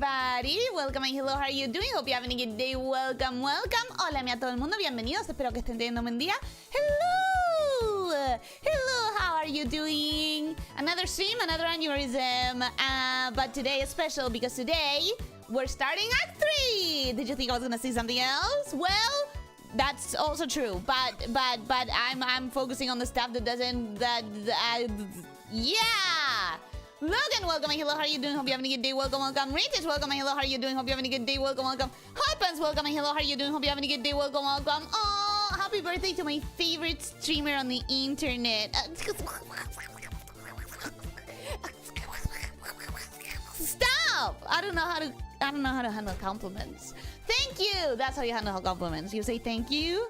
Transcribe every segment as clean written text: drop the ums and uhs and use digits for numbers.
everybody. Welcome and hello, how are you doing? Hope you're having a good day. Welcome, welcome. Hola a todo el mundo, bienvenidos. Espero que estén teniendo un buen día. Hello! Hello, how are you doing? Another stream, another aneurysm. But today is special because today we're starting Act 3. Did you think I was gonna say something else? Well, that's also true. But I'm focusing on the stuff that doesn't yeah. Logan, welcome and hello, how are you doing? Hope you're having a good day. Welcome, welcome. Rich, welcome and hello, how are you doing? Hope you're having a good day. Welcome, welcome. Hotpants, welcome and hello, how are you doing? Hope you're having a good day. Welcome, welcome. Oh, happy birthday to my favorite streamer on the internet. Stop! I don't know how to handle compliments. Thank you. That's how you handle compliments. You say thank you.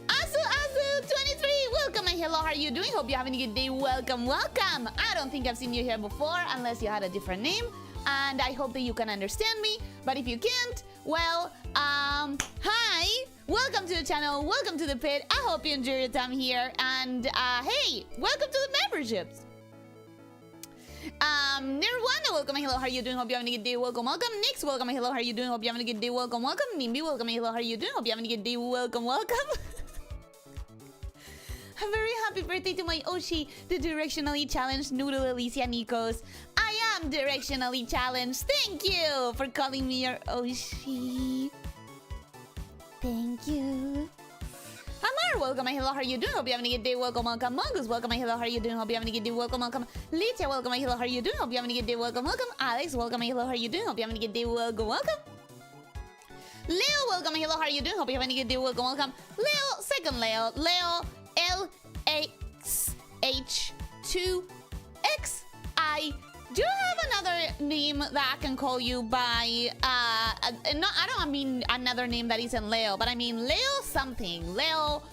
Azu23, welcome and hello, how are you doing? Hope you're having a good day. Welcome, welcome. I don't think I've seen you here before unless you had a different name, and I hope that you can understand me, but if you can't, well, hi, welcome to the channel, welcome to the pit. I hope you enjoy your time here, and hey, welcome to the memberships. Nirwana, welcome and hello, how are you doing? Hope you're having a good day. Welcome, welcome. Nix, welcome and hello, how are you doing? Hope you're having a good day. Welcome, welcome. Nimbi, welcome and hello, how are you doing? Hope you're having a good day. Welcome, welcome. A very happy birthday to my Oshi, the directionally challenged Noodle Elyssia Nikos. I am directionally challenged. Thank you for calling me your Oshi. Thank you. Hamar, welcome and hello, how are you doing? Hope you're having a good day. Welcome, welcome. Mongoose, welcome and hello, how are you doing? Hope you're having a good day. Welcome, welcome. Licha, welcome and hello, how are you doing? Hope you're having a good day. Welcome, welcome. Alex, welcome and hello, how are you doing? Hope you're having a good day. Welcome, welcome. Leo, welcome and hello, how are you doing? Hope you're having a good day. Welcome, welcome. Leo, second Leo. Leo, LAX2XI. Do you have another name that I can call you by? I don't mean another name that isn't Leo, but I mean Leo something, Leo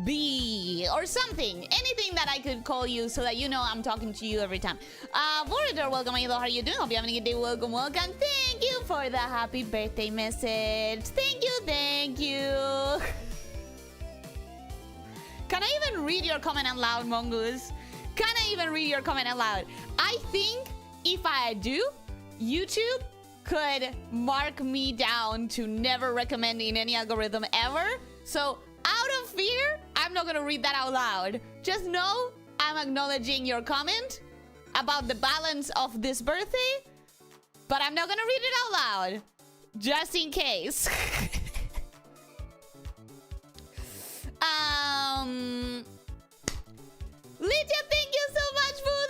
B or something. Anything that I could call you so that you know I'm talking to you every time. Vorador, welcome and hello, how are you doing? Hope you're having a good day. Welcome, welcome. Thank you for the happy birthday message. Thank you, thank you. Can I even read your comment out loud, Mongoose? Can I even read your comment out loud? I think if I do, YouTube could mark me down to never recommend in any algorithm ever. So out of fear, I'm not gonna read that out loud. Just know I'm acknowledging your comment about the balance of this birthday, but I'm not gonna read it out loud, just in case. Lydia, thank you so much for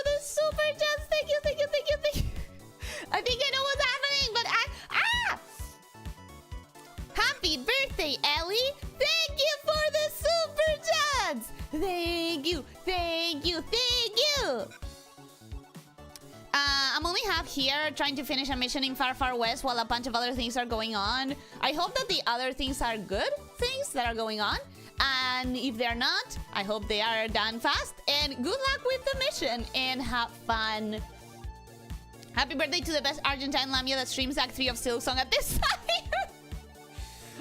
the super chats. Thank you, thank you, thank you, thank you. I think I know what's happening, but happy birthday, Ellie. Thank you for the super chats. Thank you, thank you, thank you. I'm only half here trying to finish a mission in Far Far West while a bunch of other things are going on. I hope that the other things are good things that are going on. And if they're not, I hope they are done fast. And good luck with the mission and have fun. Happy birthday to the best Argentine lamia that streams Act 3 of Silksong at this time.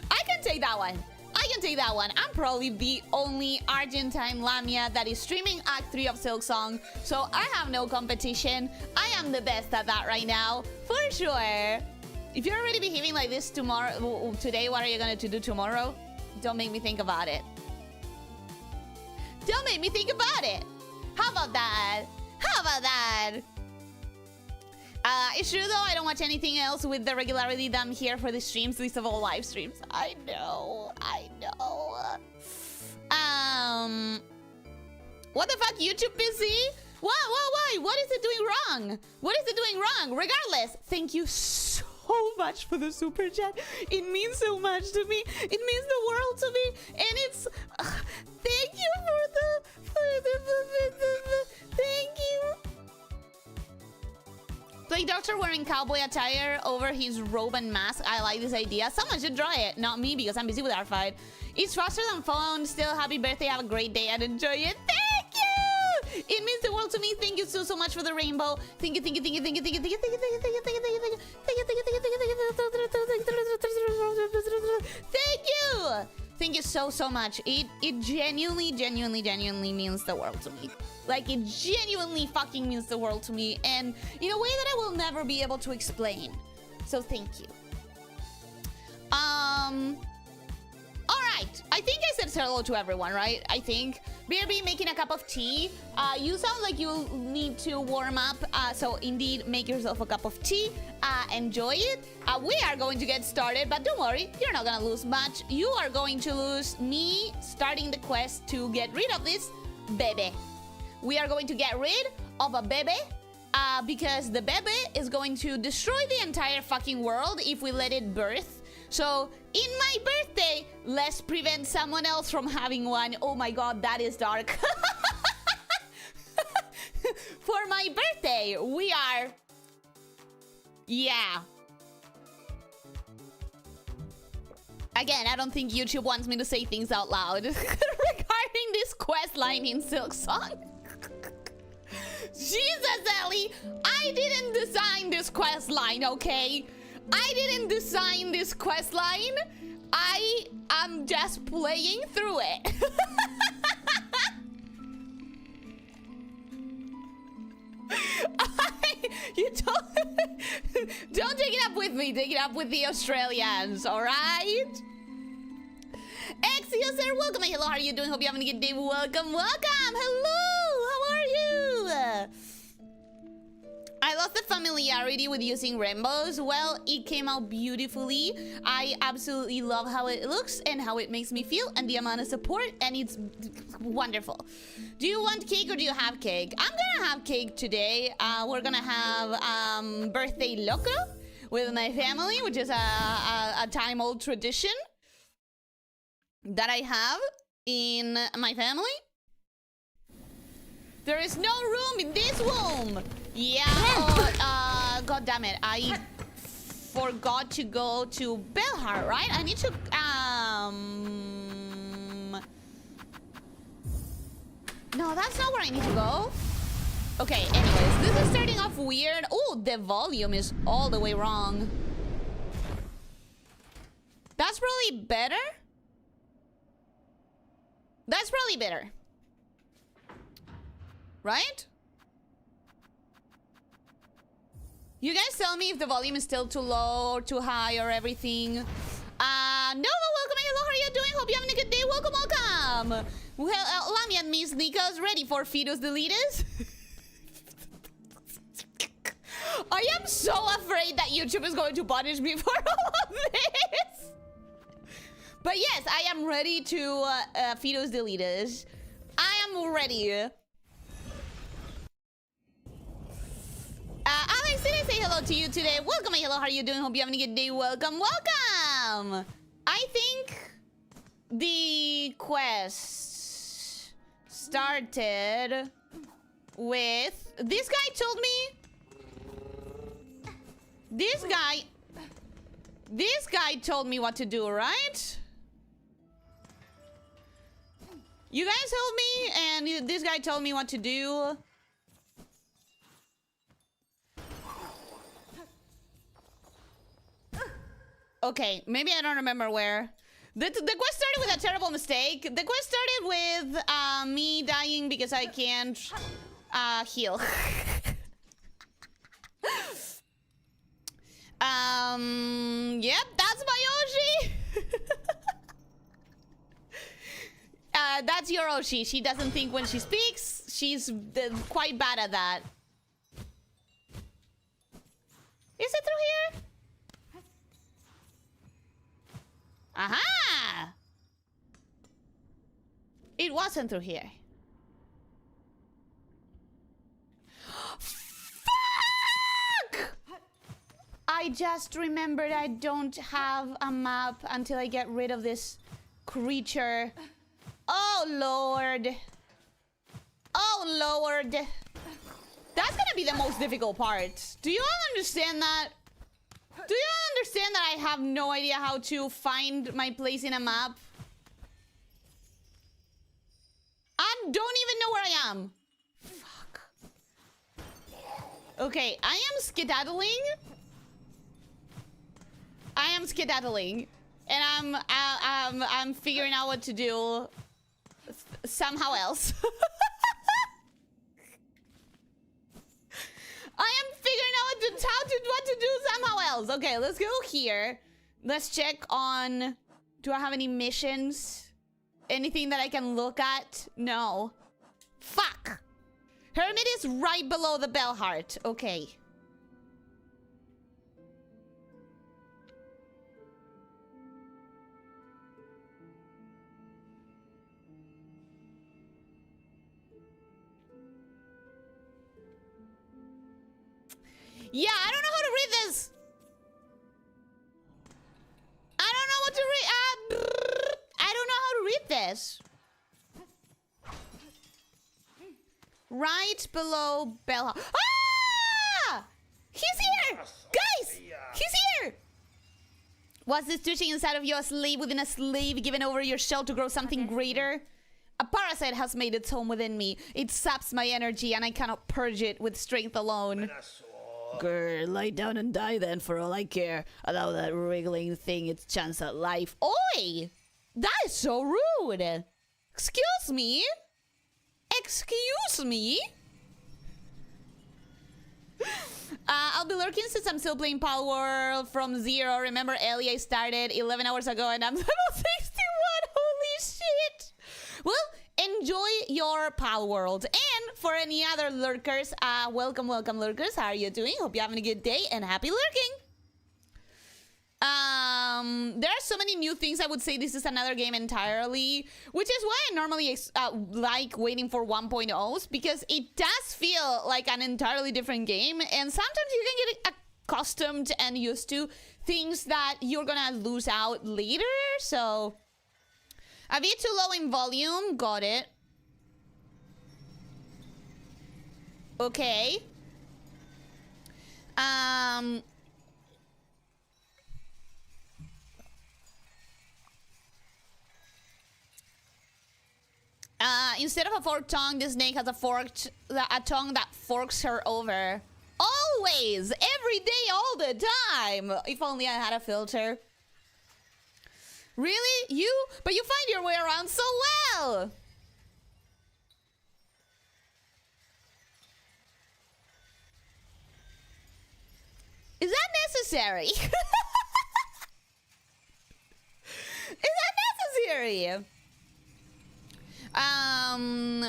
I can take that one. I can take that one. I'm probably the only Argentine lamia that is streaming Act 3 of Silksong. So I have no competition. I am the best at that right now, for sure. If you're already behaving like this today, what are you going to do tomorrow? Don't make me think about it. Don't make me think about it. How about that? How about that? It's true though, I don't watch anything else with the regularity that I'm here for the streams, least of all live streams. I know, I know. What the fuck, YouTube busy? Why? What is it doing wrong? What is it doing wrong? Regardless, thank you so much for the super chat. It means so much to me. It means the world to me. And it's thank you for the thank you. Play doctor wearing cowboy attire over his robe and mask. I like this idea. Someone should draw it, not me, because I'm busy with our fight. It's faster than phone. Still, happy birthday. Have a great day and enjoy it. Thank you. It means the world to me. Thank you so much for the rainbow. Thank you, thank you, thank you, thank you, thank you, thank you, thank you, thank you, thank you, thank you, thank you, thank you, thank you, thank you, thank you, thank you, thank you, thank you so much. It genuinely means the world to me. Like, it genuinely fucking means the world to me, and in a way that I will never be able to explain. So thank you. Alright, I think I said hello to everyone, right? I think. BRB making a cup of tea. You sound like you need to warm up, so indeed, make yourself a cup of tea. Enjoy it. We are going to get started, but don't worry, you're not gonna lose much. You are going to lose me starting the quest to get rid of this bebe. We are going to get rid of a bebe, because the bebe is going to destroy the entire fucking world if we let it birth. So, in my birthday, let's prevent someone else from having one. Oh my god, that is dark. For my birthday, we are... Yeah. Again, I don't think YouTube wants me to say things out loud regarding this quest line in Silksong. Jesus, Ellie, I didn't design this quest line, okay? I didn't design this quest line. I am just playing through it. You don't take it up with me. Take it up with the Australians, all right? X-User, welcome. Hello, how are you doing? Hope you're having a good day. Welcome, welcome. Hello, how are you? I love the familiarity with using rainbows. Well, it came out beautifully. I absolutely love how it looks and how it makes me feel and the amount of support, and it's wonderful. Do you want cake or do you have cake? I'm gonna have cake today. We're gonna have birthday loco with my family, which is a time-old tradition that I have in my family. There is no room in this womb. Yeah, god damn it. I forgot to go to Belhar, right? I need to, no, that's not where I need to go. Okay, anyways, this is starting off weird. Oh, the volume is all the way wrong. That's probably better. That's probably better. Right? You guys tell me if the volume is still too low or too high or everything. Nova, welcome. Hello, how are you doing? Hope you're having a good day. Welcome, welcome. Well, Lamia and Miss Nikos ready for fetus deletus? I am so afraid that YouTube is going to punish me for all of this. But yes, I am ready to fetus deletus. I am ready. Alex, did I say hello to you today? Welcome, hello, how are you doing? Hope you're having a good day. Welcome, welcome! I think the quest started with... This guy told me... This guy told me what to do, right? You guys helped me, and this guy told me what to do. Okay, maybe I don't remember where. The quest started with a terrible mistake. The quest started with me dying because I can't heal. Yep, that's my Oshi. That's your Oshi. She doesn't think when she speaks. She's quite bad at that. Is it through here? Aha! It wasn't through here. Fuck! I just remembered I don't have a map until I get rid of this creature. Oh, Lord. Oh, Lord. That's gonna be the most difficult part. Do you all understand that? Do you all understand that I have no idea how to find my place in a map? I don't even know where I am. Fuck. Okay, I am skedaddling. I am skedaddling. And I'm figuring out what to do somehow else. I am figuring out what to do somehow else. Okay, let's go here. Let's check on... Do I have any missions? Anything that I can look at? No. Fuck. Hermit is right below the bell heart. Okay. Yeah, I don't know how to read this. I don't know what to read. I don't know how to read this. Right below bell. Ah! He's here! Guys! He's here! Was this twitching inside of you a slave within a slave, giving over your shell to grow something greater? A parasite has made its home within me. It saps my energy and I cannot purge it with strength alone. Grr, lie down and die then, for all I care. Allow that wriggling thing its chance at life. Oi! That is so rude! Excuse me? Excuse me? I'll be lurking since I'm still playing Pal World from 0. Remember, Ellie, I started 11 hours ago and I'm level 61. Holy shit! Well, enjoy your Pal World. And for any other lurkers, welcome lurkers. How are you doing? Hope you're having a good day and happy lurking. There are so many new things. I would say this is another game entirely, which is why I normally like waiting for 1.0s, because it does feel like an entirely different game, and sometimes you can get accustomed and used to things that you're gonna lose out later. So a bit too low in volume. Got it. Okay. Instead of a forked tongue, this snake has a tongue that forks her over. Always! Every day, all the time! If only I had a filter. Really? You? But you find your way around so well! Is that necessary? Is that necessary?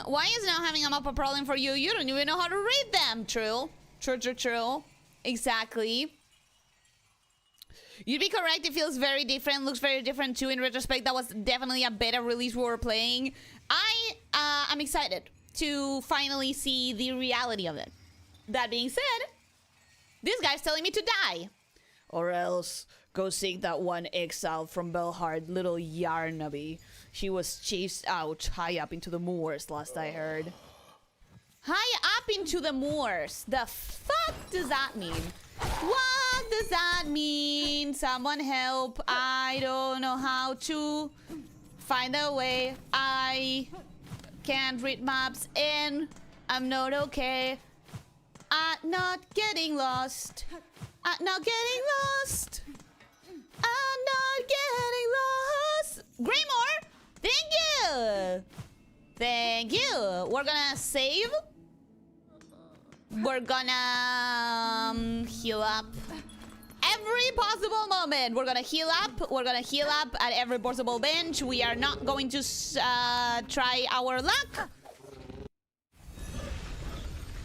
Why is now having a map a problem for you? You don't even know how to read them. True. True. Exactly. You'd be correct. It feels very different. Looks very different too. In retrospect, that was definitely a better release we were playing. I'm excited to finally see the reality of it. That being said, this guy's telling me to die. Or else go seek that one exile from Belhard, little Yarnaby. She was chased out high up into the moors, last I heard. High up into the moors? The fuck does that mean? What does that mean? Someone help. I don't know how to find a way. I can't read maps and I'm not okay. I'm not getting lost. I'm not getting lost. I'm not getting lost. Greymore! Thank you! Thank you! We're gonna save. We're gonna heal up. Every possible moment. We're gonna heal up. We're gonna heal up at every possible bench. We are not going to try our luck.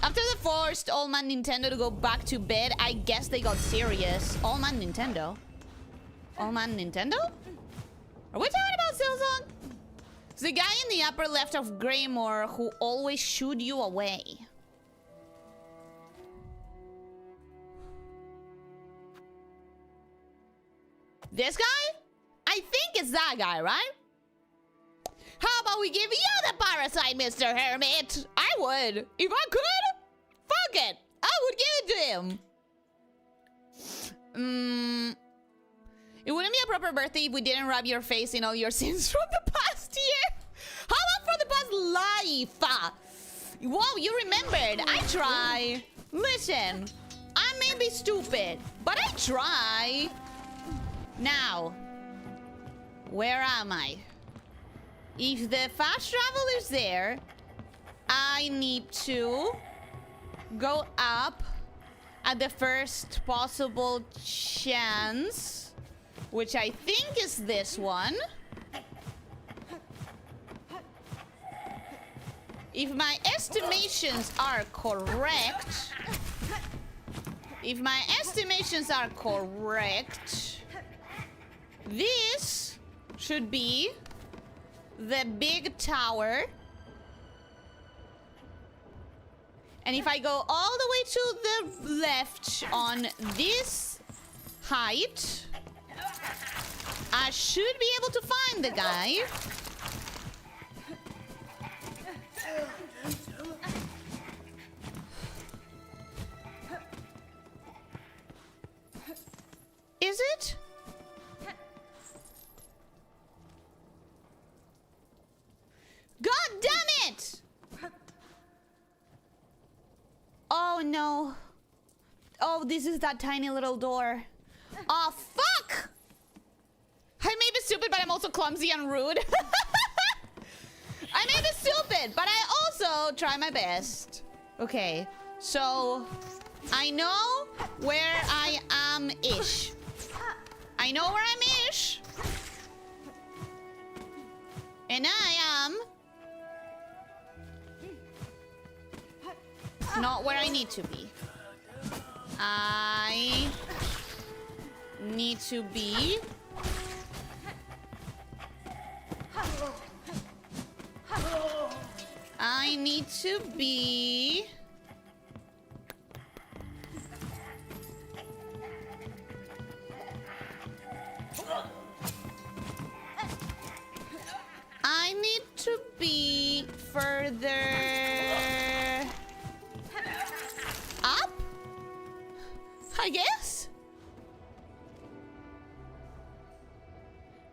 After they forced Old Man Nintendo to go back to bed, I guess they got serious. Old Man Nintendo? Old Man Nintendo? Are we talking about Silksong? It's the guy in the upper left of Greymore who always shooed you away. This guy? I think it's that guy, right? How about we give you the parasite, Mr. Hermit? I would. If I could, fuck it. I would give it to him. It wouldn't be a proper birthday if we didn't rub your face in all your sins from the past year. How about for the past life? Whoa, you remembered. I try. Listen, I may be stupid, but I try. Now, Where am I? If the fast travel is there, I need to go up at the first possible chance, which I think is this one. If my estimations are correct, this should be the big tower. And if I go all the way to the left on this height, I should be able to find the guy. Is it? God damn it! Oh no. Oh, this is that tiny little door. Oh, fuck! I may be stupid, but I'm also clumsy and rude. I may be stupid, but I also try my best. Okay, so I know where I am-ish. I know where I'm-ish. And I am not where I need to be. I need to be further up, I guess.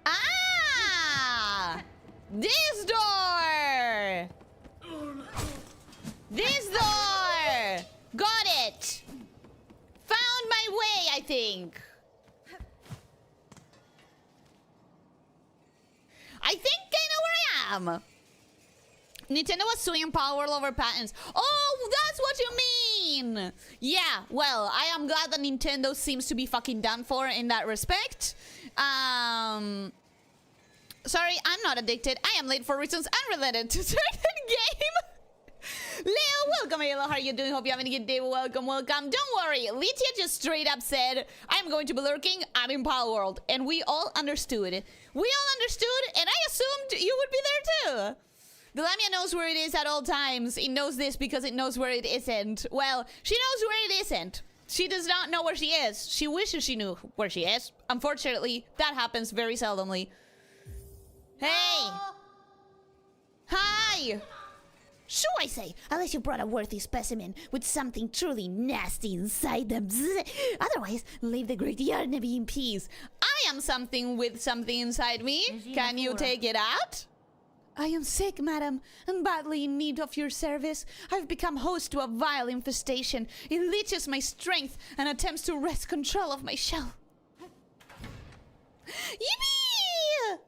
Ah! This door! This door! Got it! Found my way, I think. I think I know where I am. Nintendo was suing Power over patents. Oh, that's what you mean! Yeah, well, I am glad that Nintendo seems to be fucking done for in that respect. Sorry, I'm not addicted. I am late for reasons unrelated to certain game. Leo, welcome, Halo. How are you doing? Hope you're having a good day. Welcome, welcome. Don't worry. Lydia just straight up said, I'm going to be lurking. I'm in Power World. And we all understood. We all understood, and I assumed you would be there too. The lamia knows where it is at all times. It knows this because it knows where it isn't. Well, she knows where it isn't. She does not know where she is. She wishes she knew where she is. Unfortunately, that happens very seldomly. Hey! Hi! Shoo, I say, unless you brought a worthy specimen with something truly nasty inside them. Otherwise, leave the great Yarnaby in peace. I am something with something inside me. Can you take it out? I am sick, madam, and badly in need of your service. I've become host to a vile infestation. It leeches my strength and attempts to wrest control of my shell. Yippee!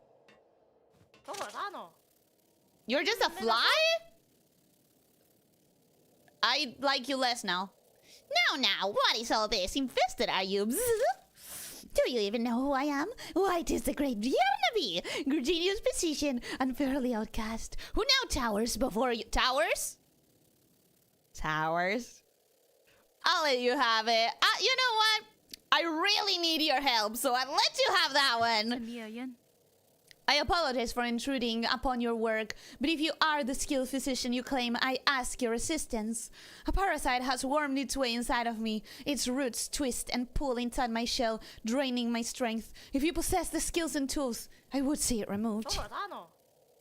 You're just a fly? I like you less now. Now, what is all this? Infested, are you? Do you even know who I am? Why, 'tis the great Yarnaby, genius physician, unfairly outcast, who now towers before you. Towers? Towers? I'll let you have it. You know what? I really need your help, so I'll let you have that one. I apologize for intruding upon your work, but if you are the skilled physician you claim, I ask your assistance. A parasite has wormed its way inside of me. Its roots twist and pull inside my shell, draining my strength. If you possess the skills and tools, I would see it removed.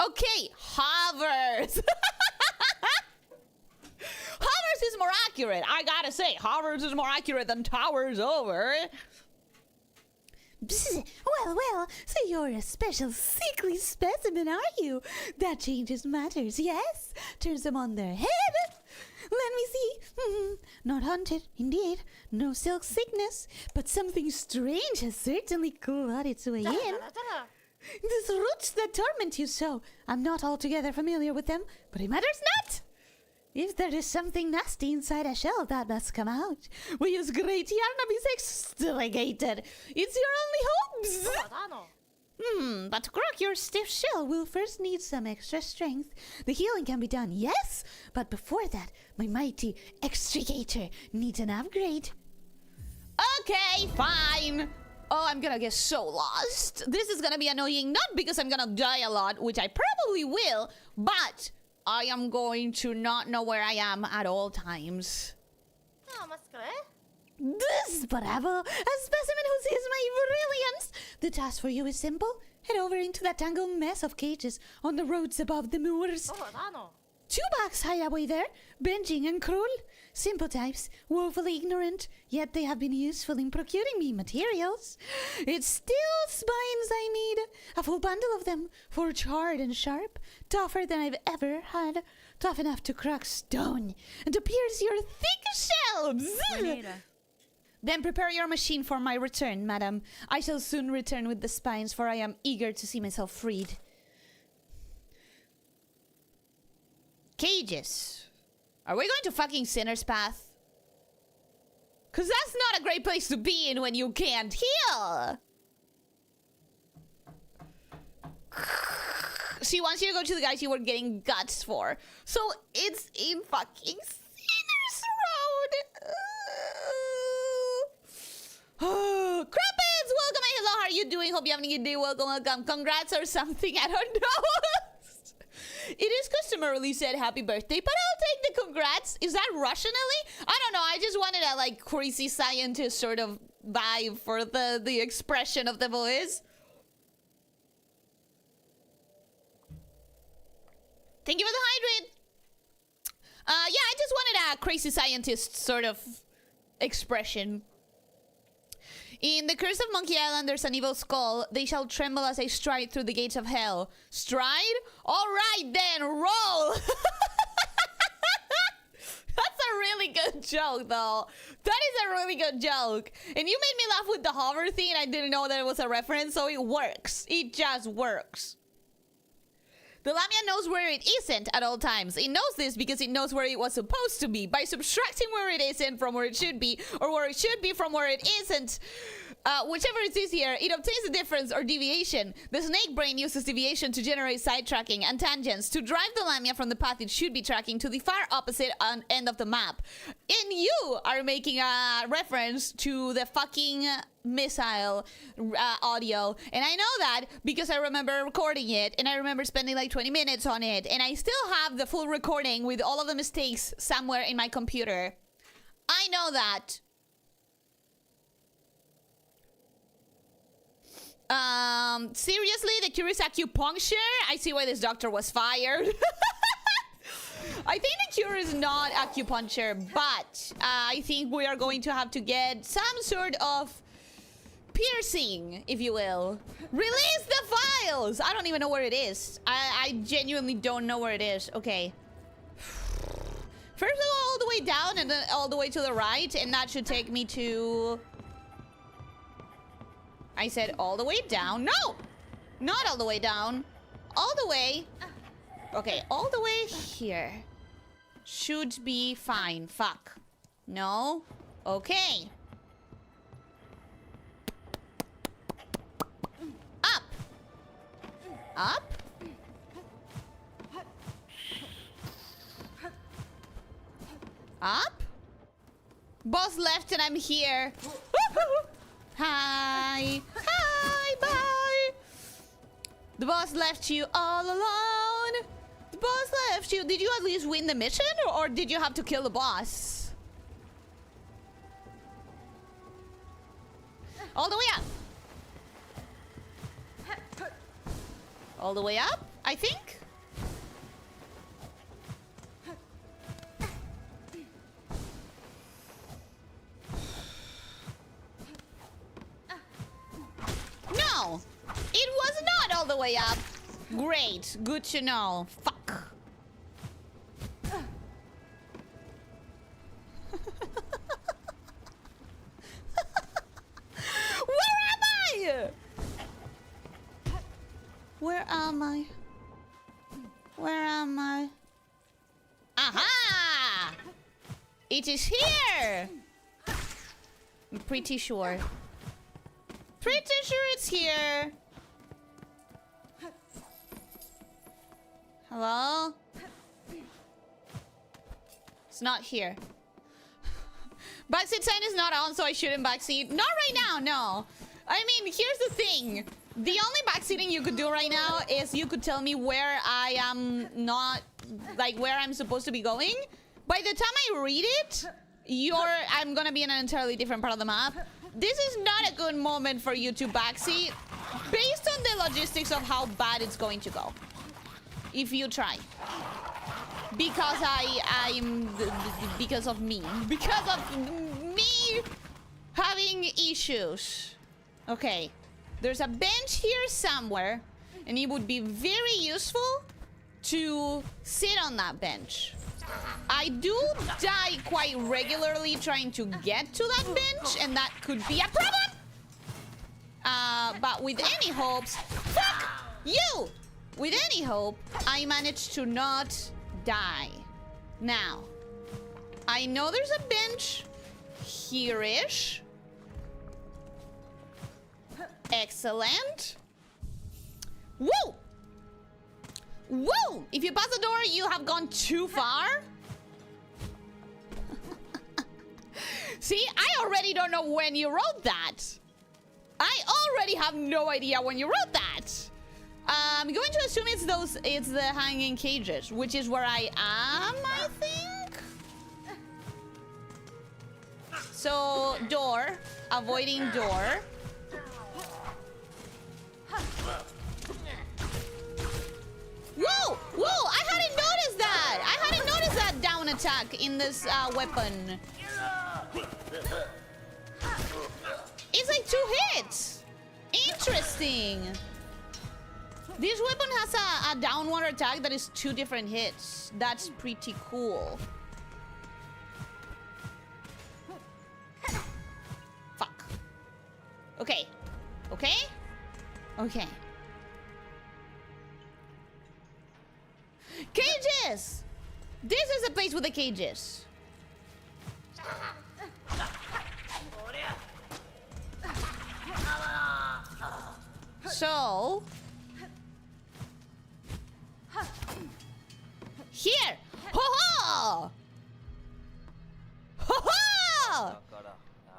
Okay, hovers. Hovers is more accurate. I gotta say, hovers is more accurate than towers over. Well, so you're a special sickly specimen, are you? That changes matters, yes? Turns them on their head. Let me see. Not haunted, indeed. No silk sickness. But something strange has certainly clawed its way in. These roots that torment you so. I'm not altogether familiar with them, but it matters not. If there is something nasty inside a shell, that must come out. We use great Yarnabis extricated. It's your only hopes. But to crack your stiff shell, we'll first need some extra strength. The healing can be done, yes, but before that, my mighty extricator needs an upgrade. Okay, fine. Oh, I'm gonna get so lost. This is gonna be annoying, not because I'm gonna die a lot, which I probably will, but I am going to not know where I am at all times. This bravo, a specimen who sees my brilliance. The task for you is simple. Head over into that tangled mess of cages on the roads above the moors. Two bugs hide away there, Benjing and Krull. Simple types, woefully ignorant, yet they have been useful in procuring me materials. It's still spines I need, a full bundle of them, forged hard and sharp, tougher than I've ever had, tough enough to crack stone and to pierce your thick shells. Then prepare your machine for my return, madam. I shall soon return with the spines, for I am eager to see myself freed. Cages. Are we going to fucking Sinner's Path? Cause that's not a great place to be in when you can't heal. She wants you to go to the guys you were getting guts for. So it's in fucking Sinner's Road. Crumpets! Welcome and hello, how are you doing? Hope you're having a good day. Welcome. Congrats or something. I don't know. It is customarily said happy birthday, but I'll take the congrats. Is that Russianally? I don't know. I just wanted a like crazy scientist sort of vibe for the expression of the voice. Thank you for the hydrate. Yeah, I just wanted a crazy scientist sort of expression. In the Curse of Monkey Island, there's an evil skull. They shall tremble as I stride through the gates of hell. Stride? All right, then, roll! That's a really good joke, though. That is a really good joke. And you made me laugh with the hover thing, and I didn't know that it was a reference, so it works. It just works. The lamia knows where it isn't at all times. It knows this because it knows where it was supposed to be. By subtracting where it isn't from where it should be, or where it should be from where it isn't, whichever it is here, it obtains the difference or deviation. The snake brain uses deviation to generate sidetracking and tangents to drive the lamia from the path it should be tracking to the far opposite end of the map. And you are making a reference to the fucking missile audio, and I know that because I remember recording it, and I remember spending like 20 minutes on it, and I still have the full recording with all of the mistakes somewhere in my computer. I know that. Seriously, the cure is acupuncture? I see why this doctor was fired. I think the cure is not acupuncture, but I think we are going to have to get some sort of piercing, if you will. Release the files! I don't even know where it is. I genuinely don't know where it is. Okay. First all the way down and then all the way to the right, and that should take me to... I said all the way down. No! Not all the way down. All the way... Okay, all the way here. Should be fine. Fuck. No? Okay. Up! Up? Up? Boss left and I'm here. Hi. Hi, bye. The boss left you all alone. The boss left you. Did you at least win the mission, or did you have to kill the boss? All the way up. All the way up, I think. No, it was not all the way up. Great, good to know. Fuck. Where am I? am I? Where am I? Aha! It is here! I'm pretty sure. Pretty sure it's here. Hello? It's not here. Backseat sign is not on, so I shouldn't backseat. Not right now, no. I mean, here's the thing. The only backseating you could do right now is you could tell me where I am not, like, where I'm supposed to be going. By the time I read it, I'm gonna be in an entirely different part of the map. This is not a good moment for you to backseat based on the logistics of how bad it's going to go. If you try. Because because of me having issues. Okay, there's a bench here somewhere, and it would be very useful to sit on that bench. I do die quite regularly trying to get to that bench, and that could be a problem. But with any hopes, fuck you! With any hope, I managed to not die. Now, I know there's a bench here-ish. Excellent. Woo! Woo! If you pass the door, you have gone too far. See, I already don't know when you wrote that. I already have no idea when you wrote that. I'm going to assume it's the hanging cages, which is where I am, I think. So, door. Avoiding door. Whoa! Whoa! I hadn't noticed that! I hadn't noticed that down attack in this weapon. It's like 2 hits! Interesting! This weapon has a downward attack that is 2 different hits. That's pretty cool. Fuck. Okay. Okay? Okay. Cages! This is the place with the cages. So... Here! Ho-ho! Ho-ho!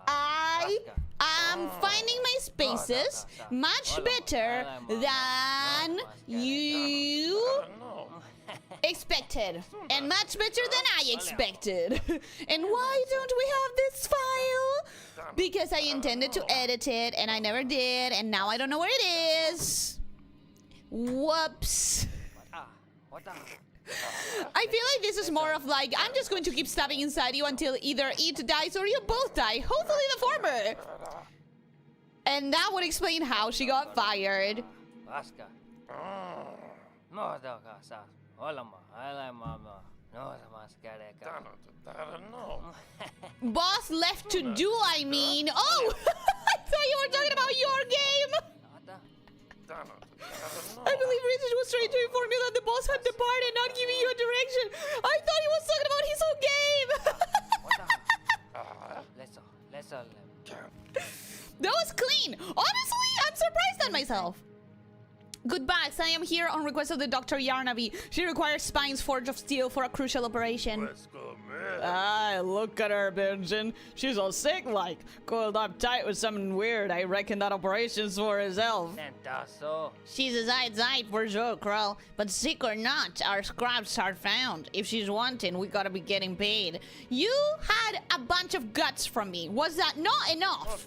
I am finding my spaces much better than you expected. And much better than I expected. And why don't we have this file? Because I intended to edit it and I never did, and now I don't know where it is. Whoops. I feel like this is more of like, I'm just going to keep stabbing inside you until either it dies or you both die. Hopefully the former. And that would explain how she got fired. Boss left to do, I mean. Oh! I thought you were talking about your game! I believe Richard was trying to inform you that the boss had departed, not giving you a direction. I thought he was talking about his whole game. That was clean. Honestly, I'm surprised at myself. Good bags. I am here on request of the Dr. Yarnaby. She requires spines forged of steel for a crucial operation. Ah, look at her, Benjamin. She's all sick like. Coiled up tight with something weird. I reckon that operation's for herself. She's a zite for sure, Crow. But sick or not, our scraps are found. If she's wanting, we gotta be getting paid. You had a bunch of guts from me. Was that not enough?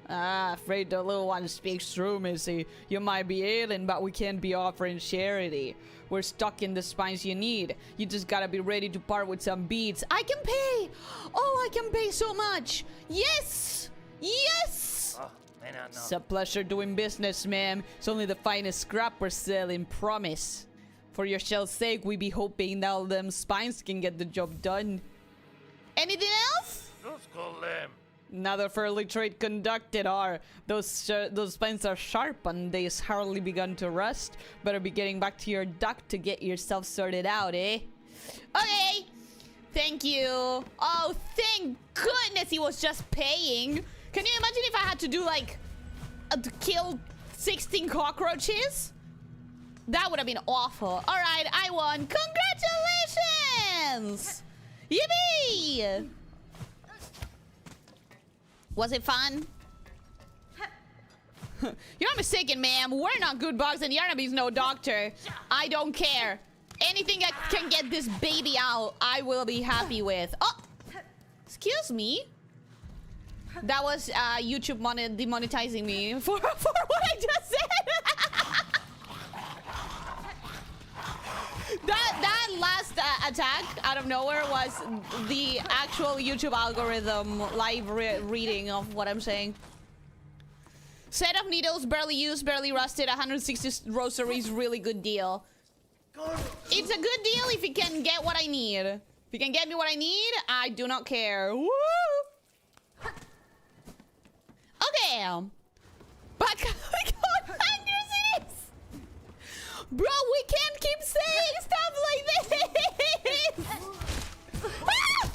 Afraid the little one speaks true, Missy. You might be ailing, but we can't be offering charity. We're stuck in the spines you need. You just gotta be ready to part with some beads. I can pay! Oh, I can pay so much! Yes! Yes! It's a pleasure doing business, ma'am. It's only the finest scrap we're selling, promise. For your shell's sake, we be hoping that all them spines can get the job done. Anything else? Another fairly trait conducted are. Those spines are sharp and they has hardly begun to rust. Better be getting back to your duck to get yourself sorted out, eh? Okay! Thank you. Oh, thank goodness he was just paying. Can you imagine if I had to do like... to kill 16 cockroaches? That would have been awful. Alright, I won. Congratulations! Yippee! Was it fun? You're mistaken, ma'am. We're not good bugs and Yarnaby's no doctor. I don't care. Anything that can get this baby out, I will be happy with. Oh! Excuse me? That was YouTube demonetizing me for what I just said. that last attack out of nowhere was the actual YouTube algorithm live reading of what I'm saying. Set of needles, barely used, barely rusted, 160 rosaries, really good deal. It's a good deal if you can get what I need. If you can get me what I need, I do not care. Woo! Okay. But look how dangerous it is. Bro, we can't keep saying stuff like this. Ah!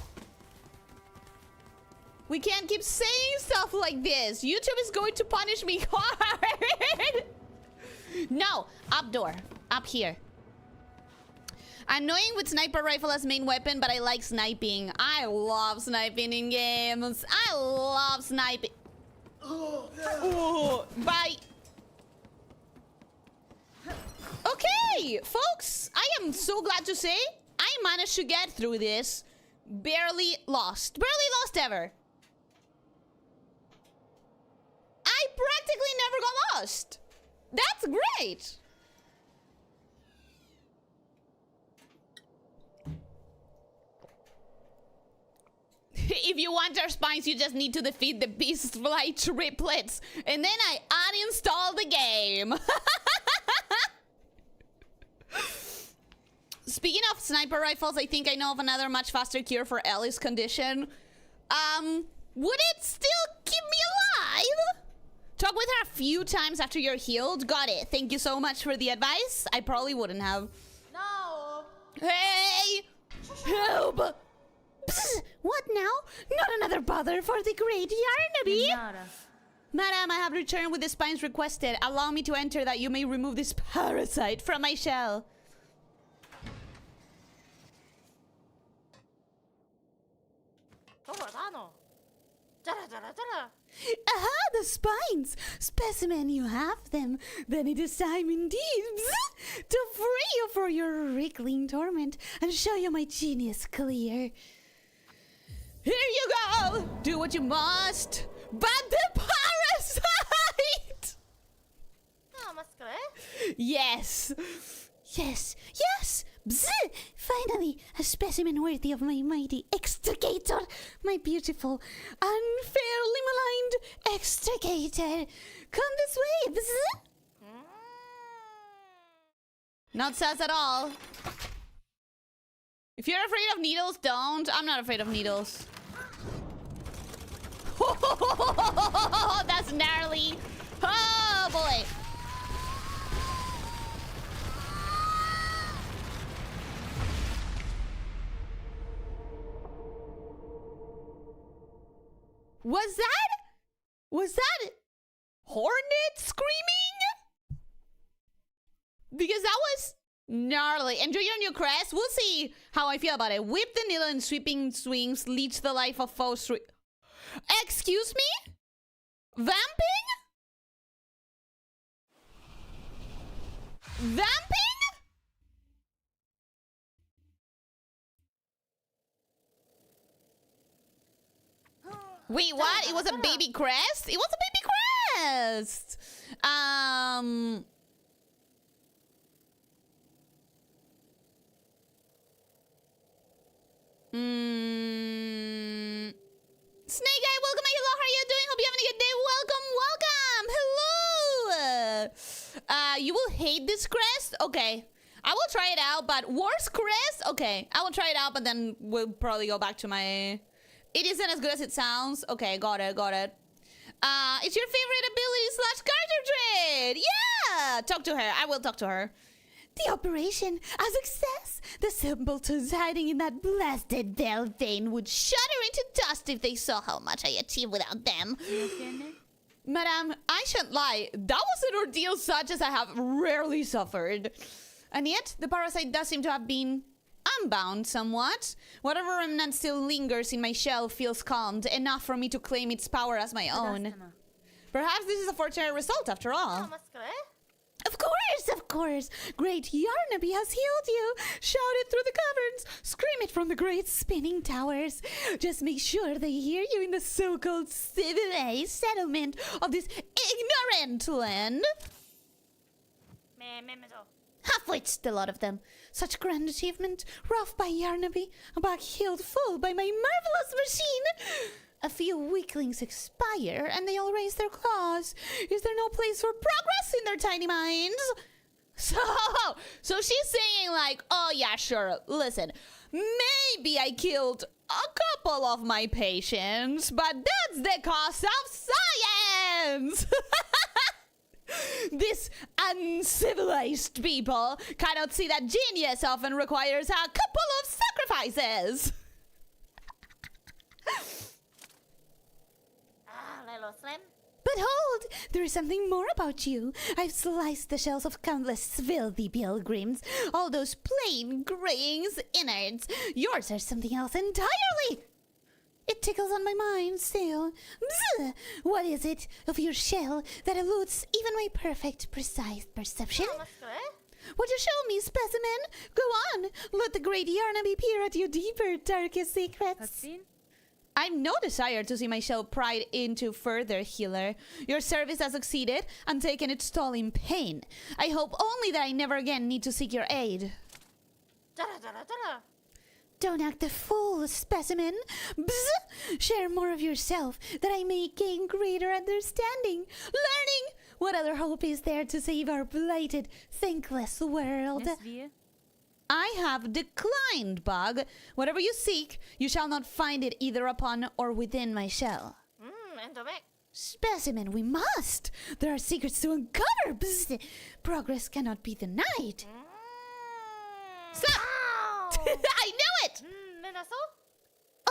We can't keep saying stuff like this. YouTube is going to punish me hard. No, up door. Up here. Annoying with sniper rifle as main weapon, but I like sniping. I love sniping in games. I love sniping. Ooh, bye. Okay, folks, I am so glad to say I managed to get through this. Barely lost. Barely lost ever. I practically never got lost. That's great. If you want our spines, you just need to defeat the Beast Fly triplets. And then I uninstall the game. Speaking of sniper rifles, I think I know of another much faster cure for Ellie's condition. Would it still keep me alive? Talk with her a few times after you're healed. Got it. Thank you so much for the advice. I probably wouldn't have. No. Hey! Help! Psst, what now? Not another bother for the great Yarnaby. Madam, I have returned with the spines requested. Allow me to enter that you may remove this parasite from my shell. Aha, the spines! Specimen, you have them. Then it is time indeed to free you for your wriggling torment and show you my genius clear. Here you go! Do what you must! But the parasite! Yes! Yes, yes! Bzz! Finally, a specimen worthy of my mighty extricator! My beautiful, unfairly maligned extricator! Come this way, bzz! Not sus at all. If you're afraid of needles, don't. I'm not afraid of needles. That's gnarly. Oh, boy. Was that Hornet screaming? Because that was gnarly. Enjoy your new crest. We'll see how I feel about it. Whip the needle and sweeping swings leech the life of foes through. Excuse me? Vamping? Vamping? Wait, what? It was a baby crest? It was a baby crest! Snake Eye, welcome. Hello, how are you doing? Hope you're having a good day. Welcome, welcome. Hello. You will hate this crest? Okay. I will try it out, but worst crest? Okay. I will try it out, but then we'll probably go back to my It isn't as good as it sounds. Okay, got it, got it. It's your favorite ability slash character trait. Yeah! Talk to her. I will talk to her. The operation, a success. The simpletons hiding in that blasted bell vein would Shudder into dust if they saw how much I achieved without them. Madame, I shan't lie. That was an ordeal such as I have rarely suffered. And yet, the parasite does seem to have been unbound somewhat. Whatever remnant still lingers in my shell feels calmed, enough for me to claim its power as my own. Perhaps this is a fortunate result after all. Of course. Great Yarnaby has healed you. Shout it through the caverns. Scream it from the great spinning towers. Just make sure they hear you in the so-called civilized settlement of this ignorant land. Half-witched, a lot of them. Such grand achievement. Rough by Yarnaby, back healed full by my marvelous machine. A few weaklings expire, and they all raise their claws. Is there no place for progress in their tiny minds? So she's saying like, oh yeah, sure, listen, maybe I killed a couple of my patients, but that's the cost of science! This uncivilized people cannot see that genius often requires a couple of sacrifices. But hold! There is something more about you. I've sliced the shells of countless filthy pilgrims. All those plain, graying innards. Yours are something else entirely. It tickles on my mind still. Bzz! What is it of your shell that eludes even my perfect, precise perception? Would you show me, specimen? Go on. Let the great Yarnaby peer at your deeper, darkest secrets. I've no desire to see my shell pried into further, healer. Your service has succeeded and taken its toll in pain. I hope only that I never again need to seek your aid. Don't act a fool, specimen. Bzz! Share more of yourself, that I may gain greater understanding. Learning! What other hope is there to save our blighted, thankless world? I have declined, Bug. Whatever you seek, you shall not find it either upon or within my shell. Specimen, we must. There are secrets to uncover. Bzz. Progress cannot be denied. Stop! I knew it!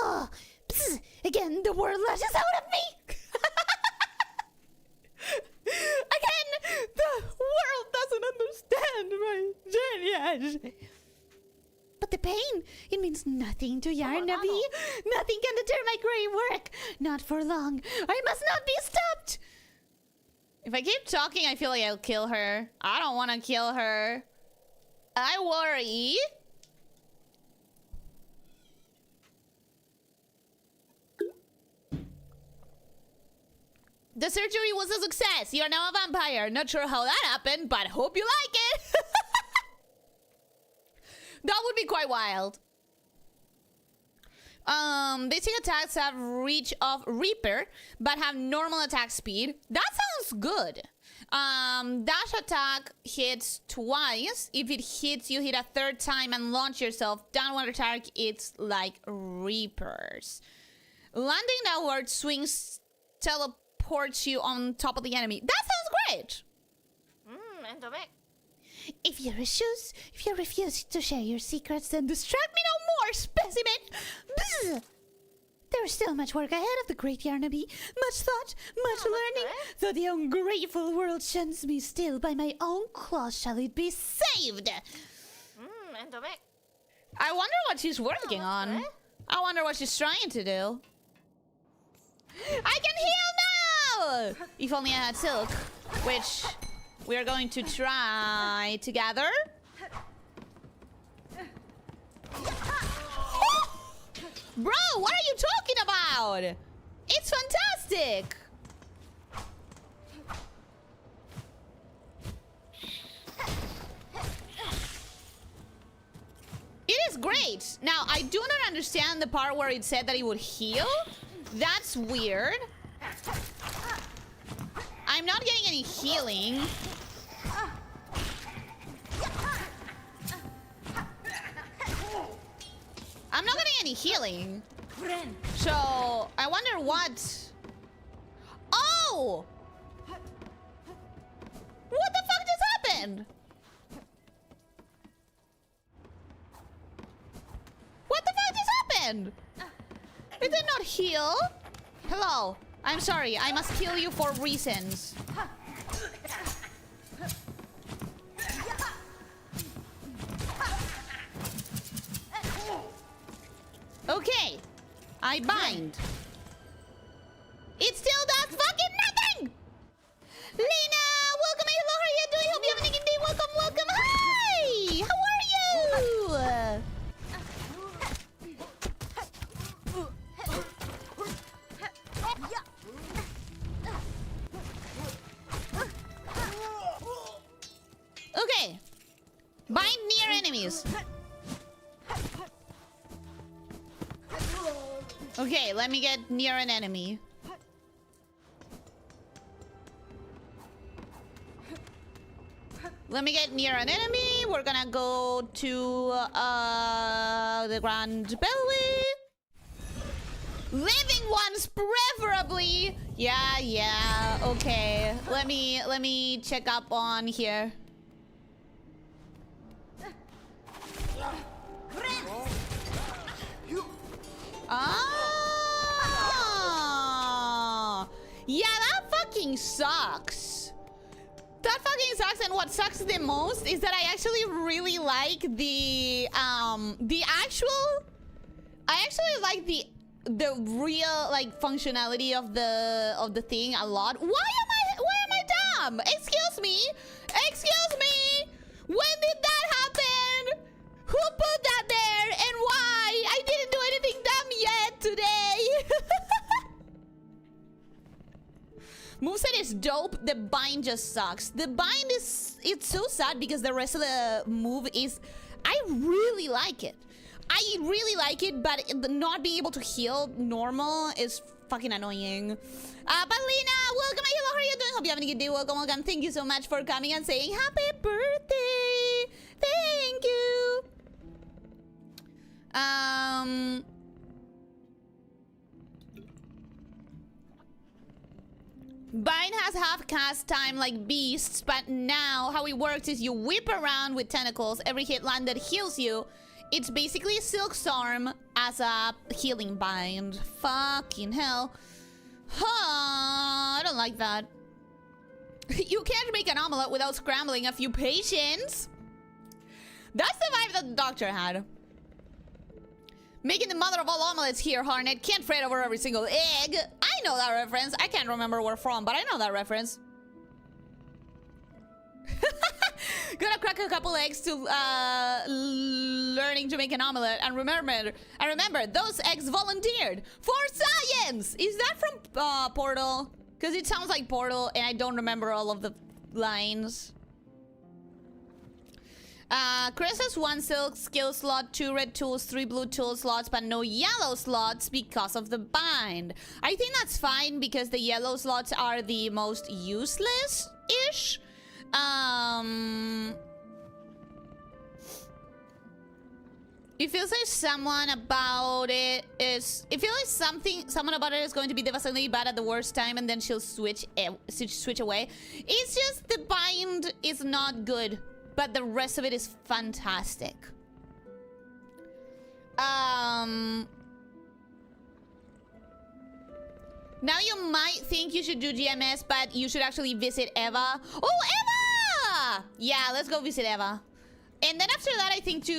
Oh, bzz. Again, the word lashes out of me. Again, the world doesn't understand my genius. But the pain, it means nothing to Yarnaby. Nothing can deter my great work. Not for long. I must not be stopped. If I keep talking, I feel like I'll kill her. I don't want to kill her. I worry. The surgery was a success. You are now a vampire. Not sure how that happened, but hope you like it. That would be quite wild. Basic attacks have reach of Reaper, but have normal attack speed. That sounds good. Dash attack hits twice. If it hits, you hit a third time and launch yourself. Downward attack, it's like Reapers. Landing downward swings teleports you on top of the enemy. That sounds great. If you refuse to share your secrets, then distract me no more, specimen! Bzz! There is still much work ahead of the great Yarnaby. Much thought, much learning. Though the ungrateful world shuns me still, by my own claws shall it be saved! I wonder what she's working on. I wonder what she's trying to do. I can heal now! If only I had Silk, which we are going to try together. Bro, what are you talking about? It's fantastic! It is great. Now, I do not understand the part where it said that it would heal. That's weird. I'm not getting any healing. I'm not getting any healing. So I wonder what. Oh! What the fuck just happened? What the fuck just happened? It did not heal. Hello. I'm sorry. I must kill you for reasons. Okay. I bind. It still does fucking nothing! Lena! Welcome. Hello, how are you doing? Hope you having a good day. Welcome, welcome. Hi! How are you? Okay. Bind near enemies. Okay, let me get near an enemy. Let me get near an enemy. We're gonna go to the Grand Belly. Living ones, preferably. Yeah. Okay. Let me check up on here. Ah! Yeah, that fucking sucks. That fucking sucks, and what sucks the most is that I actually really like the actual. I actually like the real like functionality of the thing a lot. Why am I dumb? Excuse me. When did that happen? Who put that there and why? I didn't do anything dumb yet today. Moveset is dope. The bind just sucks. The bind is... It's so sad because the rest of the move is... I really like it. But not being able to heal normal is fucking annoying. But Lena, welcome. Hello, how are you doing? Hope you're having a good day. Welcome. Thank you so much for coming and saying happy birthday. Thank you. Bind has half cast time like beasts, but now how it works is you whip around with tentacles. Every hit landed heals you. It's basically Silksong as a healing bind. Fucking hell. I don't like that. You can't make an omelet without scrambling a few patients. That's the vibe that the doctor had. Making the mother of all omelets here, Hornet. Can't fret over every single egg. I know that reference. I can't remember where from, but I know that reference. Gonna crack a couple eggs to learning to make an omelet. And remember, those eggs volunteered for science. Is that from Portal? Because it sounds like Portal, and I don't remember all of the lines. Chris has 1 silk skill slot, 2 red tools, 3 blue tool slots, but no yellow slots because of the bind. I think that's fine because the yellow slots are the most useless-ish. It feels like someone about it is... It feels like someone about it is going to be devastatingly bad at the worst time, and then she'll switch away. It's just the bind is not good. But the rest of it is fantastic. Now you might think you should do GMS, but you should actually visit Eva. Oh, Eva! Yeah, let's go visit Eva. And then after that, I think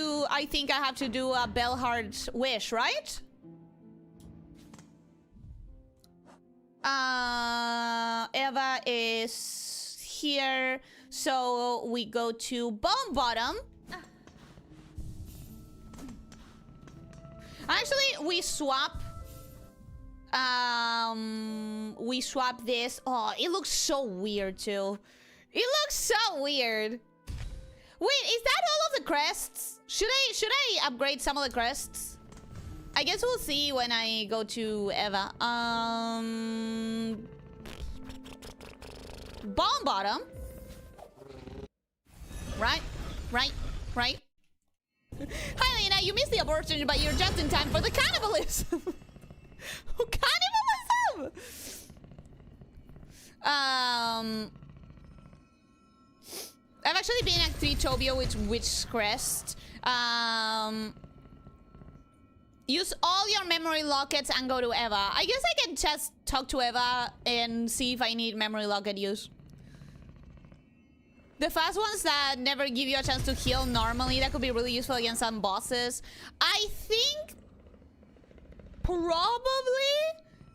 I have to do a Bellheart wish, right? Eva is here. So we go to Bone Bottom. Actually, we swap. We swap this. Oh, it looks so weird too. It looks so weird. Wait, is that all of the crests? Should I upgrade some of the crests? I guess we'll see when I go to Eva. Bone Bottom. Right. Hi, Lena. You missed the opportunity, but you're just in time for the cannibalism. Cannibalism! I've actually been at 3 Tobio with Witch Crest. Use all your memory lockets and go to Eva. I guess I can just talk to Eva and see if I need memory locket use. The fast ones that never give you a chance to heal normally, that could be really useful against some bosses. I think probably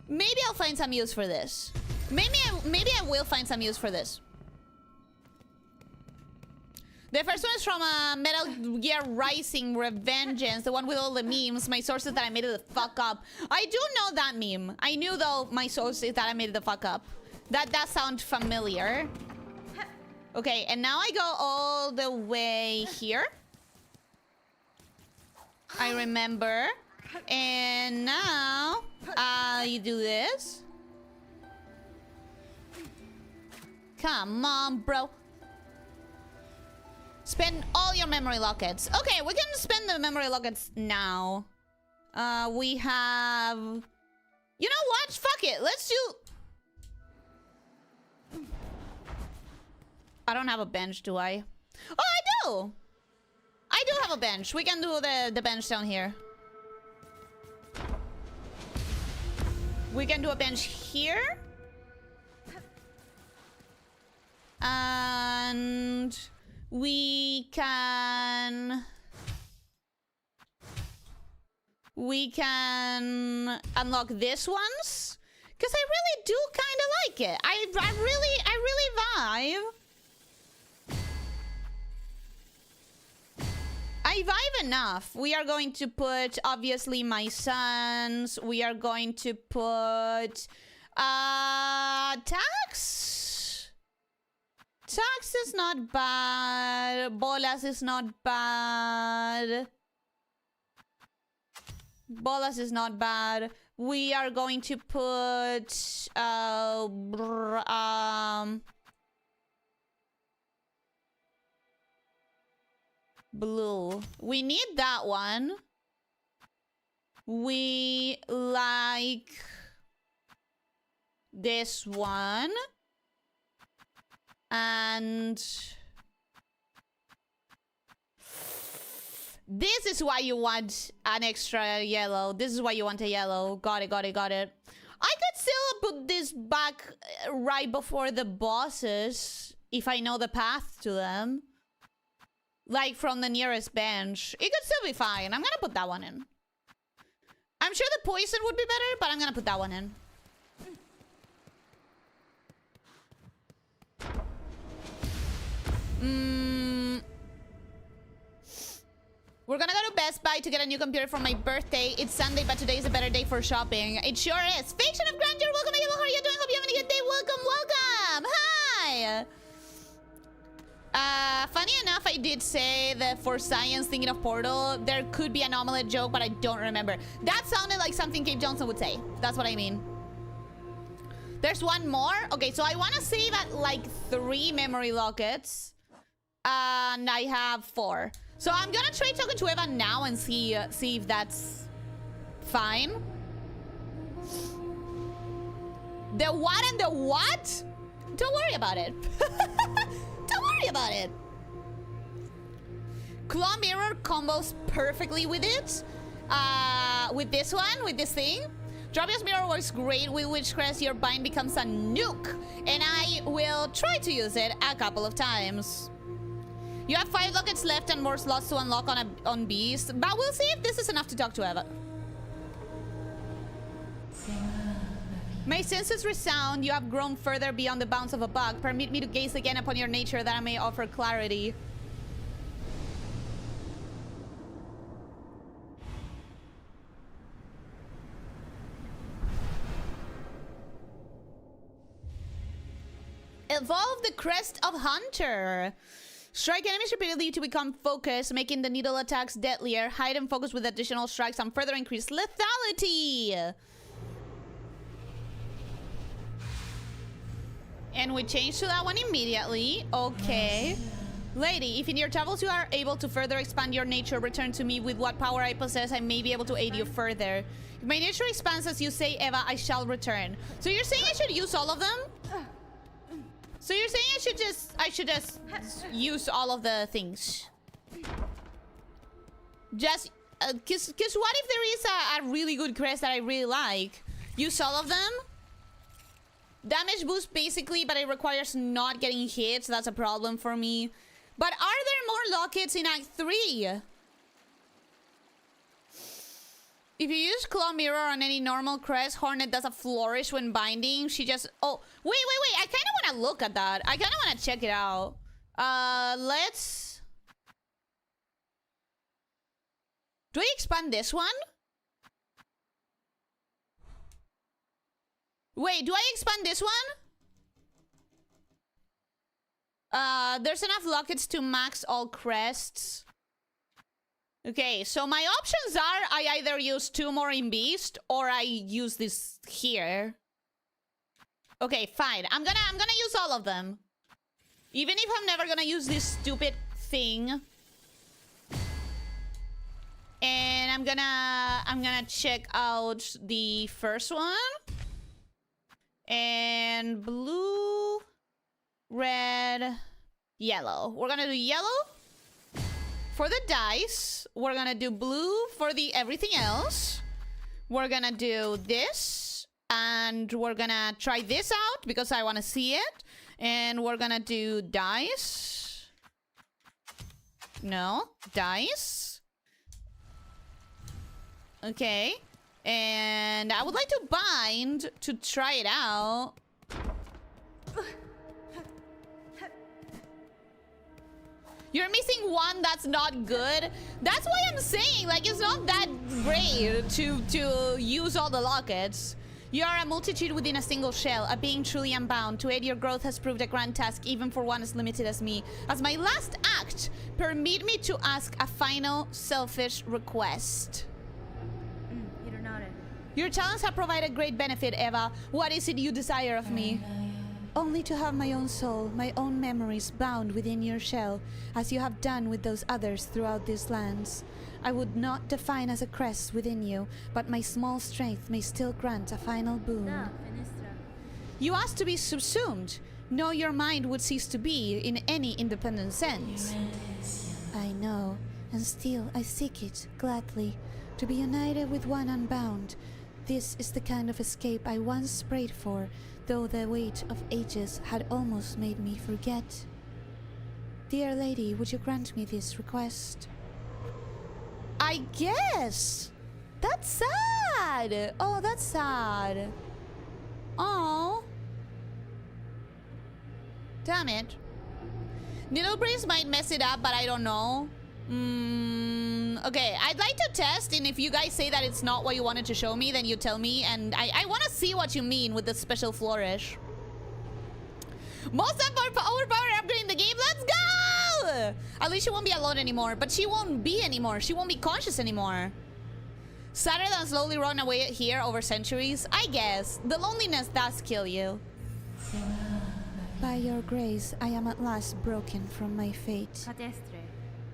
maybe I'll find some use for this. Maybe I will find some use for this. The first one is from Metal Gear Rising Revengeance, the one with all the memes. My source is that I made it the fuck up. I do know that meme. I knew though my source is that I made it the fuck up. That does sound familiar. Okay, and now I go all the way here. I remember. And now you do this. Come on, bro. Spend all your memory lockets. Okay, we can spend the memory lockets now. We have... You know what? Fuck it. Let's do... I don't have a bench, do I? Oh, I do! I do have a bench. We can do the bench down here. We can do a bench here. And... We can unlock this ones, because I really do kind of like it. I really vibe. I vibe enough. We are going to put obviously my sons. We are going to put tax. Tax is not bad. Bolas is not bad. Bolas is not bad. We are going to put blue. We need that one. We like this one. And this is why you want an extra yellow. This is why you want a yellow. Got it, got it, got it. I could still put this back right before the bosses if I know the path to them. Like from the nearest bench. It could still be fine. I'm gonna put that one in. I'm sure the poison would be better, but I'm gonna put that one in. We're gonna go to Best Buy to get a new computer for my birthday. It's Sunday, but today is a better day for shopping. It sure is. Fiction of Grandeur, welcome. How are you doing? Hope you're having a good day. Welcome, welcome. Hi. Funny enough, I did say that for science, thinking of Portal, there could be an omelet joke, but I don't remember. That sounded like something Kate Johnson would say. That's what I mean. There's one more. Okay, so I want to save at like 3 memory lockets. And I have 4. So I'm gonna try talking to Eva now and see if that's fine. The what and the what? Don't worry about it. Don't worry about it. Claw mirror combos perfectly with it. With this one, with this thing. Drobia's mirror works great with Witchcrest. Your bind becomes a nuke. And I will try to use it a couple of times. You have 5 lockets left and more slots to unlock on Beast. But we'll see if this is enough to talk to Eva. My senses resound. You have grown further beyond the bounds of a bug. Permit me to gaze again upon your nature that I may offer clarity. Evolve the Crest of Hunter. Strike enemies repeatedly to become focused, making the needle attacks deadlier. Hide and focus with additional strikes and further increase lethality. And we change to that one immediately. Okay. Lady, if in your travels you are able to further expand your nature, return to me. With what power I possess, I may be able to aid you further. If my nature expands as you say, Eva, I shall return. So you're saying I should use all of them? So you're saying I should just use all of the things? Just, cause what if there is a really good crest that I really like? Use all of them? Damage boost basically, but it requires not getting hit, so that's a problem for me. But are there more lockets in Act 3? If you use Claw Mirror on any normal crest, Hornet does a flourish when binding. She just... Oh, wait. I kind of want to look at that. I kind of want to check it out. Let's... Do I expand this one? Wait, do I expand this one? There's enough lockets to max all crests. Okay, so my options are I either use 2 more in Beast or I use this here. Okay, fine. I'm gonna use all of them. Even if I'm never gonna use this stupid thing. And I'm gonna check out the first one. And blue, red, yellow. We're gonna do yellow for the dice. We're gonna do blue for the everything else. We're gonna do this. And we're gonna try this out because I want to see it. And we're gonna do dice. No, dice. Okay. And I would like to bind to try it out. You're missing one that's not good. That's why I'm saying, like, it's not that great to use all the lockets. You are a multitude within a single shell, a being truly unbound. To aid your growth has proved a grand task, even for one as limited as me. As my last act, permit me to ask a final selfish request. Your talents have provided great benefit, Eva. What is it you desire of me? Only to have my own soul, my own memories bound within your shell, as you have done with those others throughout these lands. I would not define as a crest within you, but my small strength may still grant a final boon. You ask to be subsumed. No, your mind would cease to be in any independent sense. I know, and still I seek it gladly, to be united with one unbound. This is the kind of escape I once prayed for, though the weight of ages had almost made me forget. Dear lady, would you grant me this request? I guess! That's sad! Oh, that's sad. Oh. Damn it. Needle Breeze might mess it up, but I don't know. Okay, I'd like to test, and if you guys say that it's not what you wanted to show me, then you tell me, and I want to see what you mean with the special flourish. Most overpowered upgrade in the game, let's go! At least she won't be alone anymore, but she won't be anymore. She won't be conscious anymore. Sadder than slowly run away here over centuries, I guess. The loneliness does kill you. By your grace, I am at last broken from my fate.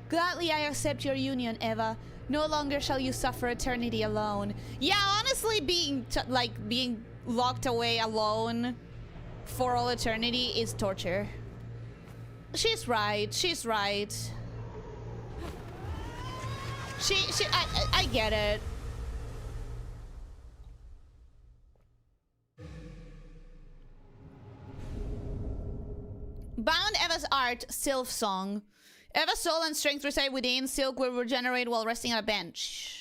Gladly I accept your union, Eva. No longer shall you suffer eternity alone. Yeah, honestly, being locked away alone for all eternity is torture. She's right. She's right. I get it. Bound Eva's art, Silksong. Eva's soul and strength reside within. Silk will regenerate while resting on a bench.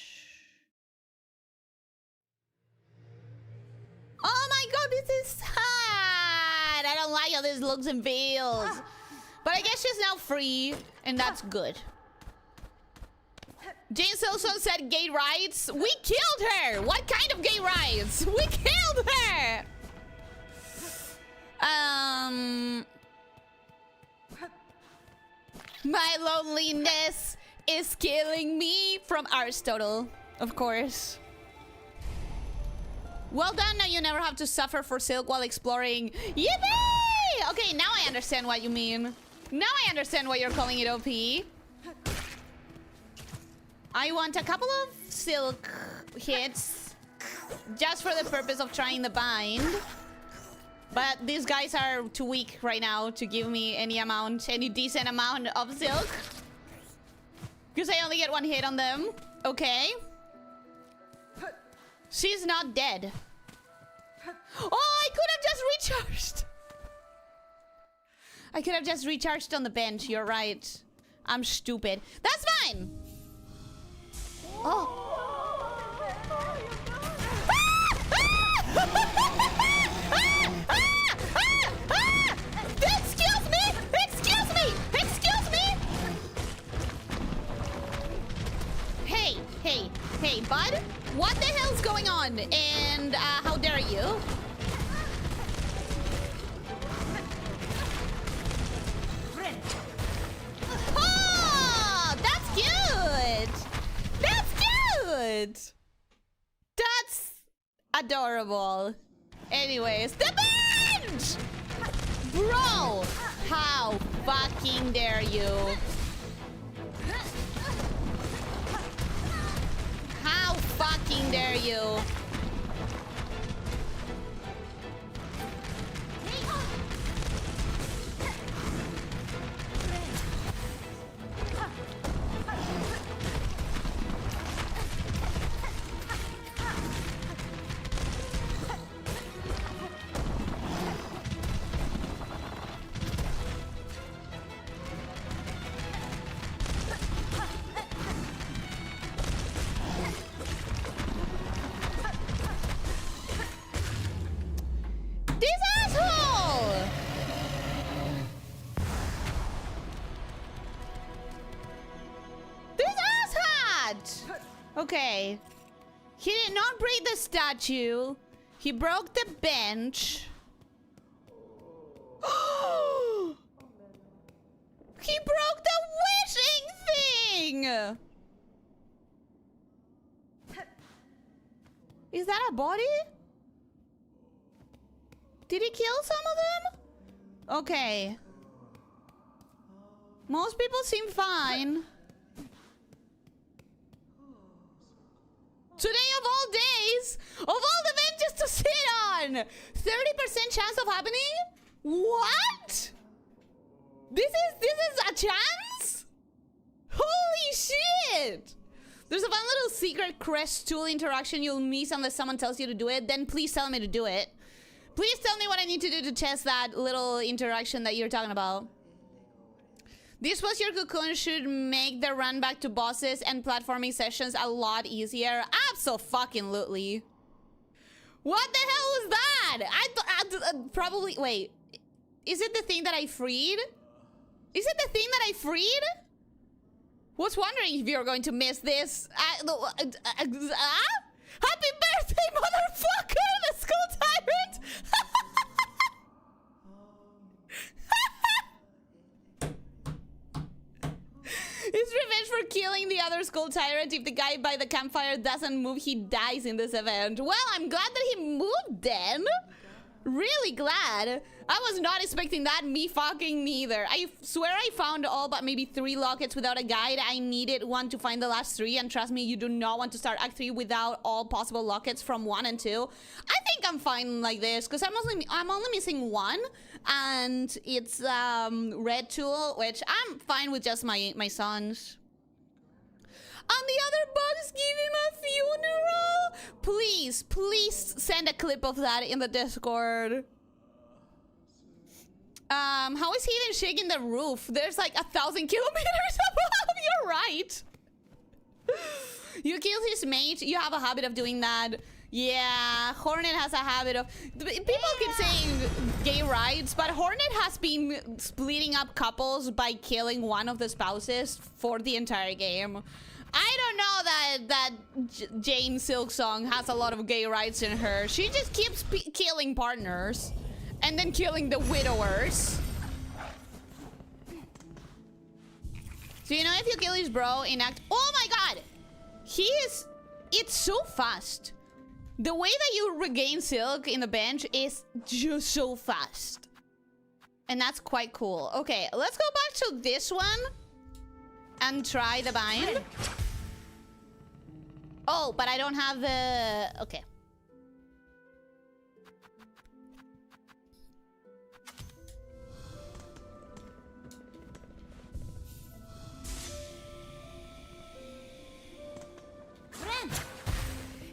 Oh my god, this is sad! I don't like how this looks and feels. But I guess she's now free, and that's good. Jane Silksong said gay rights. We killed her! What kind of gay rights? We killed her! My loneliness is killing me, from Aristotle, of course. Well done, now you never have to suffer for Silk while exploring. Yippee! Okay, now I understand what you mean. Now I understand why you're calling it OP. I want a couple of silk hits just for the purpose of trying the bind. But these guys are too weak right now to give me any decent amount of silk. Because I only get one hit on them. Okay. She's not dead. Oh, I could have just recharged. I could have just recharged on the bench. You're right. I'm stupid. That's fine. Oh. Excuse me! Excuse me! Excuse me! Hey, hey, hey, bud. What the hell's going on? And how dare you? Oh, that's good. That's good. That's adorable. Anyways, the bench! Bro, how fucking dare you? How fucking dare you? Okay. He did not break the statue. He broke the bench. He broke the wishing thing! Is that a body? Did he kill some of them? Okay. Most people seem fine. Today of all days, of all the benches to sit on, 30% chance of happening? What? This is a chance? Holy shit! There's a fun little secret crest tool interaction you'll miss unless someone tells you to do it. Then please tell me to do it. Please tell me what I need to do to test that little interaction that you're talking about. This was your cocoon should make the run back to bosses and platforming sessions a lot easier. Abso-fucking-lutely. What the hell was that? I probably... Wait. Is it the thing that I freed? Is it the thing that I freed? Was wondering if you're going to miss this. Happy birthday, motherfucker! The school tyrant! It's revenge for killing the other skull tyrant. If the guy by the campfire doesn't move, he dies in this event. Well, I'm glad that he moved then. Really glad. I was not expecting that. Me fucking neither. I swear I found all but maybe 3 lockets without a guide. I needed one to find the last 3. And trust me, you do not want to start Act 3 without all possible lockets from 1 and 2. I think I'm fine like this because I'm only missing 1. And it's red tool, which I'm fine with just my sons. And the other bugs give him a funeral? Please, please send a clip of that in the Discord. How is he even shaking the roof? There's like 1,000 kilometers above. You're right. You killed his mate. You have a habit of doing that. Yeah, Hornet has a habit of... People keep saying gay rights, but Hornet has been splitting up couples by killing one of the spouses for the entire game. I don't know that Jane Silksong has a lot of gay rights in her. She just keeps killing partners and then killing the widowers. So you know, if you kill his bro in act... Oh my god! He is... It's so fast. The way that you regain silk in the bench is just so fast. And that's quite cool. Okay, let's go back to this one and try the bind. Oh, but I don't have the... Okay.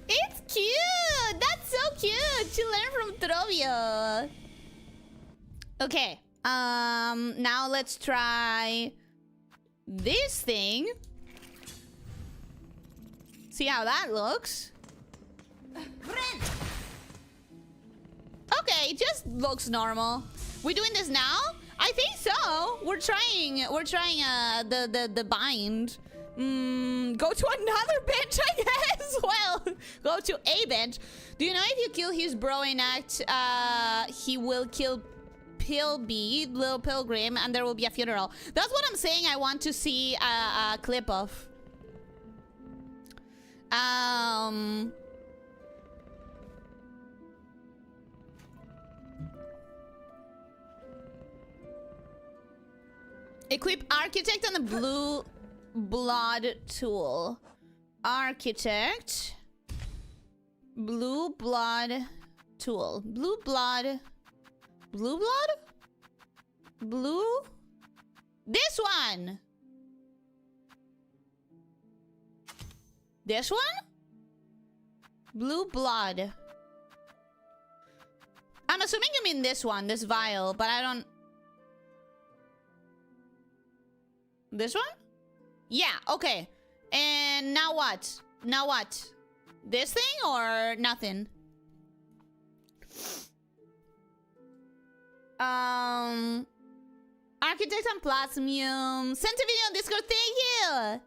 It's cute! That's so cute to learn from Trovio. Okay. Now let's try this thing. See how that looks. Okay, it just looks normal. We're doing this now? I think so. We're trying the bind. Go to another bench, I guess. Well, go to a bench. Do you know if you kill his bro in act, he will kill Pilby, little pilgrim, and there will be a funeral. That's what I'm saying. I want to see a clip of. Equip architect and the blue blood tool. Architect. Blue blood tool. Blue blood. Blue blood? Blue? This one! This one? Blue blood. I'm assuming you mean this one, this vial, but I don't... This one? Yeah, okay. And now what? Now what? This thing or nothing? Architect and Plasmium. Sent a video on Discord, thank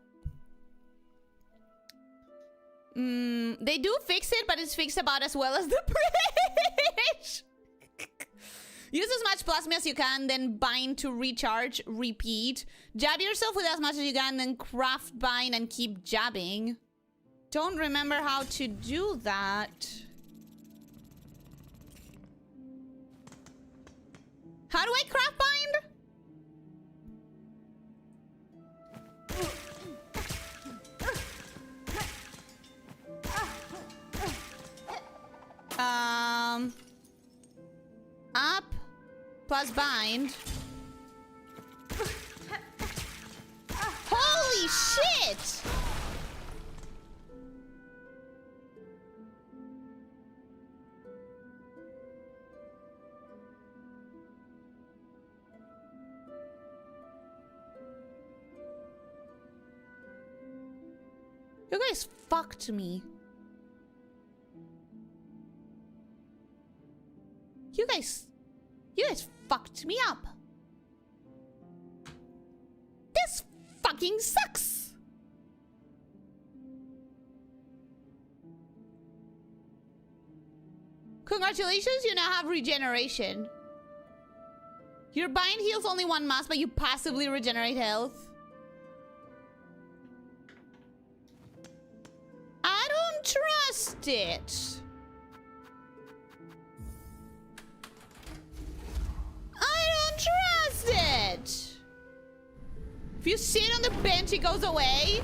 you! They do fix it, but it's fixed about as well as the bridge. Use as much plasma as you can, then bind to recharge, repeat. Jab yourself with as much as you can, then craft bind and keep jabbing. Don't remember how to do that. How do I craft bind? Up plus bind. Holy shit! You guys fucked me. You guys fucked me up. This fucking sucks. Congratulations, you now have regeneration. Your bind heals only one mass, but you passively regenerate health. I don't trust it. I don't trust it. If you sit on the bench, it goes away.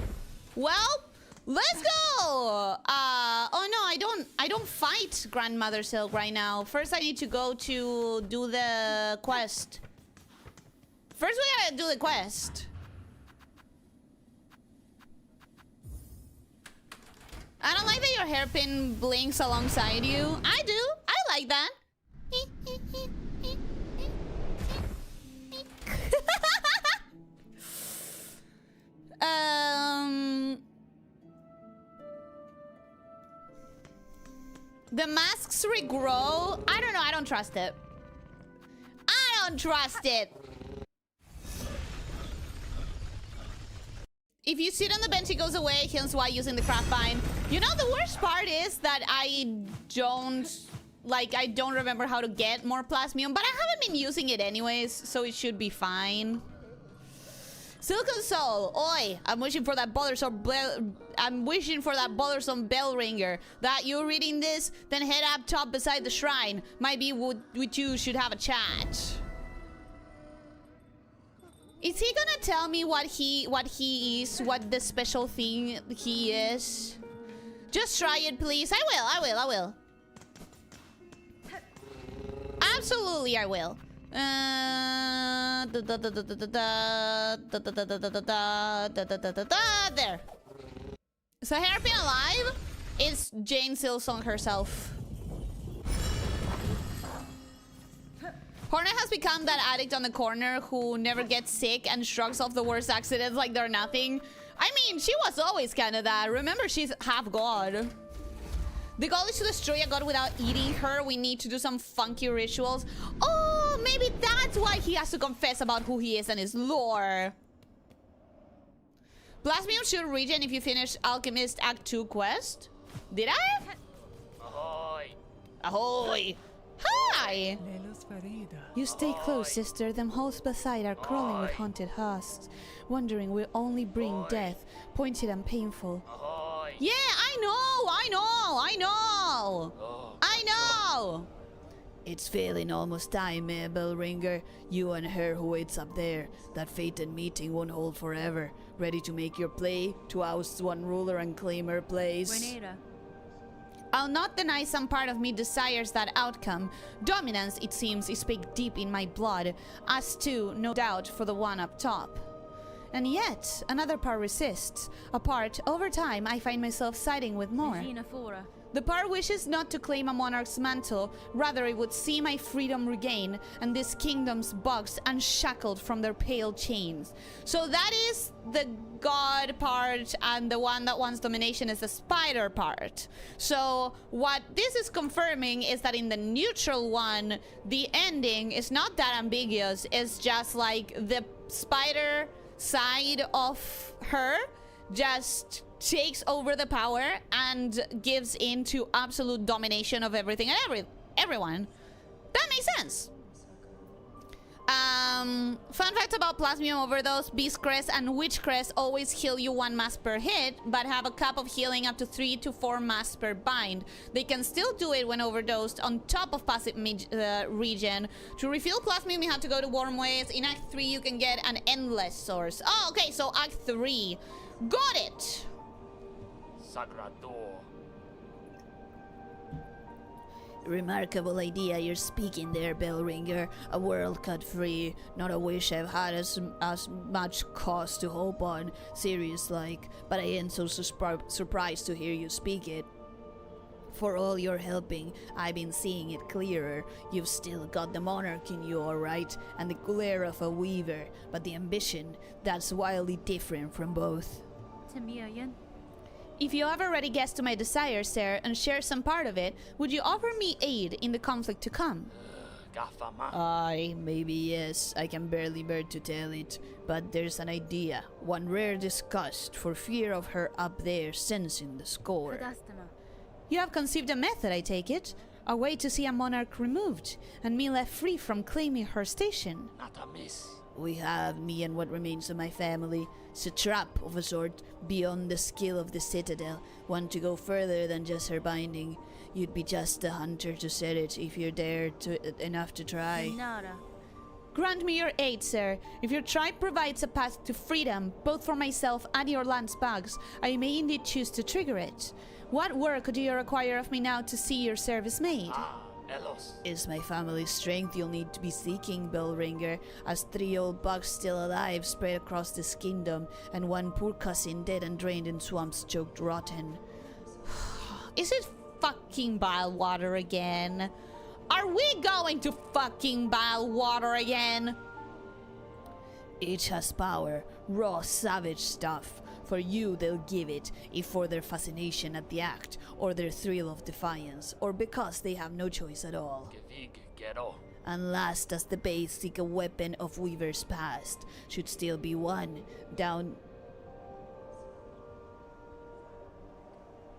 Well, let's go. Oh no, I don't fight Grandmother Silk right now. First, I need to go to do the quest. First, we gotta do the quest. I don't like that your hairpin blinks alongside you. I do. I like that. The masks regrow. I don't know. I don't trust it. I don't trust it. If you sit on the bench, it goes away. Hence why using the craft bind. You know, the worst part is that I don't remember how to get more plasmium, but I haven't been using it anyways, so it should be fine. Silken Soul, oi! I'm wishing for that bothersome bell ringer. That you reading this? Then head up top beside the shrine. Maybe we two should have a chat. Is he gonna tell me what he is, what the special thing he is? Just try it, please. I will. Absolutely, I will. There. So Hairpin alive is Jane Silksong herself. Hornet has become that addict on the corner who never gets sick and shrugs off the worst accidents like they're nothing. I mean, she was always kind of that. Remember, she's half god. The goal is to destroy a god without eating her. We need to do some funky rituals. Oh, maybe that's why he has to confess about who he is and his lore. Plasmium should regen if you finish Alchemist Act 2 quest. Did I? Ahoy! Ahoy! Hi! You stay close, sister. Them holes beside are crawling with haunted husks, wondering will only bring death, pointed and painful. Ahoy! Yeah, I know! It's feeling almost time, bell ringer. You and her who waits up there. That fated meeting won't hold forever. Ready to make your play, to oust one ruler and claim her place. I'll not deny some part of me desires that outcome. Dominance, it seems, is baked deep in my blood, as too, no doubt, for the one up top. And yet, another part resists. A part, over time, I find myself siding with more. The part wishes not to claim a monarch's mantle, rather it would see my freedom regain, and this kingdom's bugs unshackled from their pale chains. So that is the god part, and the one that wants domination is the spider part. So what this is confirming is that in the neutral one, the ending is not that ambiguous. It's just like the spider side of her just takes over the power and gives in to absolute domination of everything and everyone. That makes sense. Fun fact about Plasmium Overdose: Beast Crest and Witch Crest always heal you 1 mass per hit, but have a cap of healing up to 3 to 4 mass per bind. They can still do it when overdosed on top of passive regen. To refill Plasmium, you have to go to Wormways. In Act 3, you can get an endless source. Oh, okay, so Act 3. Got it! Sagrador. Remarkable idea you're speaking there, bell ringer. A world cut free, not a wish I've had as much cause to hope on, serious like, but I ain't so surprised to hear you speak it. For all your helping, I've been seeing it clearer. You've still got the monarch in you, alright, and the glare of a weaver, but the ambition, that's wildly different from both. If you have already guessed to my desire, sir, and share some part of it, would you offer me aid in the conflict to come? Gafama. Aye, maybe yes, I can barely bear to tell it, but there's an idea, one rare disgust, for fear of her up there sensing the score. You have conceived a method, I take it? A way to see a monarch removed, and me left free from claiming her station. Not a miss. We have me and what remains of my family. It's a trap of a sort, beyond the skill of the citadel, one to go further than just her binding. You'd be just a hunter to set it if you're there enough to try. Grant me your aid, sir. If your tribe provides a path to freedom, both for myself and your land's bugs, I may indeed choose to trigger it. What work do you require of me now to see your service made? Elos. Is my family's strength you'll need to be seeking, bellringer, as 3 old bugs still alive spread across this kingdom, and 1 poor cousin dead and drained in swamps choked rotten. Is it fucking bile water again? Are we going to fucking bile water again? Each has power, raw savage stuff. For you they'll give it, if for their fascination at the act, or their thrill of defiance, or because they have no choice at all. Gevig Gero. And last as the basic weapon of Weaver's past, should still be one, down...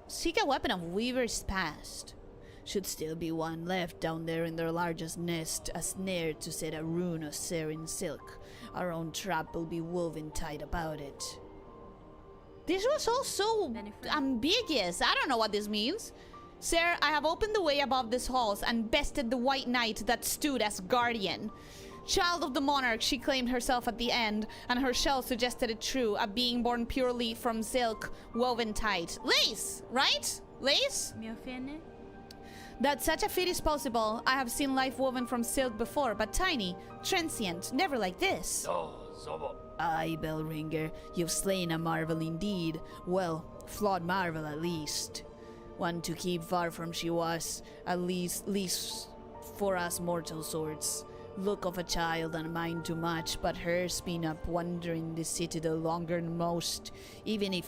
Seek a weapon of Weaver's past. Should still be one left down there in their largest nest, a snare to set a rune of serine silk. Our own trap will be woven tight about it. This was all so ambiguous. I don't know what this means. Sir, I have opened the way above these halls and bested the white knight that stood as guardian. Child of the monarch, she claimed herself at the end, and her shell suggested it true, a being born purely from silk, woven tight. Lace, right? Lace? That such a feat is possible. I have seen life woven from silk before, but tiny, transient, never like this. Oh, Zobo. Aye, Bellringer, you've slain a marvel indeed. Well, flawed marvel at least. One to keep far from she was, at least for us mortal sorts. Look of a child and mine too much, but hers been up wandering the citadel longer than most. Even in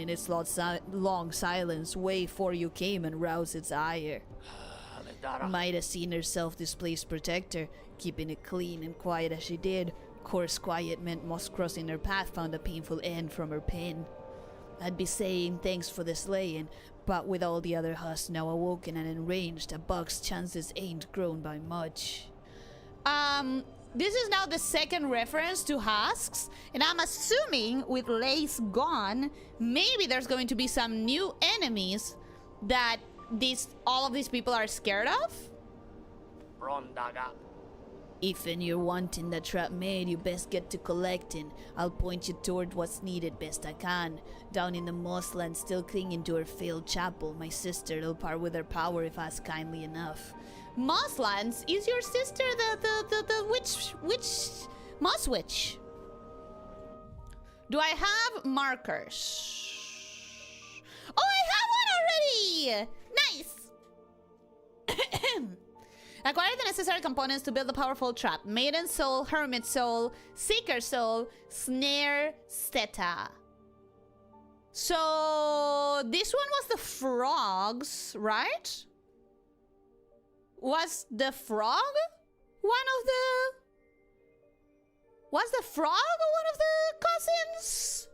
its long silence, way for you came and roused its ire. Might have seen herself displaced protector, keeping it clean and quiet as she did. Course quiet meant most crossing her path found a painful end from her pen. I'd be saying thanks for the slaying, but with all the other husks now awoken and enraged, a buck's chances ain't grown by much. This is now the second reference to husks, and I'm assuming with Lace gone, maybe there's going to be some new enemies that all of these people are scared of? Brondaga. If you're wanting that trap made, you best get to collecting. I'll point you toward what's needed best I can. Down in the mossland, still clinging to her failed chapel, my sister'll part with her power if asked kindly enough. Mosslands? Is your sister the Moss Witch? Do I have markers? Oh, I have one already! Nice! Acquire the necessary components to build a powerful trap. Maiden Soul, Hermit Soul, Seeker Soul, Snare, Seta. So, this one was the frogs, right? Was the frog Was the frog one of the cousins?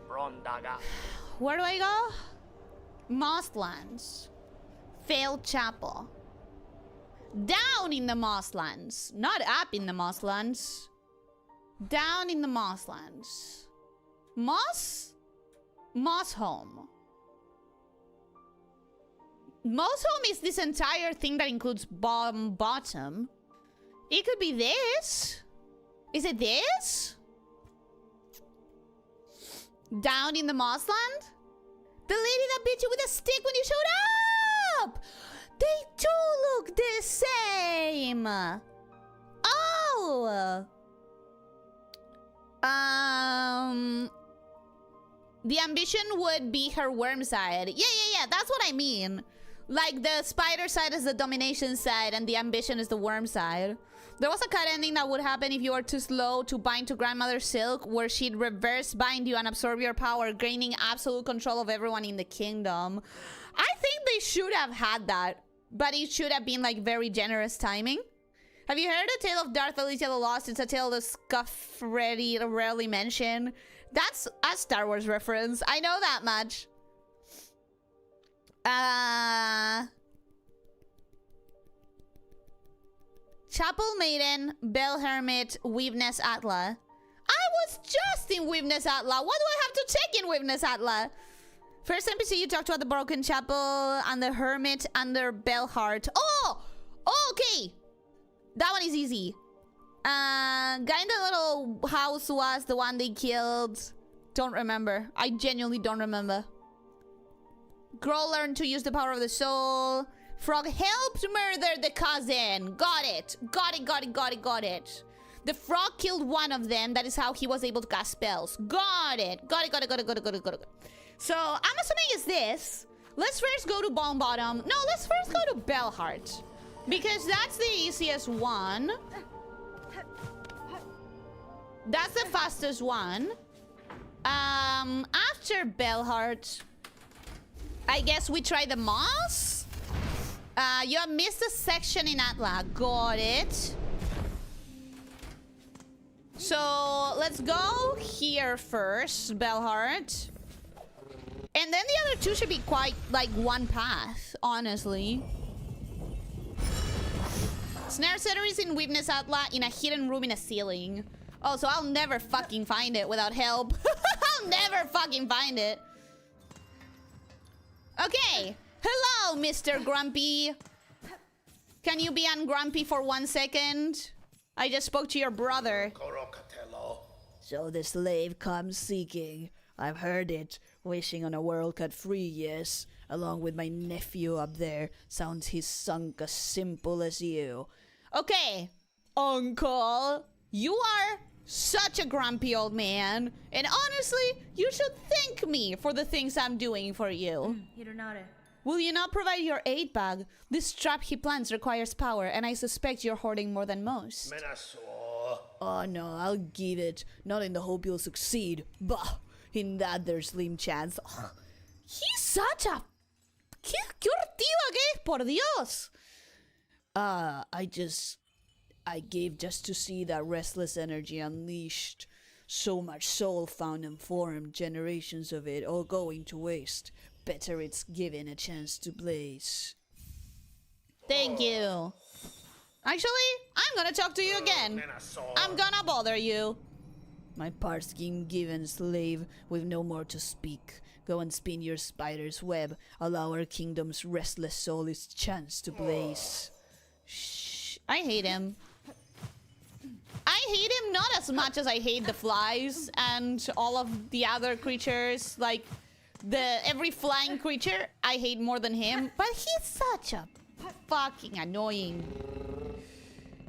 Brondaga. Where do I go? Mosslands. Failed chapel. Down in the Mosslands. Not up in the Mosslands. Down in the Mosslands. Moss Home. Moss Home is this entire thing that includes bottom. It could be this. Is it this? Down in the Mossland? The lady that beat you with a stick when you showed up! They do look the same! Oh! The ambition would be her worm side. Yeah, that's what I mean. Like, the spider side is the domination side, and the ambition is the worm side. There was a cut ending that would happen if you were too slow to bind to Grandmother Silk, where she'd reverse bind you and absorb your power, gaining absolute control of everyone in the kingdom. I think they should have had that, but it should have been, like, very generous timing. Have you heard the tale of Darth Elyssia the Lost? It's a tale the scuff rarely mentioned. That's a Star Wars reference. I know that much. Chapel Maiden, Bell Hermit, Weaveness Atla. I was just in Weaveness Atla. What do I have to check in Weaveness Atla? First NPC you talk to at the Broken Chapel, and the Hermit under Bellheart. Oh! Okay! That one is easy. Guy in the little house was the one they killed. Don't remember. I genuinely don't remember. Grow learned to use the power of the soul. Frog helped murder the cousin. Got it. Got it. The frog killed one of them. That is how he was able to cast spells. Got it. So, I'm assuming it's this. Let's first go to Bone Bottom. No, let's first go to Bellheart. Because that's the easiest one. That's the fastest one. After Bellheart, I guess we try the moss. You have missed a section in Atla. Got it. So let's go here first, Bellheart. And then the other two should be quite like one path, honestly. Snare setter is in Weakness Atla in a hidden room in a ceiling. Oh, so I'll never fucking find it without help. I'll never fucking find it. Okay. Hello, Mr. Grumpy. Can you be ungrumpy for 1 second? I just spoke to your brother. So the slave comes seeking. I've heard it. Wishing on a world cut free, yes. Along with my nephew up there. Sounds he's sunk as simple as you. Okay, Uncle. You are such a grumpy old man. And honestly, you should thank me for the things I'm doing for you. Will you not provide your aid bag? This trap he plans requires power, and I suspect you're hoarding more than most. Oh no, I'll give it. Not in the hope you'll succeed. Bah! In that there's slim chance. He's such a... ¿Qué hortiva que es, por Dios? I gave just to see that restless energy unleashed. So much soul found and formed, generations of it, all going to waste. Better it's given a chance to blaze. Thank you. Actually, I'm gonna talk to you again. I'm gonna bother you. My parts given slave, with no more to speak. Go and spin your spider's web. Allow our kingdom's restless soul its chance to blaze. Shh, I hate him. I hate him not as much as I hate the flies and all of the other creatures. Like, every flying creature I hate more than him. But he's such a fucking annoying.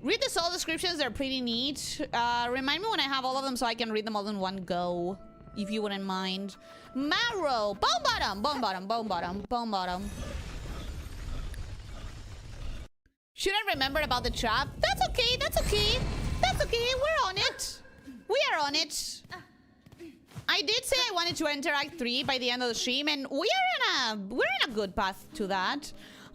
Read the soul descriptions, they're pretty neat. Remind me when I have all of them so I can read them all in one go, if you wouldn't mind. Marrow, bone bottom, bone bottom, bone bottom, bone bottom. Should I remember about the trap? That's okay, that's okay. That's okay, we're on it. We are on it. I did say I wanted to enter Act 3 by the end of the stream, and we're in a good path to that.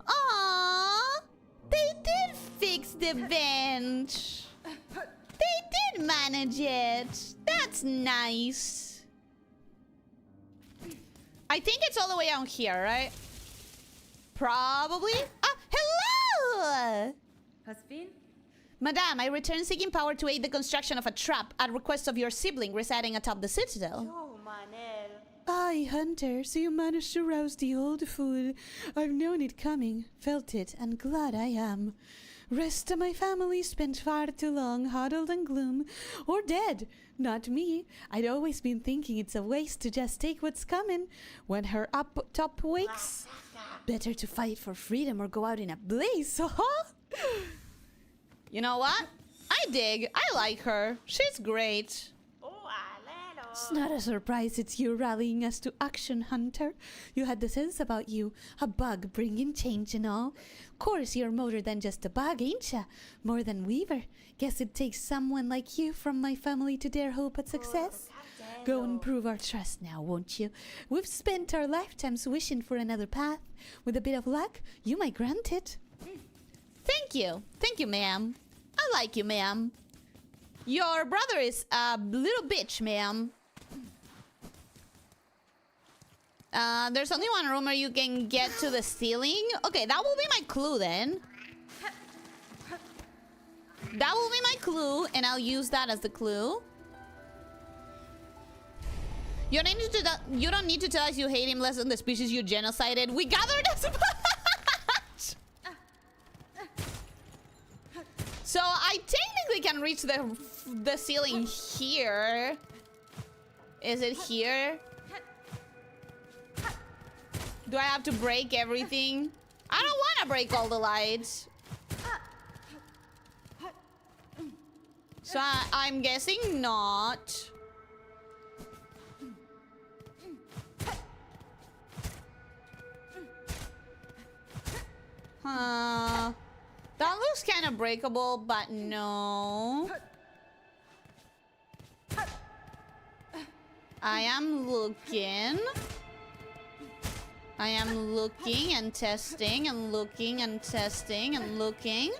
Aww. They did fix the bench. They did manage it. That's nice. I think it's all the way down here, right? Probably. Ah, hello! Madame, I return seeking power to aid the construction of a trap at request of your sibling residing atop the citadel. Aye, Hunter, so you managed to rouse the old fool. I've known it coming, felt it, and glad I am. Rest of my family spent far too long huddled in gloom, or dead. Not me. I'd always been thinking it's a waste to just take what's coming. When her up top wakes, better to fight for freedom or go out in a blaze, huh? You know what? I dig. I like her. She's great. It's not a surprise it's you rallying us to action, Hunter. You had the sense about you. A bug bringing change and all. Course you're more than just a bug, ain't ya? More than Weaver. Guess it takes someone like you from my family to dare hope at success. Go and prove our trust now, won't you? We've spent our lifetimes wishing for another path. With a bit of luck, you might grant it. Thank you. Thank you, ma'am. I like you, ma'am. Your brother is a little bitch, ma'am. There's only one room where you can get to the ceiling. Okay, that will be my clue then. That will be my clue, and I'll use that as the clue. You don't need to tell us you hate him less than the species you genocided. We gathered as much. So I technically can reach the ceiling here. Is it here? Do I have to break everything? I don't want to break all the lights. So I'm guessing not. That looks kind of breakable, but no. I am looking. I am looking and testing and looking and testing and looking.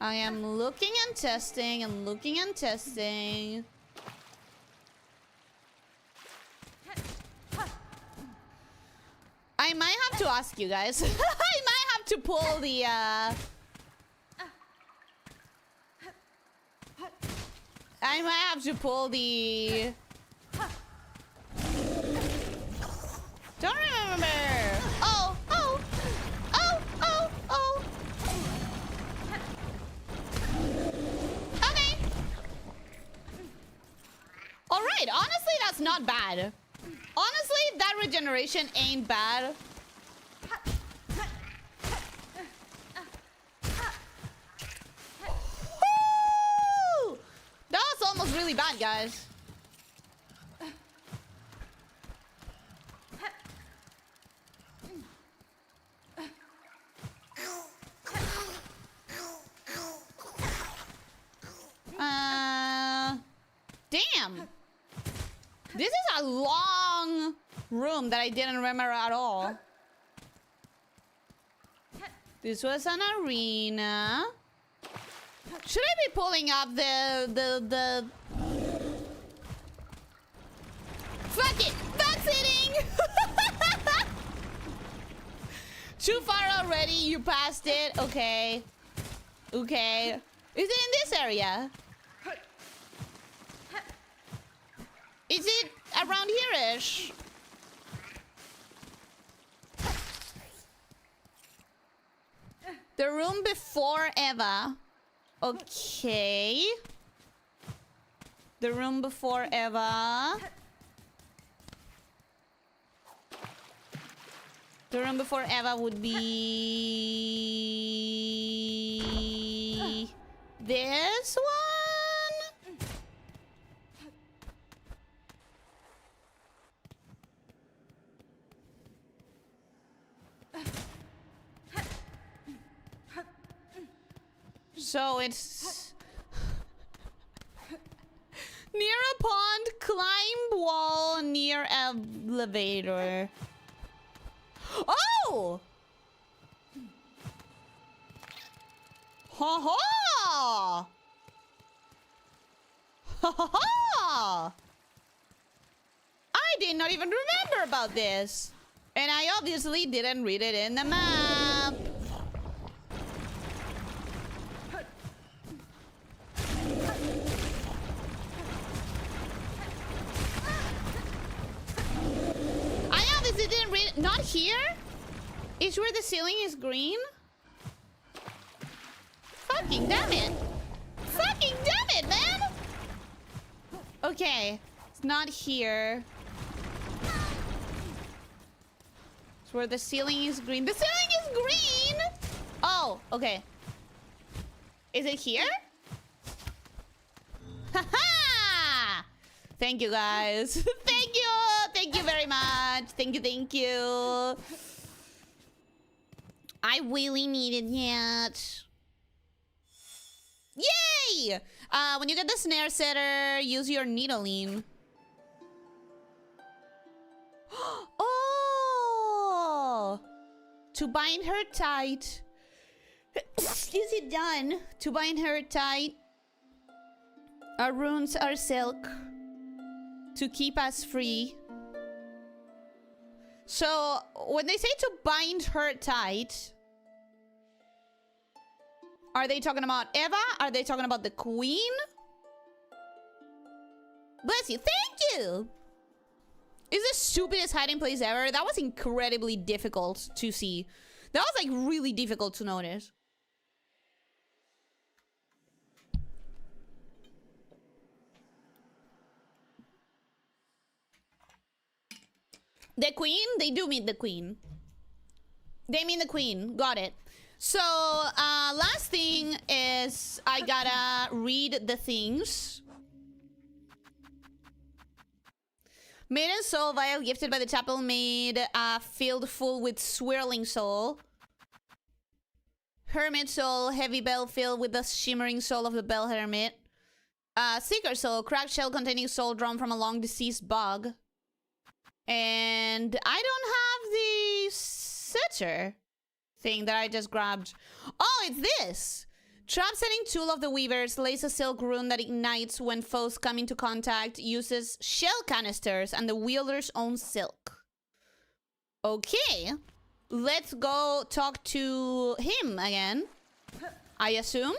I am looking and testing and looking and testing. I might have to ask you guys. I might have to pull the I might have to pull the Don't remember. Oh, oh, oh, oh, oh. Okay. All right. Honestly, that's not bad. Honestly, that regeneration ain't bad. Woo! That was almost really bad, guys. Damn. This is a long room that I didn't remember at all. This was an arena. Should I be pulling up the... Fuck it! Backseating! Too far already, you passed it. Okay. Okay. Is it in this area? Is it around here-ish? The room before Eva. Okay. The room before Eva. The room before Eva would be... this one? So it's... near a pond, climb wall, near elevator. Oh! Ha ha! Ha ha ha! I did not even remember about this. And I obviously didn't read it in the map. I obviously didn't read it. Not here? Is where the ceiling is green? Fucking damn it. Fucking damn it, man! Okay. It's not here. It's where the ceiling is green. The ceiling is green! Oh, okay. Is it here? Haha! Thank you, guys. Thank you! Thank you very much. Thank you, thank you. I really needed that. Yay! When you get the snare setter, use your needling. Oh! To bind her tight. Is it done? To bind her tight. Our runes are silk. To keep us free. So, when they say to bind her tight, are they talking about Eva? Are they talking about the queen? Bless you. Thank you! Is the stupidest hiding place ever? That was incredibly difficult to see. That was like really difficult to notice. The queen? They do mean the queen. They mean the queen. Got it. So, last thing is I gotta read the things. Maiden soul vial gifted by the chapel made filled full with swirling soul. Hermit soul, heavy bell filled with the shimmering soul of the bell hermit. Seeker soul, cracked shell containing soul drawn from a long deceased bug. And I don't have the setter thing that I just grabbed. Oh, it's this! Trap setting tool of the weavers lays a silk rune that ignites when foes come into contact, uses shell canisters and the wielder's own silk. Okay, let's go talk to him again. I assume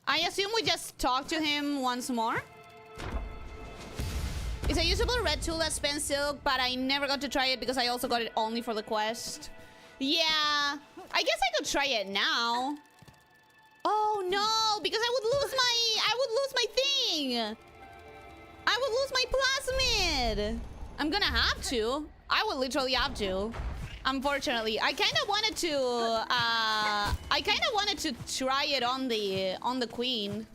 we just talk to him once more. It's a usable red tool that spends silk, but I never got to try it because I also got it only for the quest. Yeah, I guess I could try it now. Oh no, because I would lose my thing. I would lose my plasmid. I'm gonna have to. I would literally have to. Unfortunately, I kind of wanted to try it on the queen,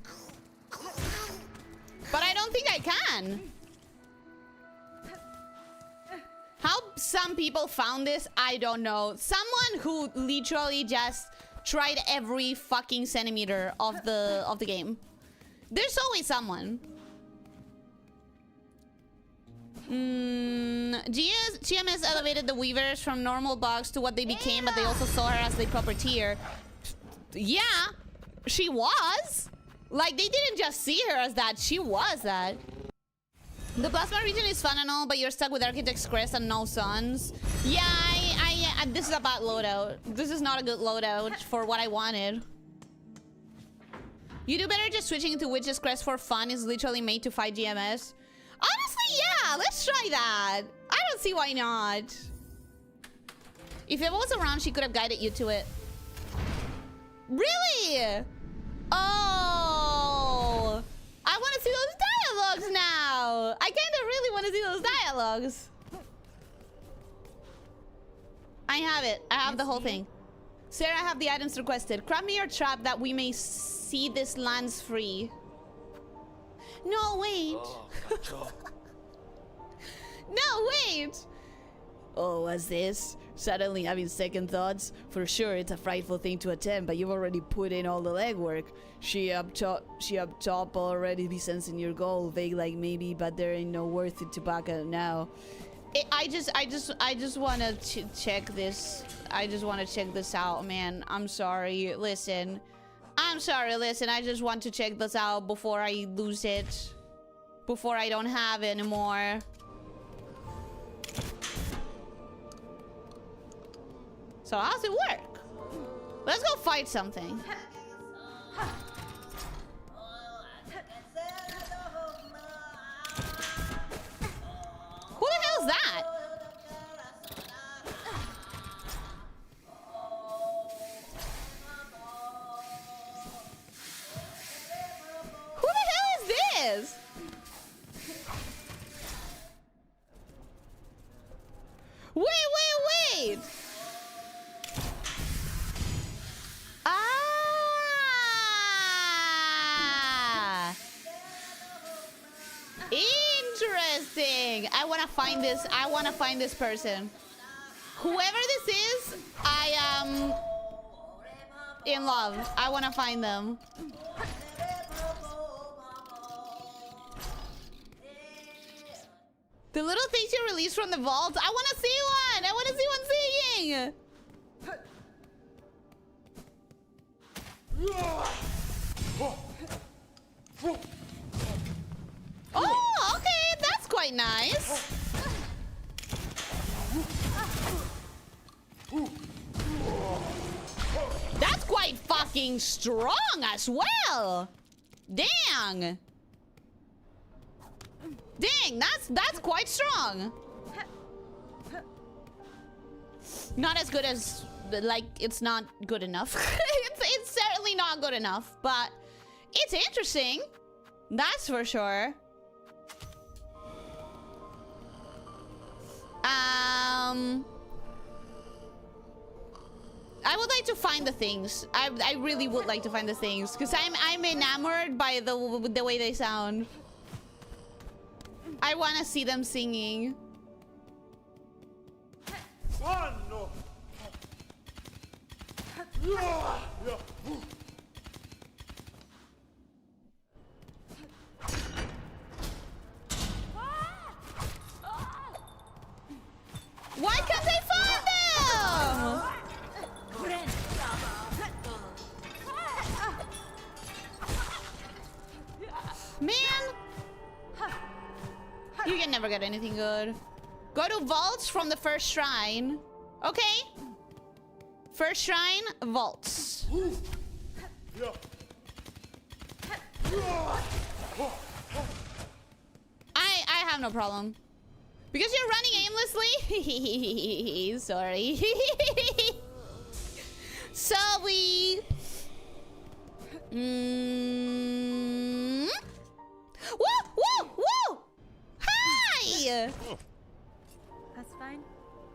but I don't think I can. How some people found this, I don't know. Someone who literally just tried every fucking centimeter of the game. There's always someone. GMS elevated the Weavers from normal bugs to what they became, but they also saw her as the proper tier. Yeah, she was. Like, they didn't just see her as that, she was that. The Plasma region is fun and all, but you're stuck with Architect's Crest and no suns. Yeah, this is a bad loadout. This is not a good loadout for what I wanted. You do better just switching into Witch's Crest for fun. Is literally made to fight GMS. Honestly, yeah, let's try that. I don't see why not. If Eva was around, she could have guided you to it. Really? Oh, I want to see those dialogues now. I kind of really want to see those dialogues. I have it. I have the whole thing. Sarah, I have the items requested. Craft me your trap that we may see this lands free. No, wait. No, wait. Oh, what's this? Suddenly having second thoughts? For sure, it's a frightful thing to attempt, but you've already put in all the legwork. She up top already be sensing your goal. Vague like maybe, but there ain't no worth it to back up now. I just want to check this. I just want to check this out, man. I'm sorry. Listen. I'm sorry, listen. I just want to check this out before I lose it. Before I don't have it anymore. So how's it work? Let's go fight something. Who the hell is that? Who the hell is this? Wait. Ah! Interesting. I want to find this. I want to find this person. Whoever this is, I am in love. I want to find them. The little things you release from the vault. I want to see one. I want to see one singing. Oh, okay. That's quite nice. That's quite fucking strong as well. Dang. Dang, that's quite strong. Not as good as, like, it's not good enough. it's certainly not good enough, but it's interesting. That's for sure. I would like to find the things. I really would like to find the things because I'm enamored by the way they sound. I want to see them singing. Oh, no. Why can't I find them? Man, you can never get anything good. Go to vaults from the first shrine. Okay. First shrine, vaults. I have no problem. Because you're running aimlessly? Sorry. Sorry. Woo! Woo! Woo! Hi! That's fine.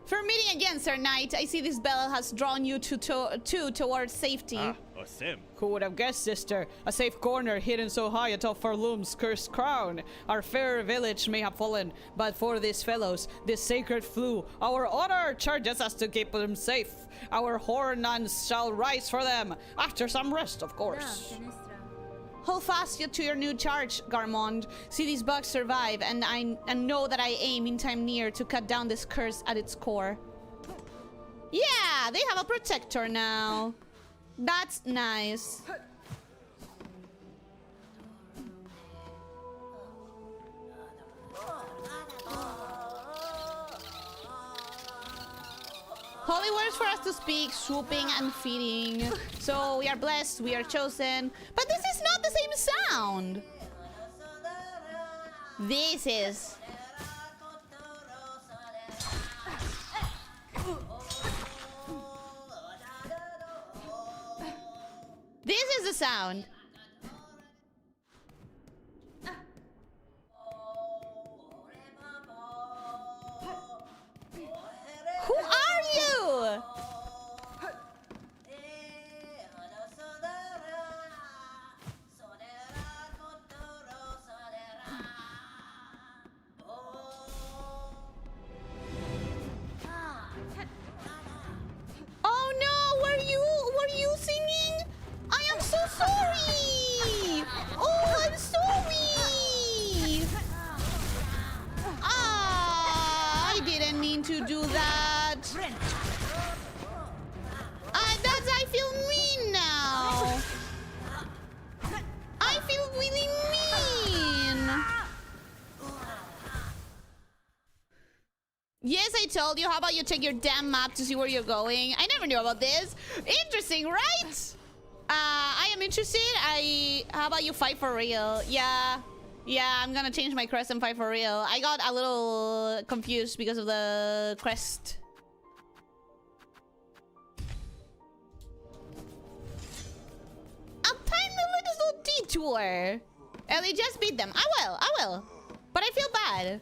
For meeting again, Sir Knight. I see this bell has drawn you towards safety. Osim. Who would have guessed, sister? A safe corner hidden so high atop Farloom's cursed crown. Our fair village may have fallen, but for these fellows, this sacred flew, our honor charges us to keep them safe. Our hornans shall rise for them, after some rest, of course. Hold fast to your new charge, Garmond. See these bugs survive, and know that I aim in time near to cut down this curse at its core. Yeah, they have a protector now. That's nice. Holy words for us to speak, swooping and feeding. So we are blessed, we are chosen. But this is not the same sound. This is. This is the sound. Who are you? Oh no, were you singing? I am so sorry. Oh, I'm sorry. I didn't mean to do that. I feel mean now. I feel really mean. Yes, I told you. How about you check your damn map to see where you're going? I never knew about this. Interesting, right? I am interested. How about you fight for real? Yeah, I'm gonna change my crest and fight for real. I got a little confused because of the crest. A tiny little detour. Ellie, just beat them. I will. But I feel bad.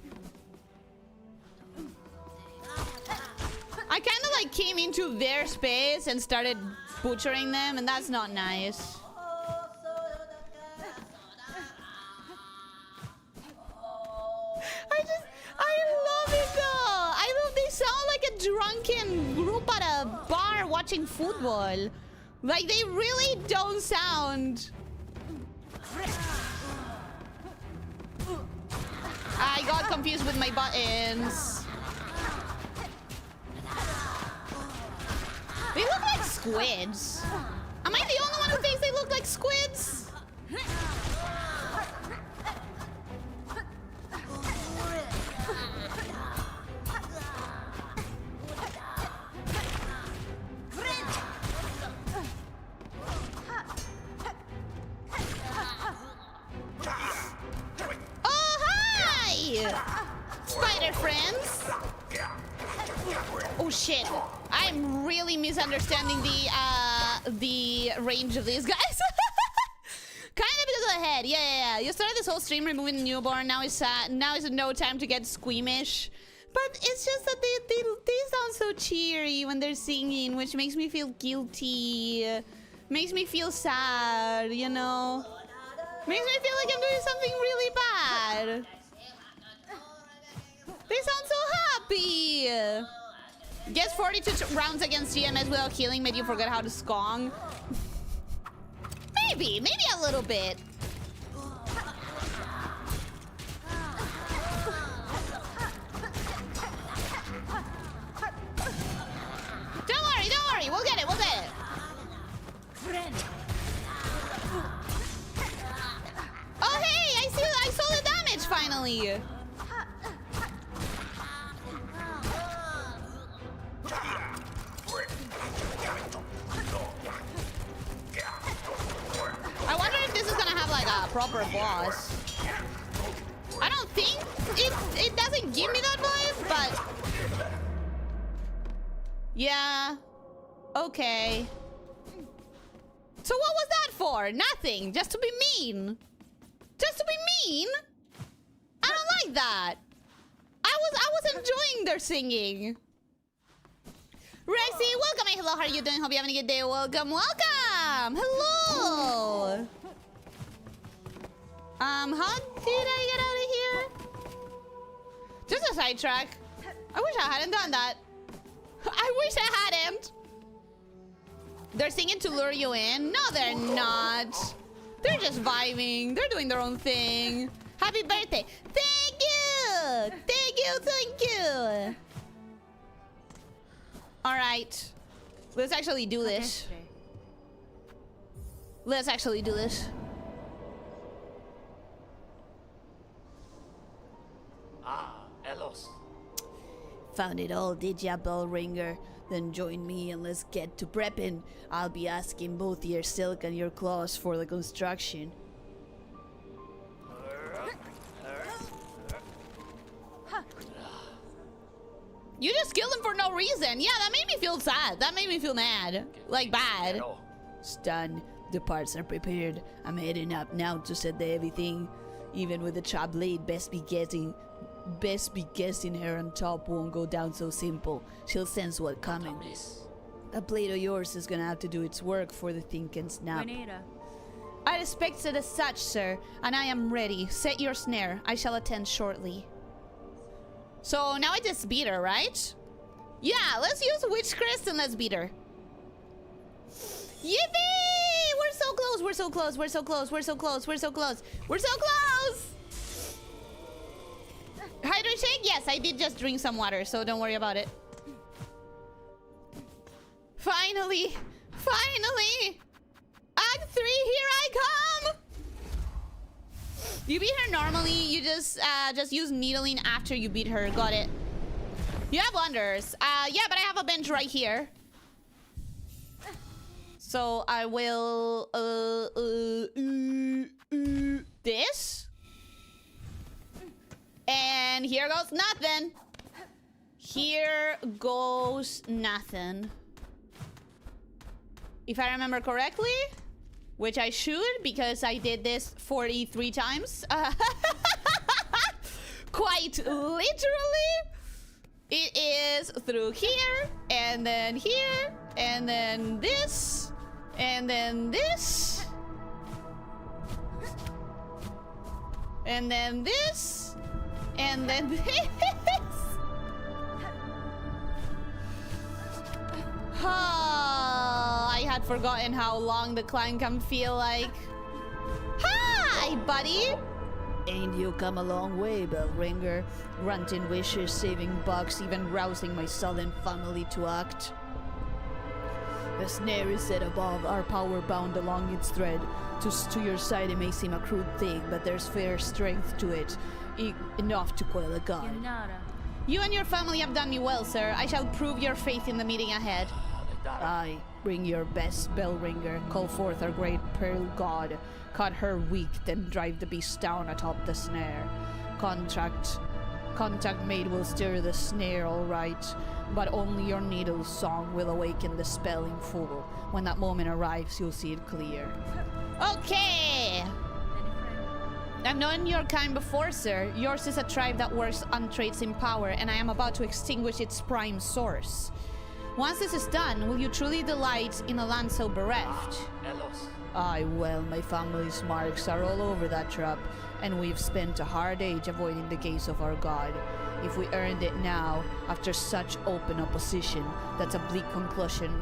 I kind of like came into their space and started butchering them, and that's not nice. I love it though. I love they sound like a drunken group at a bar watching football. Like they really don't sound. I got confused with my buttons. They look like squids. Am I the only one who thinks they look like squids? Oh, hi! Spider friends. Oh shit. I'm really misunderstanding the range of these guys. Kind of because of the head. Yeah. You started this whole stream removing the newborn. Now it's no time to get squeamish. But it's just that they sound so cheery when they're singing, which makes me feel guilty. Makes me feel sad, you know? Makes me feel like I'm doing something really bad. They sound so happy. Guess 42 rounds against GMS without healing made you forget how to skong. Maybe a little bit. Don't worry, we'll get it. Oh hey, I saw the damage finally. I wonder if this is gonna have like a proper boss. I don't think it doesn't give me that vibe, but yeah. Okay. So what was that for? Nothing. Just to be mean. Just to be mean? I don't like that. I was enjoying their singing. Rexy, welcome. Hello, how are you doing? Hope you're having a good day. Welcome, welcome. Hello. How did I get out of here? Just a sidetrack. I wish I hadn't done that. I wish I hadn't. They're singing to lure you in? No, they're not. They're just vibing. They're doing their own thing. Happy birthday. Thank you. Thank you, thank you. All right. Let's actually do this. Let's actually do this. Ah, Elos. Found it all, did ya, bell ringer? Then join me and let's get to prepping. I'll be asking both your silk and your claws for the construction. You just killed him for no reason. Yeah, that made me feel sad. That made me feel mad. Like bad. Pero. Stan, the parts are prepared. I'm heading up now to set the everything. Even with the trap blade, best be guessing her on top won't go down so simple. She'll sense what's coming. Miss. That blade of yours is gonna have to do its work for the thing can snap. Buenera. I respect it as such, sir, and I am ready. Set your snare. I shall attend shortly. So now I just beat her, right? Yeah, let's use Witch Crest and let's beat her. Yippee! We're so close, we're so close, we're so close, we're so close, we're so close, we're so close! Hydrate shake? Yes, I did just drink some water, so don't worry about it. Finally! Finally! Act 3, here I come! You beat her normally, you just use needling after you beat her. Got it. You have wonders. Yeah, but I have a bench right here. So I will this. And here goes nothing. Here goes nothing. If I remember correctly, which I should because I did this 43 times. Quite literally. It is through here, and then here, and then this, and then this, and then this, and then this. I had forgotten how long the climb can feel like. Hi, buddy! Ain't you come a long way, bell ringer? Grunting wishes, saving bucks, even rousing my sullen family to act. The snare is set above, our power bound along its thread. To your side it may seem a crude thing, but there's fair strength to it. Enough to quell a god. Yanara. You and your family have done me well, sir. I shall prove your faith in the meeting ahead. Aye, bring your best, bell ringer. Call forth our great pearl god. Cut her weak, then drive the beast down atop the snare. Contact made will stir the snare all right, but only your needle's song will awaken the spell in full. When that moment arrives, you'll see it clear. Okay! I've known your kind before, sir. Yours is a tribe that works on traits in power, and I am about to extinguish its prime source. Once this is done, will you truly delight in a land so bereft? Elos. Aye, well, my family's marks are all over that trap, and we've spent a hard age avoiding the gaze of our god. If we earned it now, after such open opposition, that's a bleak conclusion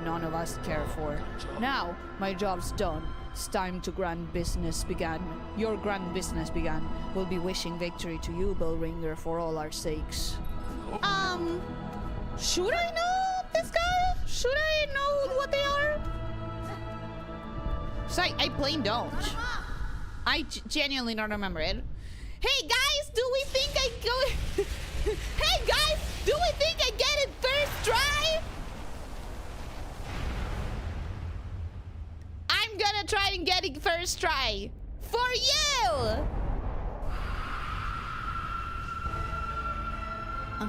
none of us care for. Now, my job's done. It's time to grand business began. Your grand business began. We'll be wishing victory to you, Bellringer, for all our sakes. Should I know this guy? Should I know what they are? So I plain don't. I genuinely don't remember it. Hey guys, do we think I go? Hey guys, do we think I get it first try? I'm gonna try and get it first try for you.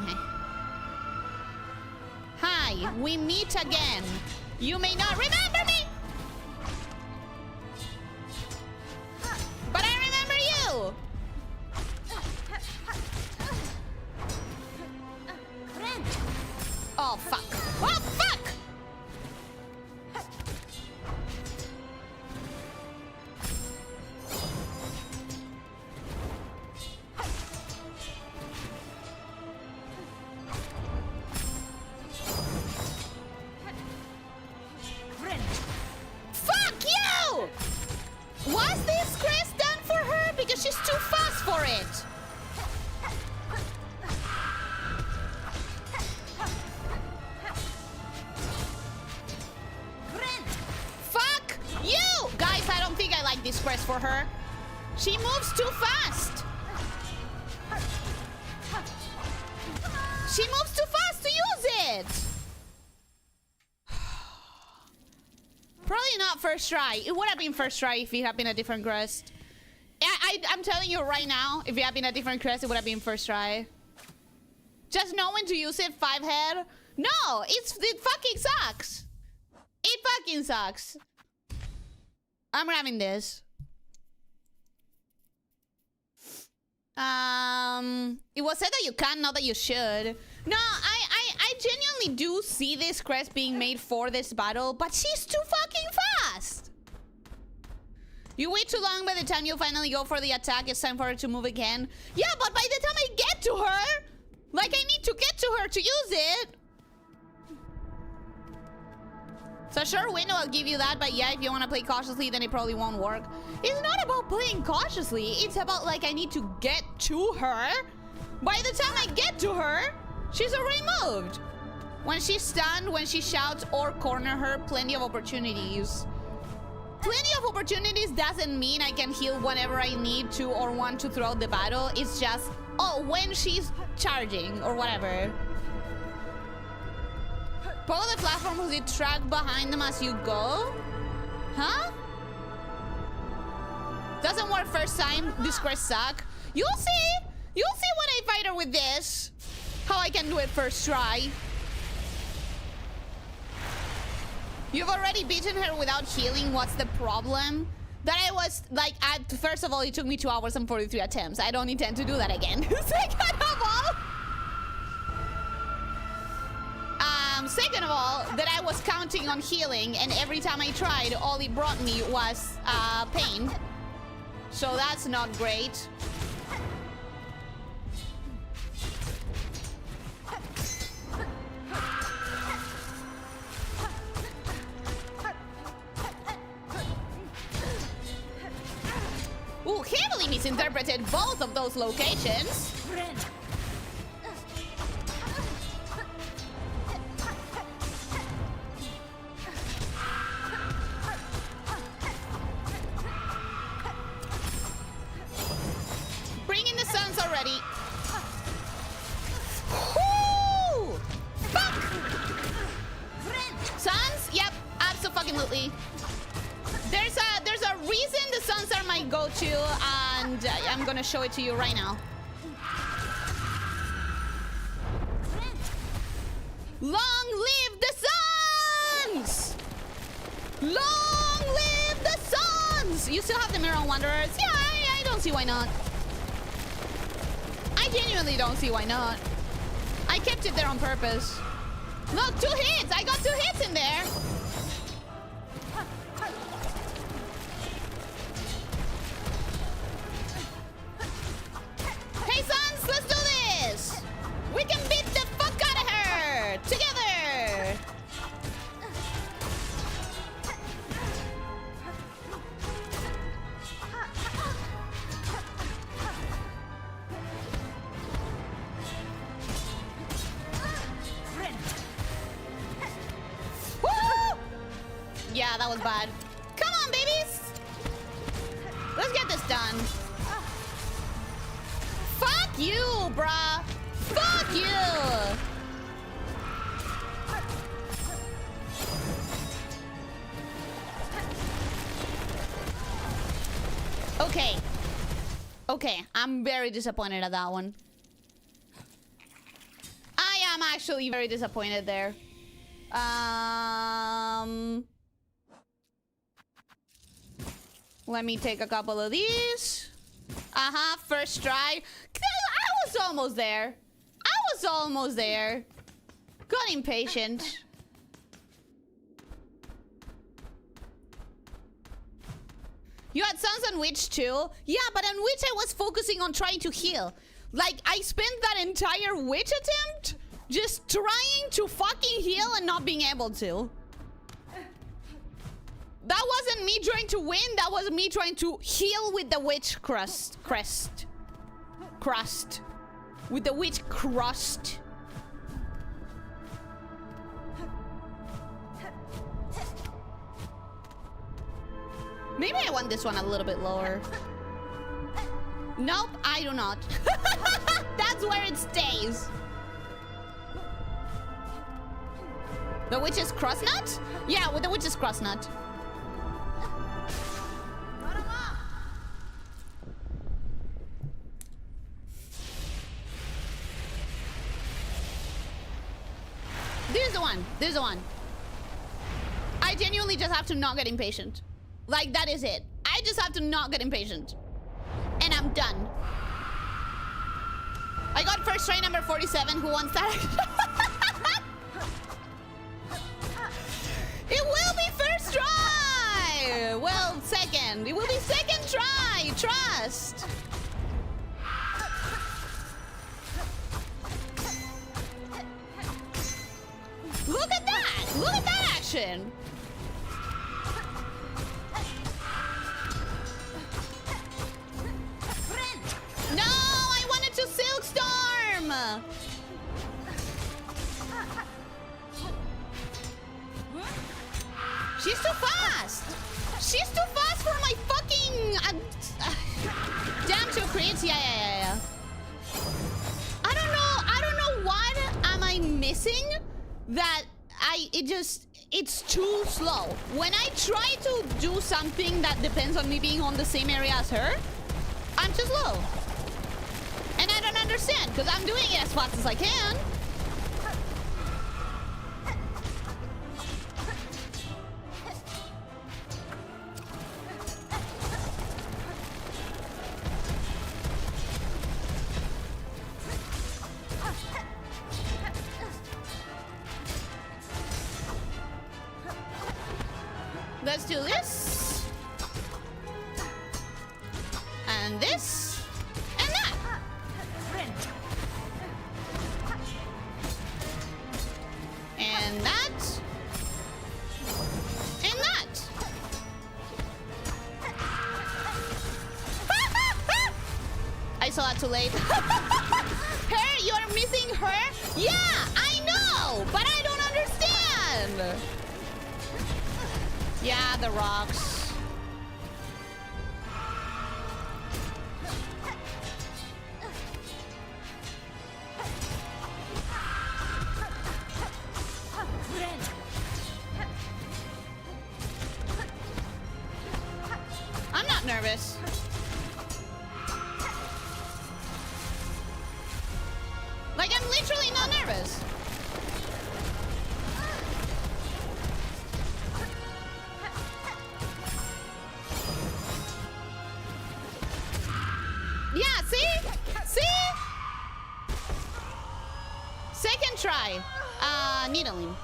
Okay. Hi, we meet again. You may not remember me, but I remember you. Oh, fuck. Oh, fuck! Fuck you! Was this quest done for her? Because she's too fast for it. Fuck you! Guys, I don't think I like this quest for her. She moves too fast. She moves too fast to use it. Probably not first try. It would have been first try if it had been a different quest. I'm telling you right now, if it had been a different quest, it would have been first try. Just knowing to use it 5 head. No, it fucking sucks. It fucking sucks. I'm grabbing this. It was said that you can, not that you should. No, I genuinely do see this quest being made for this battle, but she's too fucking fast. You wait too long. By the time you finally go for the attack, it's time for her to move again. Yeah, but by the time I get to her, like, I need to get to her to use it. So sure, Window, I'll give you that, but yeah, if you want to play cautiously, then it probably won't work. It's not about playing cautiously. It's about, like, I need to get to her. By the time I get to her, she's already moved. When she's stunned, when she shouts or corner her, plenty of opportunities. Plenty of opportunities doesn't mean I can heal whenever I need to or want to throughout the battle. It's just, oh, when she's charging or whatever. Follow the platform with the track behind them as you go? Huh? Doesn't work first time. This quests suck. You'll see. You'll see when I fight her with this. How I can do it first try. You've already beaten her without healing. What's the problem? That I was like, first of all, it took me 2 hours and 43 attempts. I don't intend to do that again. Second of all, that I was counting on healing, and every time I tried, all it brought me was pain. So that's not great. Ooh, heavily misinterpreted both of those locations. Bring in the suns already. Woo! Fuck! Suns? Yep, absolutely. There's a reason the suns are my go-to, and I'm gonna show it to you right now. Long live the suns! Long live the suns! You still have the Mirror Wanderers? Yeah, I don't see why not. I genuinely don't see why not. I kept it there on purpose. Look, 2 hits! I got 2 hits in there! Hey, Sons, let's do this! We can beat the fuck out of her! Together! Woo! Yeah, that was bad. Come on, babies! Let's get this done. Fuck you, bruh! Fuck you! Okay. Okay, I'm very disappointed at that one. actually very disappointed there. Let me take a couple of these. First try. I was almost there. I was almost there. Got impatient. You had sounds on Witch too? Yeah, but on Witch I was focusing on trying to heal. Like, I spent that entire Witch attempt just trying to fucking heal and not being able to. That wasn't me trying to win, that was me trying to heal with the Witch crust. With the Witch crust. Maybe I want this one a little bit lower. Nope, I do not. That's where it stays. The Witch's Crossnut? Yeah, with the Witch's Crossnut. This is the one. This is the one. I genuinely just have to not get impatient. Like, that is it. I just have to not get impatient. And I'm done. I got first try number 47. Who wants that? It will be first try! Well, second. It will be second try. Trust. Look at that! Look at that action! No! I wanted to Silkstorm! She's too fast! She's too fast for my fucking... Damn, two crits? Yeah. I don't know what am I missing that it's too slow. When I try to do something that depends on me being on the same area as her, I'm too slow. And I don't understand, because I'm doing it as fast as I can. Let's do this. And this. And that. And that. And that. I saw that too late. Her? You're missing her? Yeah, I know, but I don't understand. Yeah, the rocks. I'm not nervous. Like, I'm literally not nervous. Yeah, see? See? Second try. Needling.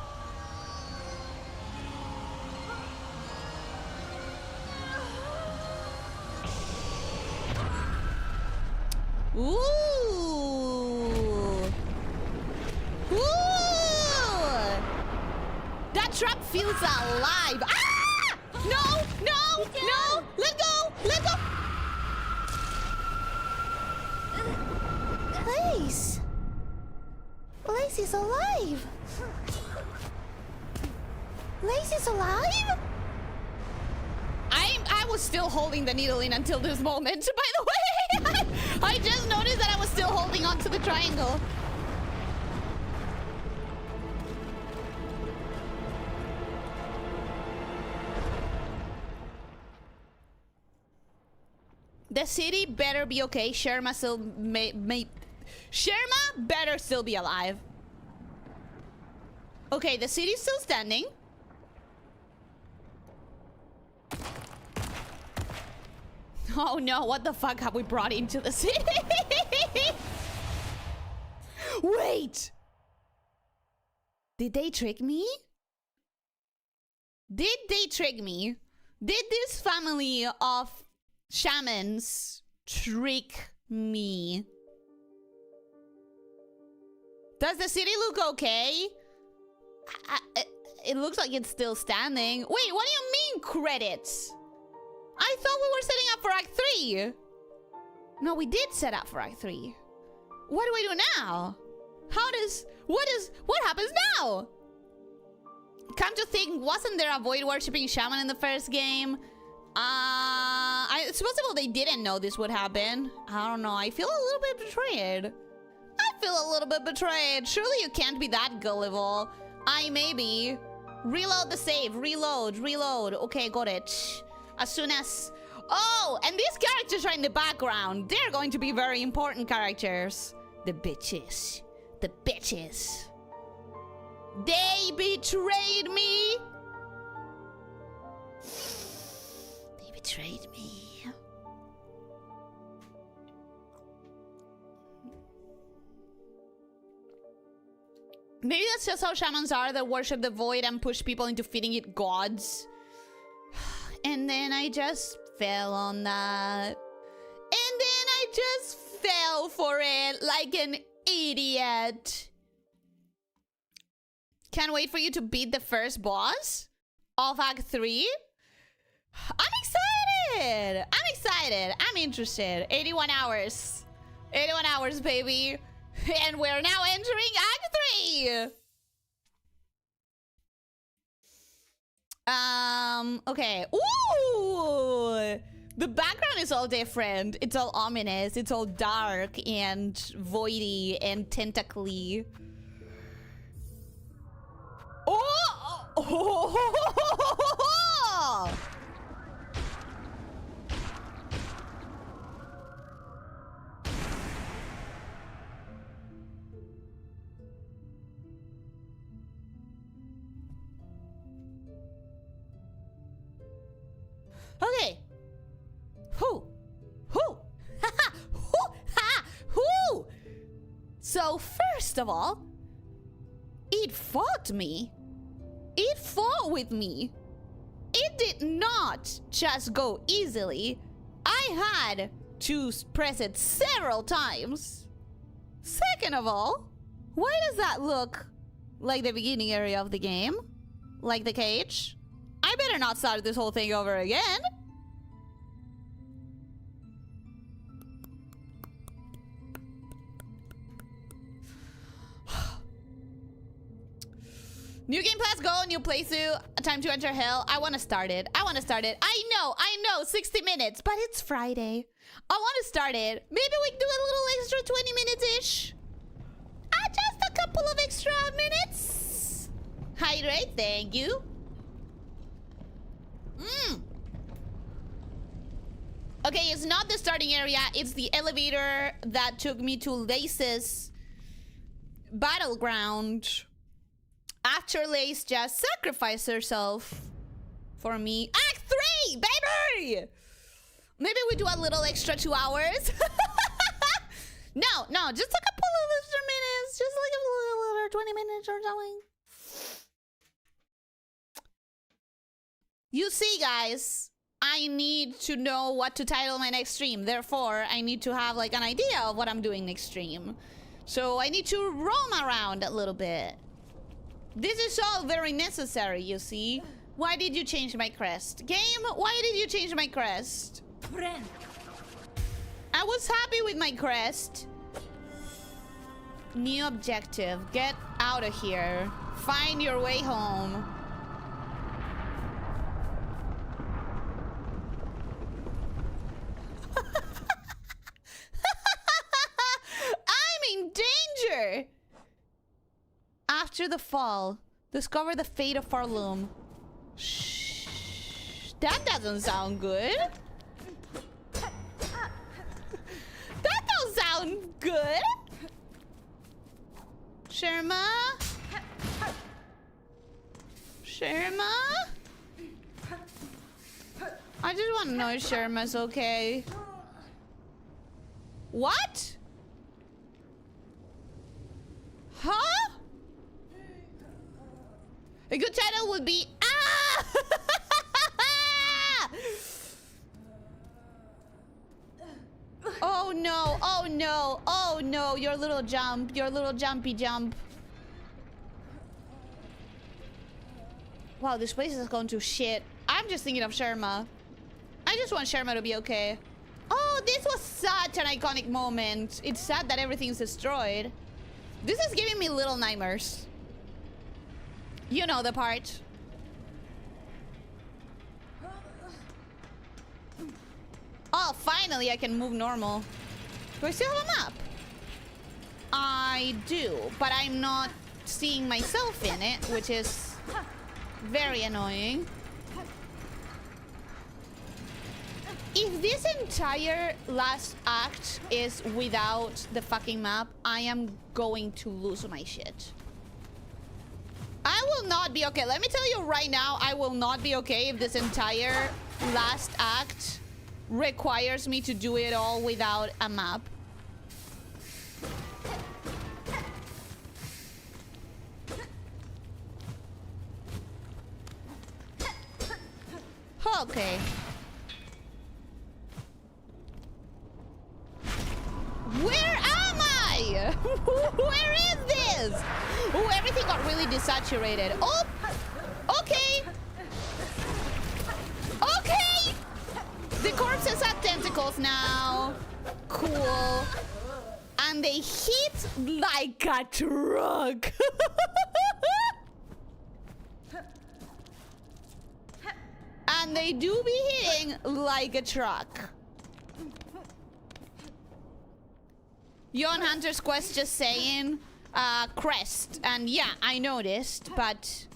Ooh. Ooh. That trap feels alive. Ah! No, no, no. Let go. Let go. Lace! Lace is alive! Lace is alive? I was still holding the needle in until this moment, by the way. I just noticed that I was still holding on to the triangle. The city better be okay. Sherma still Sherma better still be alive. Okay, the city's still standing. Oh no, what the fuck have we brought into the city? Wait! Did they trick me? Did they trick me? Did this family of shamans trick me? Does the city look okay? It looks like it's still standing. Wait, what do you mean credits? I thought we were setting up for Act 3. No, we did set up for Act 3. What do we do now? What happens now? Come to think, wasn't there a void worshipping shaman in the first game? It's possible they didn't know this would happen. I don't know. I feel a little bit betrayed. Surely you can't be that gullible. I may be. Reload the save. Reload. Okay, got it. As soon as... Oh, and these characters are in the background. They're going to be very important characters. The bitches. They betrayed me. Maybe that's just how shamans are, that worship the void and push people into feeding it gods. And then I just fell on that. And then I just fell for it like an idiot. Can't wait for you to beat the first boss of Act 3. I'm excited. I'm interested. 81 hours. 81 hours, baby. And we're now entering Act 3. Okay. Ooh! The background is all different. It's all ominous. It's all dark and voidy and tentacly. Oh! Okay. Whoo. So first of all, it fought me. It fought with me. It did not just go easily. I had to press it several times. Second of all, why does that look like the beginning area of the game? Like the cage? I better not start this whole thing over again. New game plus go, new playthrough, time to enter hell. I want to start it. I know, 60 minutes, but it's Friday. I want to start it. Maybe we can do a little extra 20 minutes-ish. Just a couple of extra minutes. Hydrate, thank you. Okay, it's not the starting area. It's the elevator that took me to Lace's battleground. After Lace just sacrificed herself for me. Act 3, baby! Maybe we do a little extra 2 hours. No, just a couple of extra minutes. Just like a little 20 minutes or something. You see, guys, I need to know what to title my next stream. Therefore, I need to have like an idea of what I'm doing next stream. So I need to roam around a little bit. This is all very necessary, you see. Why did you change my crest? Game, why did you change my crest? I was happy with my crest. New objective. Get out of here. Find your way home. I'm in danger. After the fall, discover the fate of Farloom. Shh. That doesn't sound good. That don't sound good. Sherma. Sherma? I just want to know if Sherma's okay. What? Huh? A good title would be ah! Oh no, oh no, oh no, your little jump, your little jumpy jump. Wow, this place is going to shit. I'm just thinking of Sherma. I just want Sherma to be okay. Oh, this was such an iconic moment. It's sad that everything's destroyed. This is giving me little nightmares. You know the part. Oh, finally I can move normal. Do I still have a map? I do, but I'm not seeing myself in it, which is very annoying. If this entire last act is without the fucking map, I am going to lose my shit. I will not be okay. Let me tell you right now, I will not be okay if this entire last act requires me to do it all without a map. Okay. Where am I? Where is this? Oh, everything got really desaturated. Oh, okay. Okay. The corpses have tentacles now. Cool. And they hit like a truck. And they do be hitting like a truck. Yon Hunter's Quest just saying crest. And yeah, I noticed, but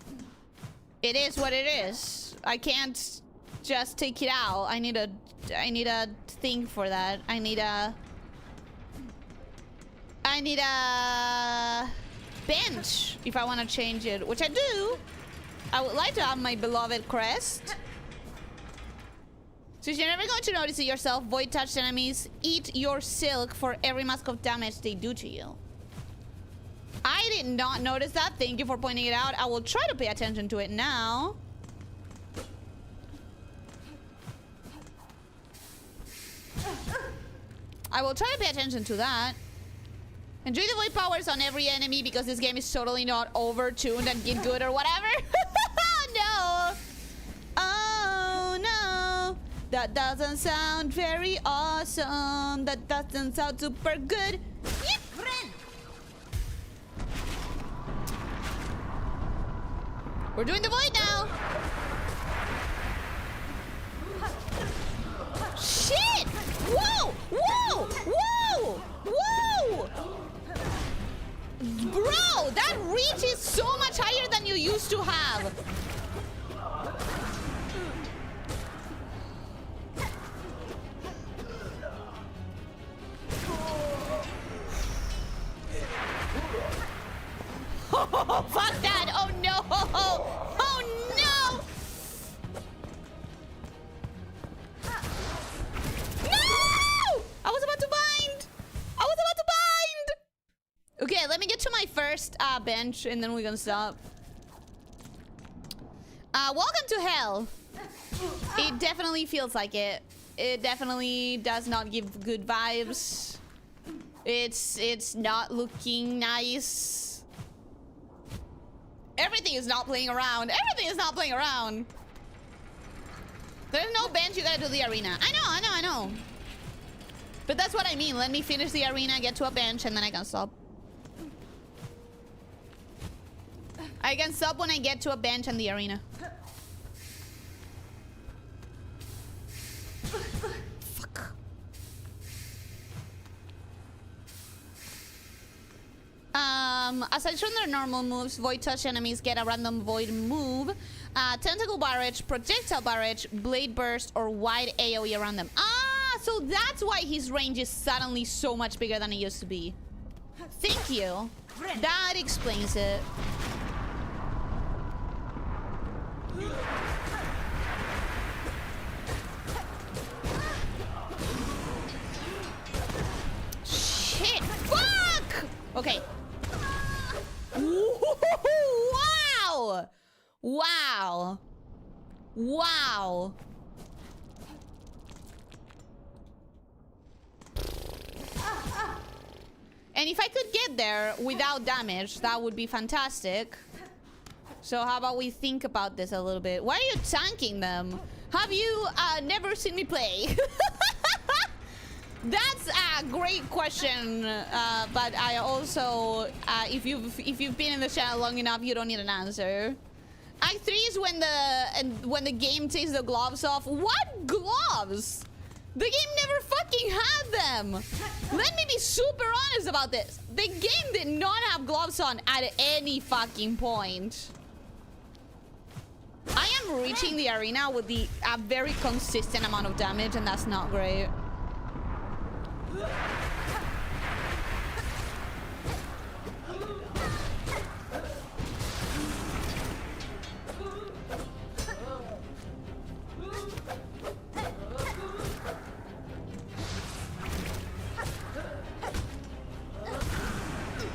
it is what it is. I can't just take it out. I need a thing for that. I need a bench if I want to change it, which I do. I would like to have my beloved crest. So you're never going to notice it yourself. Void touched enemies eat your silk for every mask of damage they do to you. I did not notice that. Thank you for pointing it out. I will try to pay attention to it now. I will try to pay attention to that. Enjoy the void powers on every enemy because this game is totally not over-tuned and get good or whatever. No. Oh, no. That doesn't sound very awesome. That doesn't sound super good. Yep. We're doing the void now. Shit! Whoa! Whoa! Whoa! Whoa! Bro, that reach is so much higher than you used to have. Oh, fuck that! Oh no! Oh no! No! I was about to bind! I was about to bind! Okay, let me get to my first bench and then we're gonna stop. Welcome to hell. It definitely feels like it. It definitely does not give good vibes. It's not looking nice. Everything is not playing around. Everything is not playing around. There's no bench. You gotta do the arena. I know. But that's what I mean. Let me finish the arena, get to a bench, and then I can stop. I can stop when I get to a bench and the arena. Fuck. Aside from their normal moves, Void Touch enemies get a random Void move, Tentacle Barrage, Projectile Barrage, Blade Burst, or Wide AoE around them. Ah, so that's why his range is suddenly so much bigger than it used to be. Thank you. That explains it. Wow. Wow. And if I could get there without damage, that would be fantastic. So how about we think about this a little bit? Why are you tanking them? Have you never seen me play? That's a great question, but I also, if you've been in the channel long enough, you don't need an answer. Act 3 is when the game takes the gloves off. What gloves? The game never fucking had them. Let me be super honest about this. The game did not have gloves on at any fucking point. I am reaching the arena with a very consistent amount of damage, and that's not great.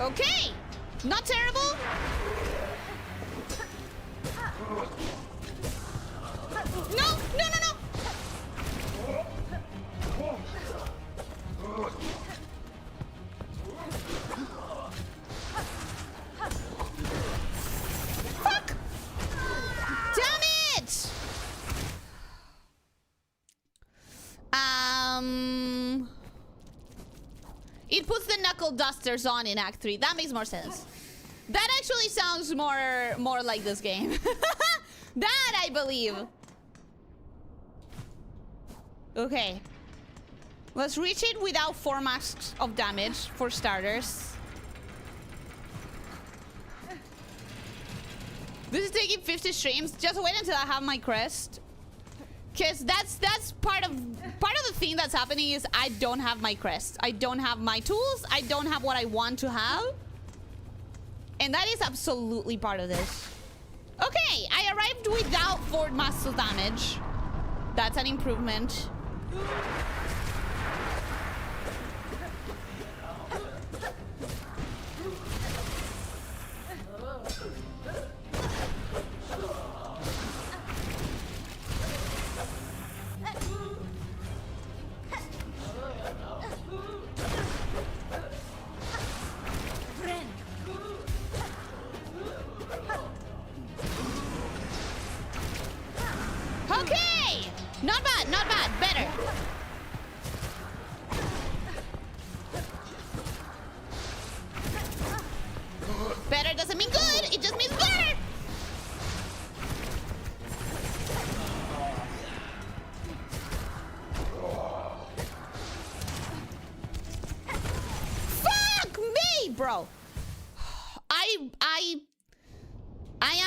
Okay, not terrible. No, no, no, no. Fuck! Damn it! It puts the knuckle dusters on in Act 3. That makes more sense. That actually sounds more like this game. That I believe. Okay. Let's reach it without 4 masks of damage for starters. This is taking 50 streams. Just wait until I have my crest. Cause that's part of the thing that's happening is I don't have my crest. I don't have my tools. I don't have what I want to have. And that is absolutely part of this. Okay, I arrived without 4 masks of damage. That's an improvement. Okay! Not bad, not bad. Better. Better doesn't mean good, it just means better! Fuck me, bro! I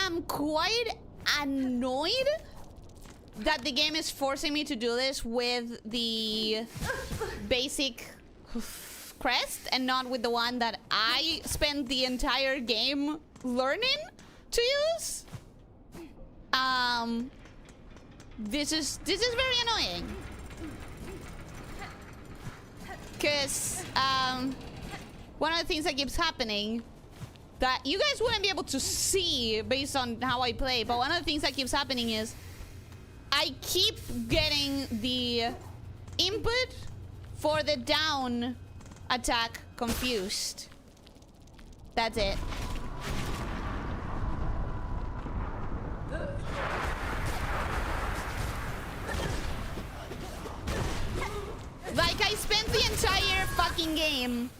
am quite annoyed that the game is forcing me to do this with the basic crest and not with the one that I spent the entire game learning to use. This is very annoying. Cause one of the things that keeps happening that you guys wouldn't be able to see based on how I play, but one of the things that keeps happening is I keep getting the input for the down attack confused. That's it. Like, I spent the entire fucking game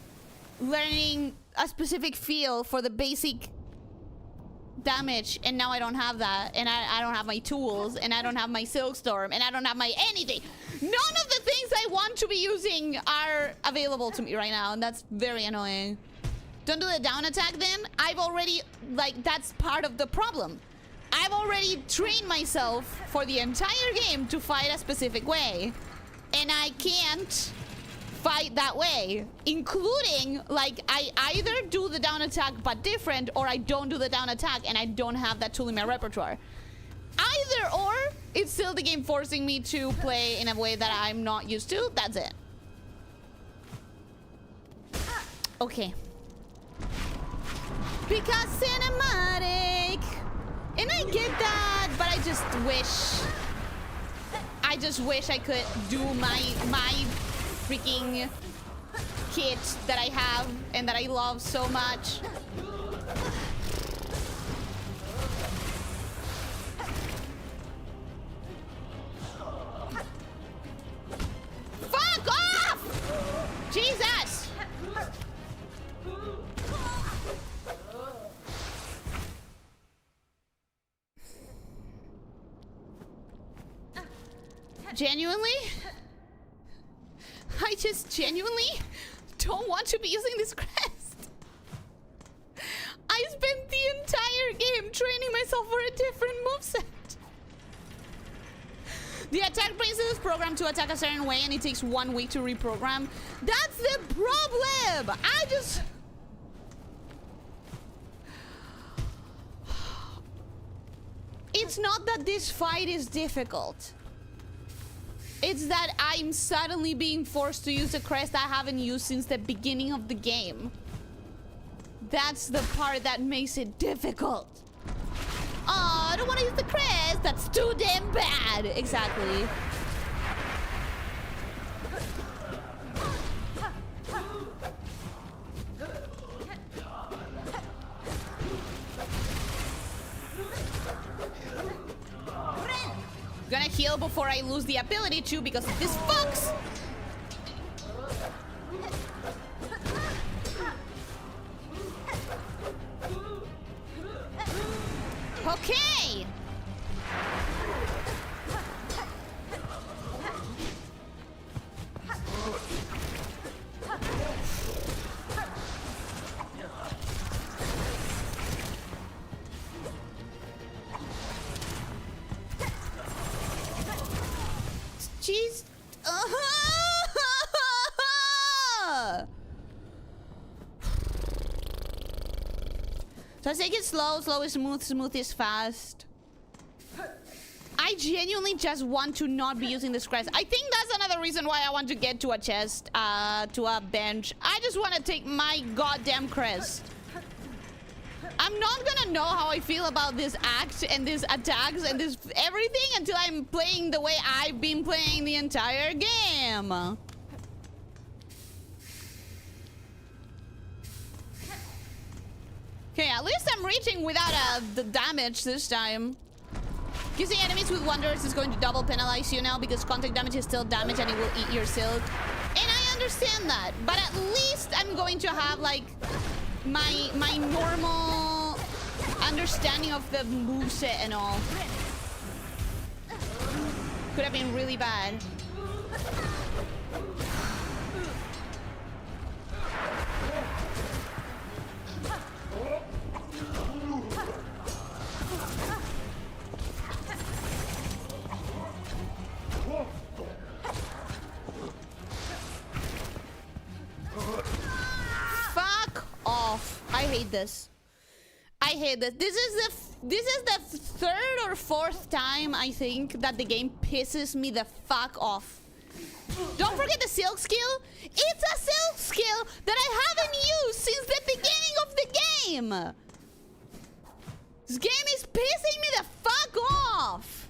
learning a specific feel for the basic damage, and now I don't have that, and I don't have my tools, and I don't have my Silksong, and I don't have my anything. None of the things I want to be using are available to me right now, and that's very annoying. Don't do the down attack then? I've already, like, that's part of the problem. I've already trained myself for the entire game to fight a specific way, and I can't fight that way, including, like, I either do the down attack but different, or I don't do the down attack and I don't have that tool in my repertoire. Either or, it's still the game forcing me to play in a way that I'm not used to. That's it. Okay. Because cinematic. And I get that, but I just wish I could do my freaking kit that I have and that I love so much. Fuck off! Jesus! Genuinely? I just genuinely don't want to be using this crest. I spent the entire game training myself for a different moveset. The attack princess is programmed to attack a certain way and it takes 1 week to reprogram. That's the problem! It's not that this fight is difficult. It's that I'm suddenly being forced to use a crest I haven't used since the beginning of the game. That's the part that makes it difficult. Oh, I don't want to use the crest. That's too damn bad. Exactly. Gonna heal before I lose the ability to because this fucks. Okay. Jeez. So I take it slow, slow is smooth, smooth is fast. I genuinely just want to not be using this crest. I think that's another reason why I want to get to a chest, to a bench. I just want to take my goddamn crest. I'm not gonna know how I feel about this act and these attacks and this everything until I'm playing the way I've been playing the entire game. Okay, at least I'm reaching without the damage this time. Using enemies with wonders is going to double penalize you now because contact damage is still damage and it will eat your silk. And I understand that, but at least I'm going to have like my normal understanding of the moveset and all. Could have been really bad. Fuck off. I hate this. I hate this. This is the third or fourth time I think that the game pisses me the fuck off. Don't forget the silk skill. It's a silk skill that I haven't used since the beginning of the game. This game is pissing me the fuck off.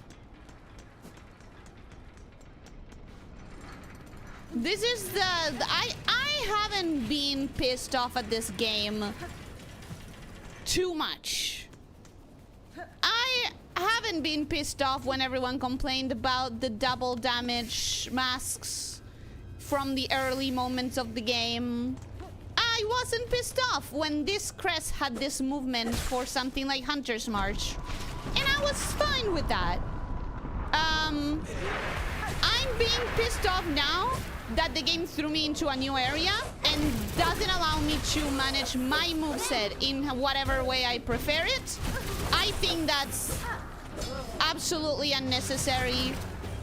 This is I haven't been pissed off at this game too much. I haven't been pissed off when everyone complained about the double damage masks from the early moments of the game. I wasn't pissed off when this crest had this movement for something like Hunter's March. And I was fine with that. I'm being pissed off now that the game threw me into a new area and doesn't allow me to manage my moveset in whatever way I prefer it. I think that's absolutely unnecessary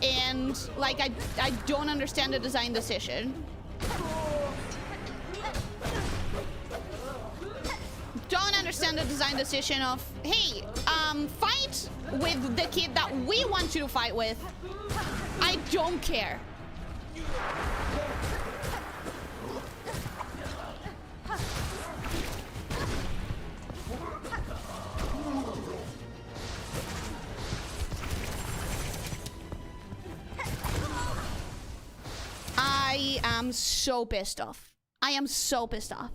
and like I don't understand the design decision. Don't understand the design decision of, hey, fight with the kid that we want you to fight with. I don't care. am so pissed off. I am so pissed off.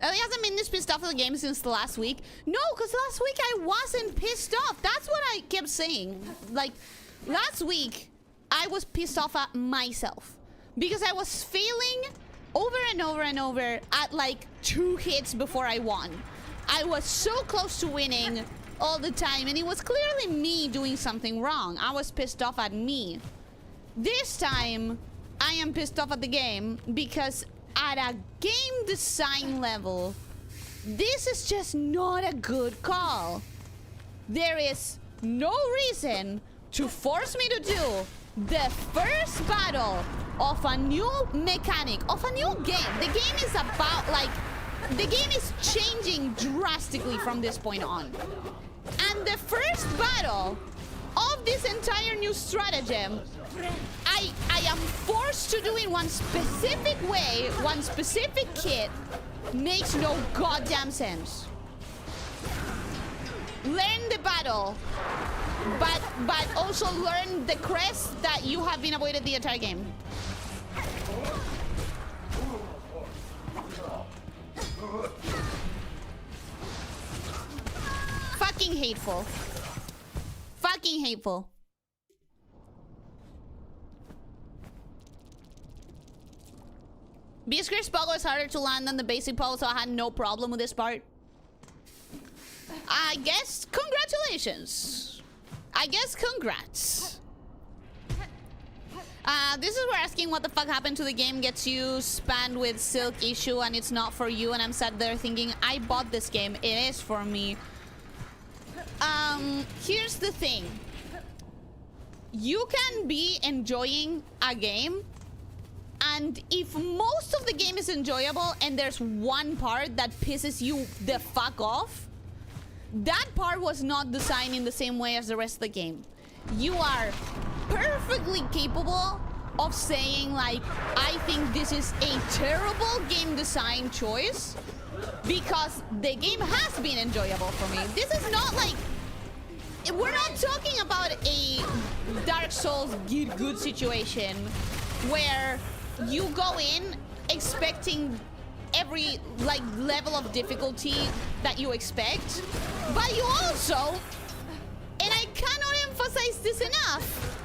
Ellie hasn't been this pissed off of the game since the last week. No, because last week I wasn't pissed off. That's what I kept saying. Like, last week, I was pissed off at myself. Because I was failing over and over and over at like 2 hits before I won. I was so close to winning all the time, and it was clearly me doing something wrong. I was pissed off at me. This time, I am pissed off at the game because at a game design level, this is just not a good call. There is no reason to force me to do the first battle of a new mechanic, of a new game. The game is about, like, the game is changing drastically from this point on. And the first battle of this entire new stratagem, I am forced to do in one specific way, one specific kit, makes no goddamn sense. Learn the battle, but also learn the crest that you have been avoided the entire game. Fucking hateful. Fucking hateful. Beastcrash Pogo is harder to land than the basic Pogo, so I had no problem with this part. I guess congratulations. I guess congrats. This is where asking what the fuck happened to the game gets you spammed with Silk issue and it's not for you, and I'm sat there thinking, I bought this game, it is for me. Here's the thing. You can be enjoying a game, and if most of the game is enjoyable and there's one part that pisses you the fuck off, that part was not designed in the same way as the rest of the game. You are perfectly capable of saying, like, I think this is a terrible game design choice because the game has been enjoyable for me. This is not like, we're not talking about a Dark Souls get good situation where you go in expecting every like level of difficulty that you expect, but you also, and I cannot emphasize this enough,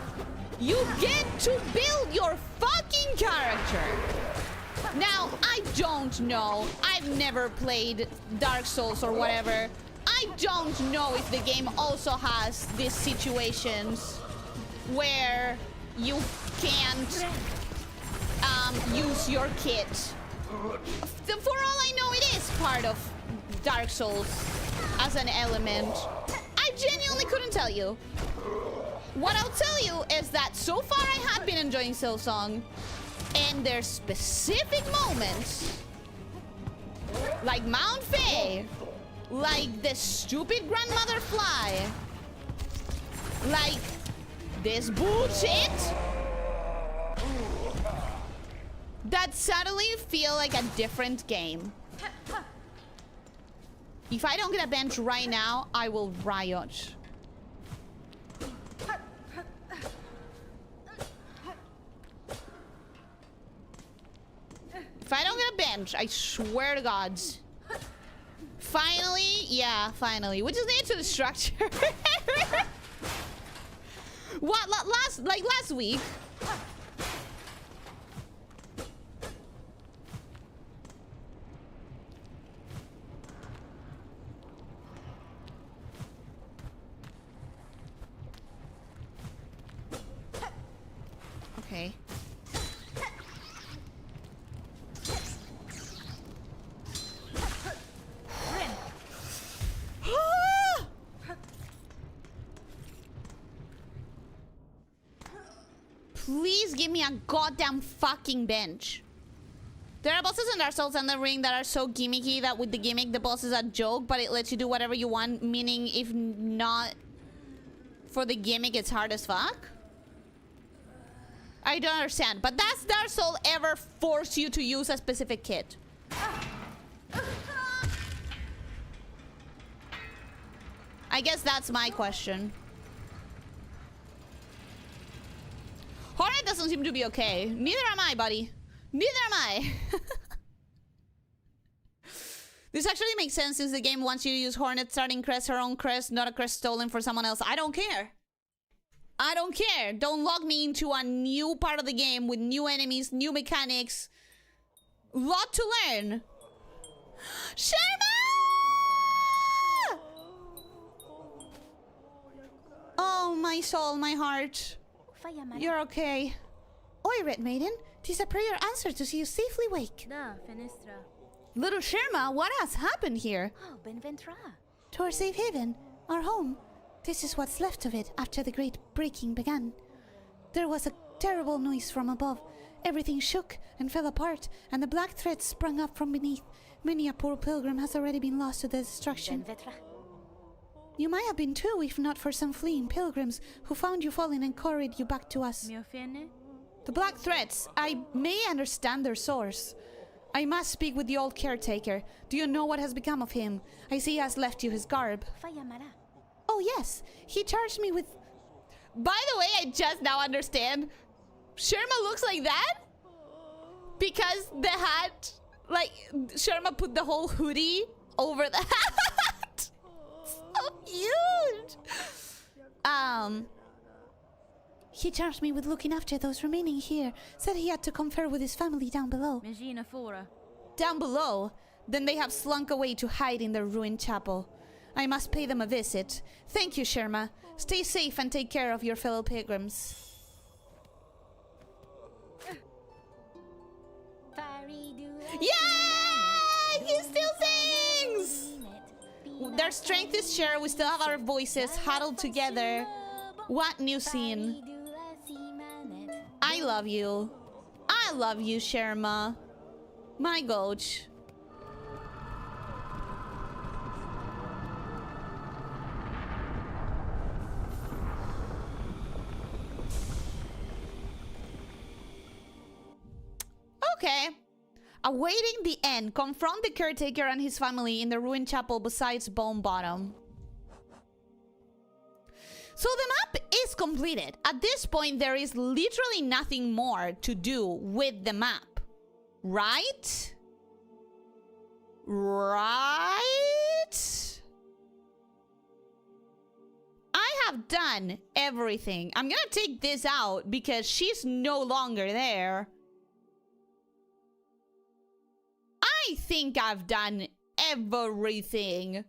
you get to build your fucking character. Now, I don't know. I've never played Dark Souls or whatever. I don't know if the game also has these situations where you can't use your kit. For all I know, it is part of Dark Souls as an element. I genuinely couldn't tell you. What I'll tell you is that so far I have been enjoying Silksong, and there's specific moments, like Mount Fae, like the stupid grandmother fly, like this bullshit, that suddenly feel like a different game. If I don't get a bench right now, I will riot. If I don't get a bench, I swear to God. Finally, yeah, finally. We just need to the structure. What, last week? Okay. Please give me a goddamn fucking bench. There are bosses in Dark Souls and the Ring that are so gimmicky that with the gimmick the boss is a joke, but it lets you do whatever you want, meaning if not for the gimmick it's hard as fuck? I don't understand, but does Dark Souls ever force you to use a specific kit? I guess that's my question. Hornet doesn't seem to be okay. Neither am I, buddy. Neither am I. This actually makes sense since the game wants you to use Hornet starting crest, her own crest, not a crest stolen for someone else. I don't care. I don't care. Don't log me into a new part of the game with new enemies, new mechanics. Lot to learn. Sherma! Oh, my soul, my heart. You're okay. Oi, Red Maiden. 'Tis a prayer answered to see you safely wake. Da, Fenestra. Little Sherma, what has happened here? Oh, Benventra. To our safe haven, our home. This is what's left of it after the great breaking began. There was a terrible noise from above. Everything shook and fell apart, and the black thread sprung up from beneath. Many a poor pilgrim has already been lost to the destruction. Benvetra. You might have been too, if not for some fleeing pilgrims who found you fallen and carried you back to us. Mio fene. The black threads. I may understand their source. I must speak with the old caretaker. Do you know what has become of him? I see he has left you his garb. Fayamara. Oh yes, he charged me with... By the way, I just now understand. Sherma looks like that because the hat, like, Sherma put the whole hoodie over the hat. So huge. He charged me with looking after those remaining here. Said he had to confer with his family down below. Megina fora. Down below, then they have slunk away to hide in their ruined chapel. I must pay them a visit. Thank you, Sherma. Stay safe and take care of your fellow pilgrims. Yeah! He still sings! Their strength is shared. We still have our voices huddled together. What new scene? I love you. I love you, Sherma. My gosh. Okay. Awaiting the end, confront the caretaker and his family in the ruined chapel besides Bone Bottom. So the map is completed. At this point, there is literally nothing more to do with the map. Right? Right? I have done everything. I'm gonna take this out because she's no longer there. I think I've done everything.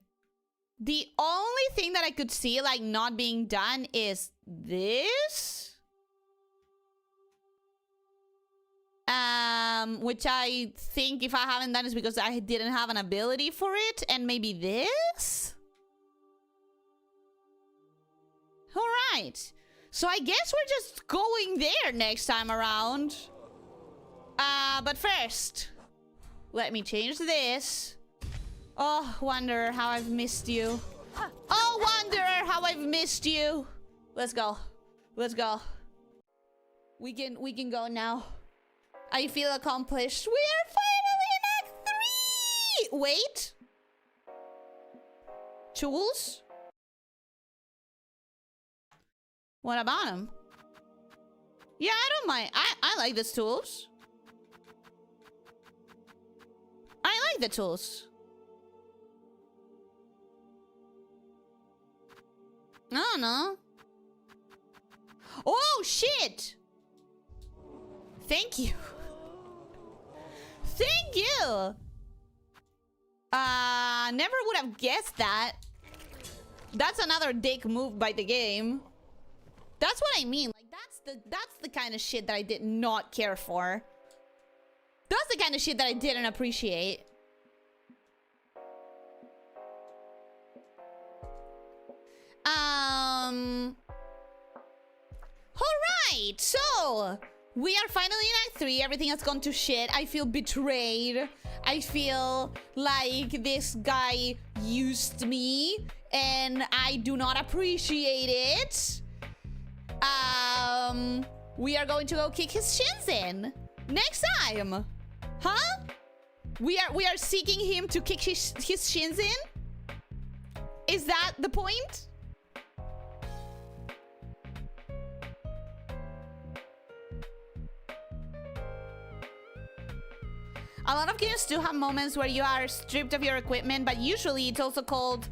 The only thing that I could see like not being done is this. Which I think if I haven't done is because I didn't have an ability for it. And maybe this? Alright. So I guess we're just going there next time around. But first, let me change this. Oh, Wanderer, how I've missed you. Oh, Wanderer, how I've missed you. Let's go. Let's go. We can go now. I feel accomplished. We are finally in Act 3! Wait. Tools? What about them? Yeah, I don't mind. I like the tools. I like the tools. I don't know. Oh, shit! Thank you. Thank you! Never would have guessed that. That's another dick move by the game. That's what I mean. Like, that's the kind of shit that I did not care for. That's the kind of shit that I didn't appreciate. Alright, so we are finally in Act 3. Everything has gone to shit. I feel betrayed. I feel like this guy used me and I do not appreciate it. We are going to go kick his shins in next time. Huh? We are seeking him to kick his shins in? Is that the point? A lot of games do have moments where you are stripped of your equipment, but usually it's also called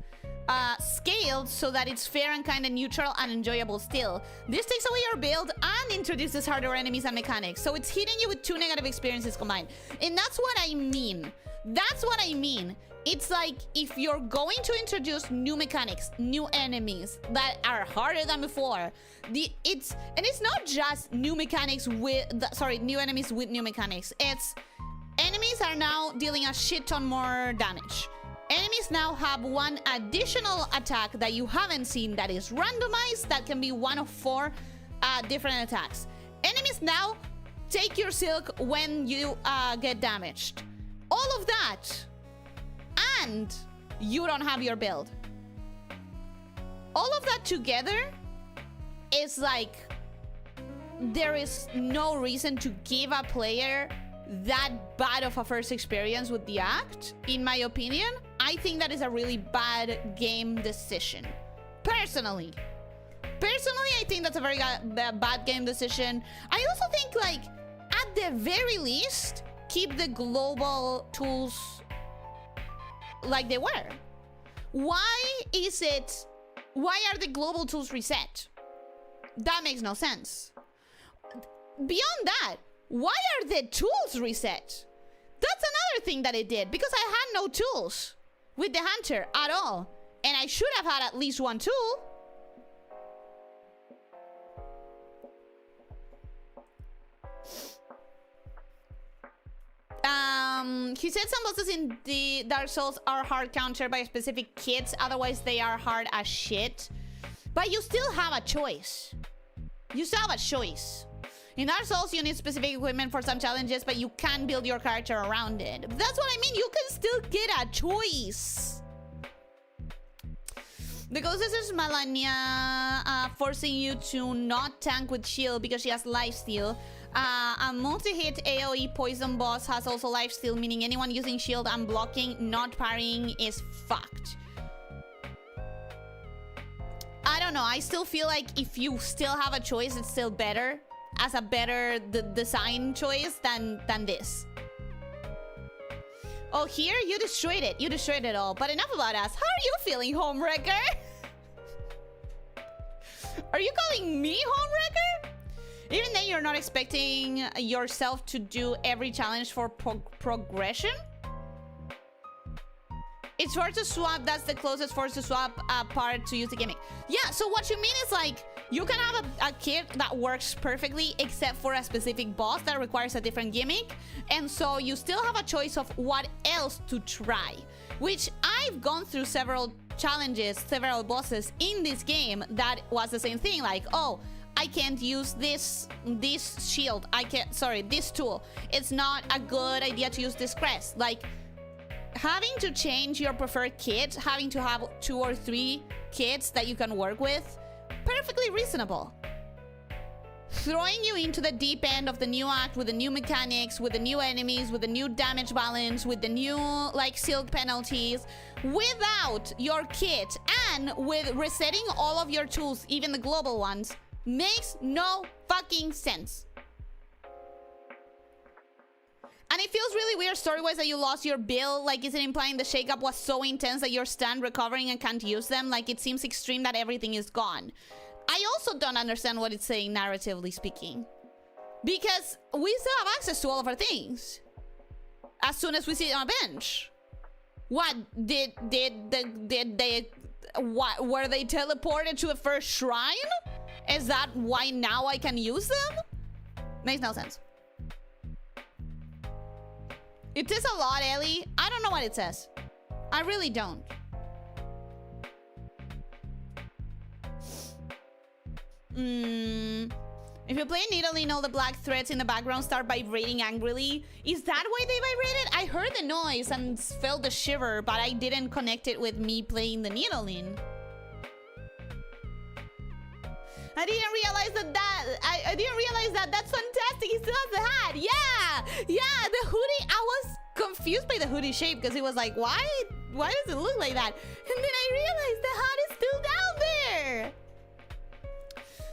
scaled so that it's fair and kind of neutral and enjoyable still. This takes away your build and introduces harder enemies and mechanics, so it's hitting you with 2 negative experiences combined. And that's what I mean. That's what I mean. It's like if you're going to introduce new mechanics, new enemies that are harder than before, it's not just new mechanics with new enemies with new mechanics. It's enemies are now dealing a shit ton more damage. Enemies now have 1 additional attack that you haven't seen that is randomized, that can be 1 of 4 different attacks. Enemies now take your silk when you get damaged. All of that, and you don't have your build. All of that together is like, there is no reason to give a player that bad of a first experience with the act, in my opinion. I think that is a really bad game decision. Personally, I think that's a very bad game decision. I also think, like, at the very least, keep the global tools like they were. Why are the global tools reset? That makes no sense. Beyond that, why are the tools reset? That's another thing that it did, because I had no tools with the hunter at all, and I should have had at least 1 tool. He said some bosses in the Dark Souls are hard countered by specific kits, otherwise they are hard as shit. But you still have a choice. You still have a choice. In Dark Souls, you need specific equipment for some challenges, but you can build your character around it. That's what I mean. You can still get a choice. The Ghost is Malania, forcing you to not tank with shield because she has lifesteal. A multi-hit AoE poison boss has also lifesteal, meaning anyone using shield and blocking, not parrying, is fucked. I don't know. I still feel like if you still have a choice, it's still better. As a better design choice than this. Oh, here? You destroyed it. You destroyed it all. But enough about us. How are you feeling, Homewrecker? Are you calling me Homewrecker? Even then, you're not expecting yourself to do every challenge for progression? It's forced to swap. That's the closest forced to swap part to use the gimmick. Yeah, so what you mean is, like, you can have a kit that works perfectly except for a specific boss that requires a different gimmick. And so you still have a choice of what else to try. Which I've gone through several challenges, several bosses in this game that was the same thing. Like, oh, I can't use this shield. This tool. It's not a good idea to use this crest. Like, having to change your preferred kit, having to have 2 or 3 kits that you can work with, perfectly reasonable. Throwing you into the deep end of the new act with the new mechanics, with the new enemies, with the new damage balance, with the new, like, silk penalties, without your kit, and with resetting all of your tools, even the global ones, makes no fucking sense. And it feels really weird story-wise that you lost your build. Like, is it implying the shakeup was so intense that you're stunned, recovering, and can't use them? Like, it seems extreme that everything is gone. I also don't understand what it's saying, narratively speaking. Because we still have access to all of our things. As soon as we sit on a bench. What? Were they teleported to the first shrine? Is that why now I can use them? Makes no sense. It says a lot, Ellie. I don't know what it says. I really don't. If you play Nidalee, all the black threads in the background start vibrating angrily. Is that why they vibrated? I heard the noise and felt the shiver, but I didn't connect it with me playing the Nidalee. I didn't realize I didn't realize that. That's fantastic. He still has the hat. Yeah, the hoodie. I was confused by the hoodie shape because it was like, why does it look like that? And then I realized the hat is still down there.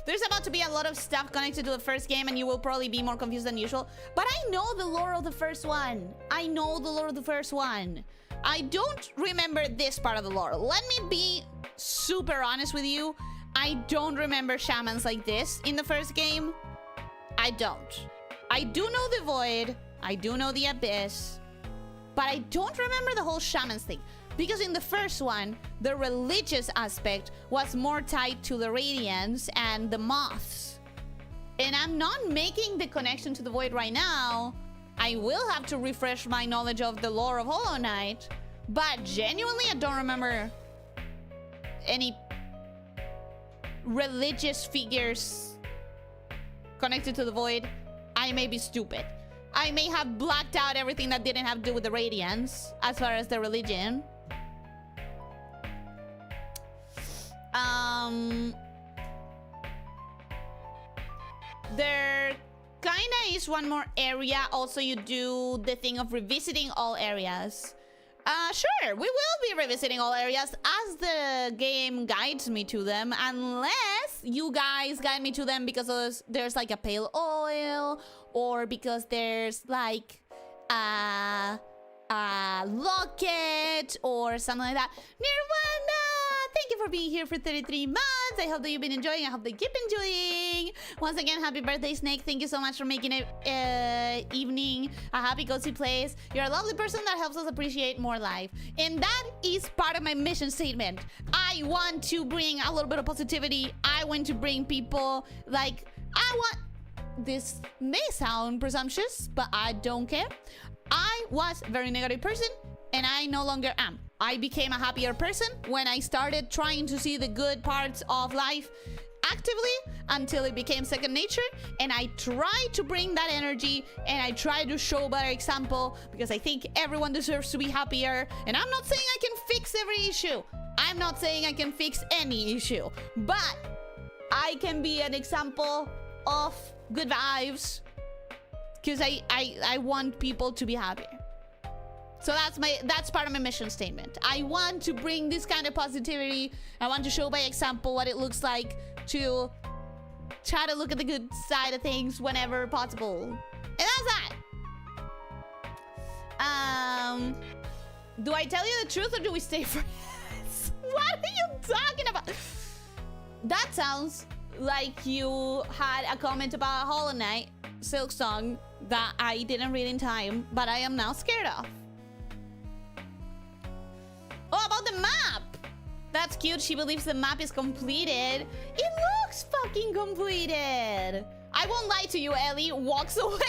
There's about to be a lot of stuff connected to the first game, and you will probably be more confused than usual. But I know the lore of the first one. I know the lore of the first one. I don't remember this part of the lore. Let me be super honest with you. I don't remember shamans like this in the first game. I don't. I do know the Void. I do know the Abyss. But I don't remember the whole shamans thing. Because in the first one, the religious aspect was more tied to the Radiance and the Moths. And I'm not making the connection to the Void right now. I will have to refresh my knowledge of the lore of Hollow Knight. But genuinely, I don't remember any religious figures connected to the Void. I may be stupid. I may have blacked out everything that didn't have to do with the Radiance as far as the religion. There kinda is one more area. Also, you do the thing of revisiting all areas. Sure, we will be revisiting all areas as the game guides me to them, unless you guys guide me to them because there's like a pale oil, or because there's like a locket or something like that. Nirvana, thank you for being here for 33 months. I hope that you've been enjoying. I hope they keep enjoying. Once again, happy birthday, Snake. Thank you so much for making it evening a happy, cozy place. You're a lovely person that helps us appreciate more life. And that is part of my mission statement. I want to bring a little bit of positivity. I want to bring people like, this may sound presumptuous, but I don't care. I was a very negative person, and I no longer am. I became a happier person when I started trying to see the good parts of life actively until it became second nature, and I try to bring that energy and I try to show a better example because I think everyone deserves to be happier. And I'm not saying I can fix every issue. I'm not saying I can fix any issue, but I can be an example of good vibes because I want people to be happier. So that's part of my mission statement. I want to bring this kind of positivity. I want to show by example what it looks like to try to look at the good side of things whenever possible. And that's that. Do I tell you the truth or do we stay friends? What are you talking about? That sounds like you had a comment about Hollow Knight, Silksong, that I didn't read in time, but I am now scared of. Oh, about the map! That's cute. She believes the map is completed. It looks fucking completed. I won't lie to you, Ellie. Walks away.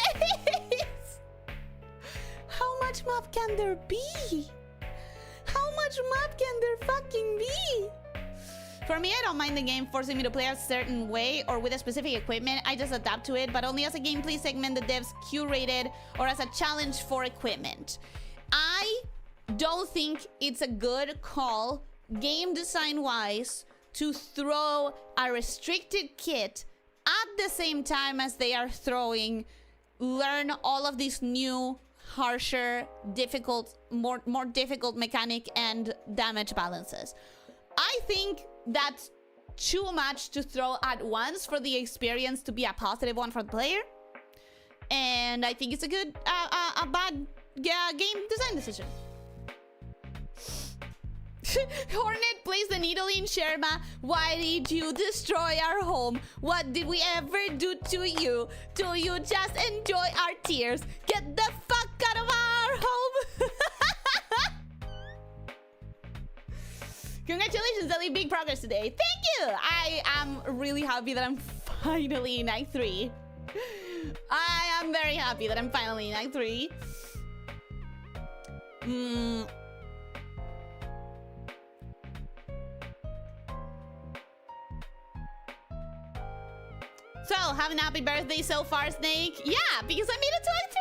How much map can there be? How much map can there fucking be? For me, I don't mind the game forcing me to play a certain way or with a specific equipment. I just adapt to it, but only as a gameplay segment the devs curated or as a challenge for equipment. I don't think it's a good call, game design-wise, to throw a restricted kit at the same time as they are learn all of these new, harsher, difficult, more difficult mechanic and damage balances. I think that's too much to throw at once for the experience to be a positive one for the player. And I think it's a bad game design decision. Hornet plays the needle in Sherma. Why did you destroy our home? What did we ever do to you? Do you just enjoy our tears? Get the fuck out of our home! Congratulations, Ellie. Big progress today. Thank you! I am really happy that I'm finally in Act 3. I am very happy that I'm finally in Act 3. So, have a happy birthday so far, Snake? Yeah, because I made it to Act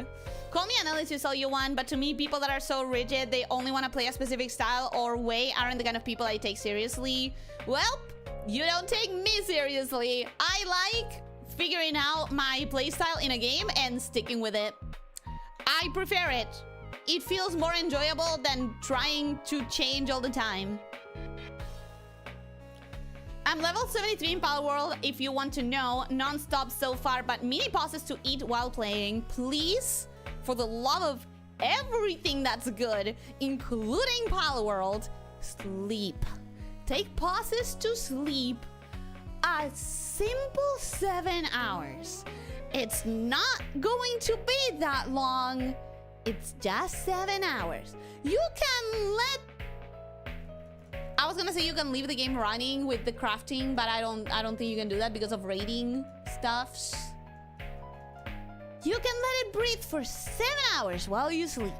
3! Call me an Elyssia all you want, but to me, people that are so rigid, they only want to play a specific style or way aren't the kind of people I take seriously. Well, you don't take me seriously. I like figuring out my playstyle in a game and sticking with it. I prefer it. It feels more enjoyable than trying to change all the time. I'm level 73 in Pal World if you want to know. Non-stop so far, but mini pauses to eat while playing. Please, for the love of everything that's good, including Pal World, sleep. Take pauses to sleep. A simple 7 hours. It's not going to be that long. It's just 7 hours. You can let... I was gonna say you can leave the game running with the crafting, but I don't think you can do that because of raiding stuffs. You can let it breathe for 7 hours while you sleep.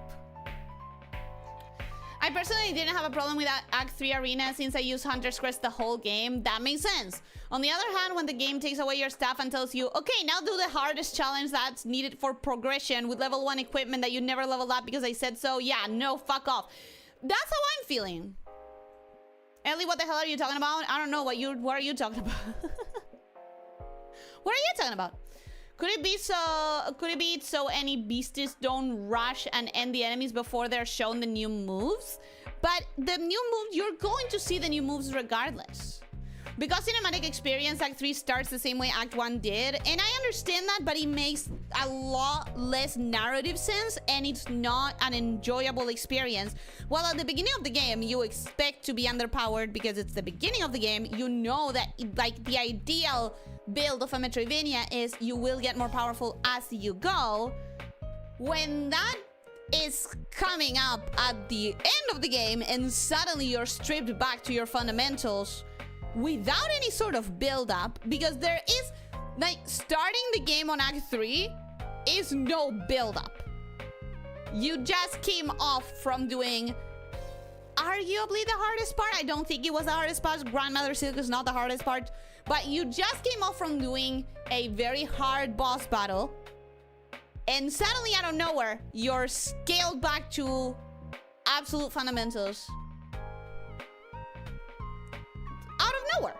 I personally didn't have a problem with that Act 3 arena since I used Hunter's Crest the whole game. That makes sense. On the other hand, when the game takes away your stuff and tells you, okay, now do the hardest challenge that's needed for progression with level 1 equipment that you never leveled up because I said so, yeah, no, fuck off. That's how I'm feeling. Ellie, what the hell are you talking about? I don't know what are you talking about? What are you talking about? Could it be so any beasties don't rush and end the enemies before they're shown the new moves? But the new moves, you're going to see the new moves regardless. Because cinematic experience Act 3 starts the same way Act 1 did, and I understand that, but it makes a lot less narrative sense and it's not an enjoyable experience. While at the beginning of the game, you expect to be underpowered because it's the beginning of the game, you know that like the ideal build of a Metroidvania is you will get more powerful as you go. When that is coming up at the end of the game and suddenly you're stripped back to your fundamentals without any sort of build up, because there is like starting the game on Act 3 is no build up. You just came off from doing arguably the hardest part. I don't think it was the hardest part. Grandmother Silk is not the hardest part. But you just came off from doing a very hard boss battle. And suddenly, out of nowhere, you're scaled back to absolute fundamentals. Out of nowhere.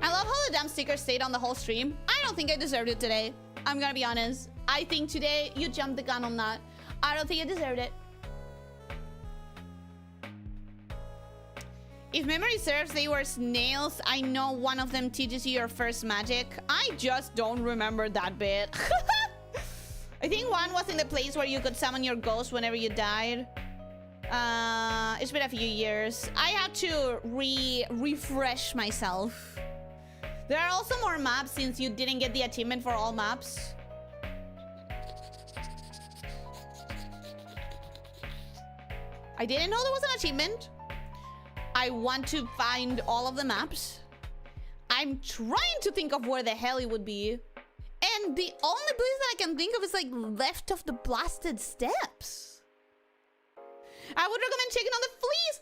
I love how the damn sticker stayed on the whole stream. I don't think I deserved it today. I'm gonna be honest. I think today you jumped the gun on that. I don't think I deserved it. If memory serves, they were snails. I know one of them teaches you your first magic. I just don't remember that bit. I think one was in the place where you could summon your ghost whenever you died. It's been a few years. I had to refresh myself. There are also more maps since you didn't get the achievement for all maps. I didn't know there was an achievement. I want to find all of the maps. I'm trying to think of where the hell it would be. And the only place that I can think of is like left of the blasted steps. I would recommend checking on the fleas.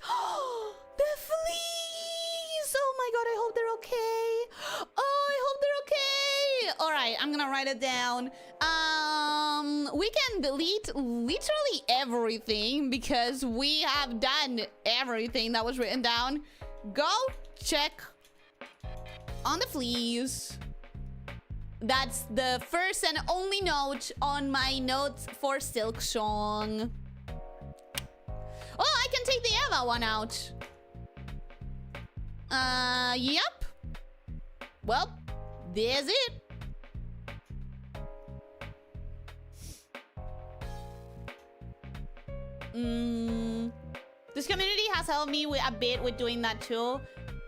The fleas! Oh my god, I hope they're okay. Oh, I hope they're okay. All right, I'm gonna write it down. We can delete literally everything because we have done everything that was written down. Go check on the fleas. That's the first and only note on my notes for Silksong. Oh, I can take the Eva one out. Yep. Well, there's it. This community has helped me a bit with doing that too.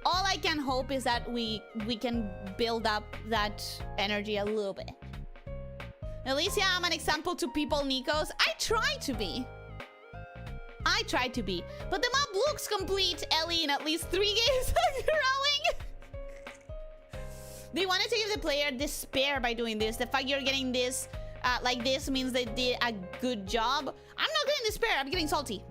All I can hope is that we can build up that energy a little bit. Elyssia, I'm an example to people, Nikos. I try to be. But the map looks complete, Ellie, in at least 3 games of growing. They wanted to give the player despair by doing this. The fact you're getting this like this means they did a good job. I'm not getting despair, I'm getting salty.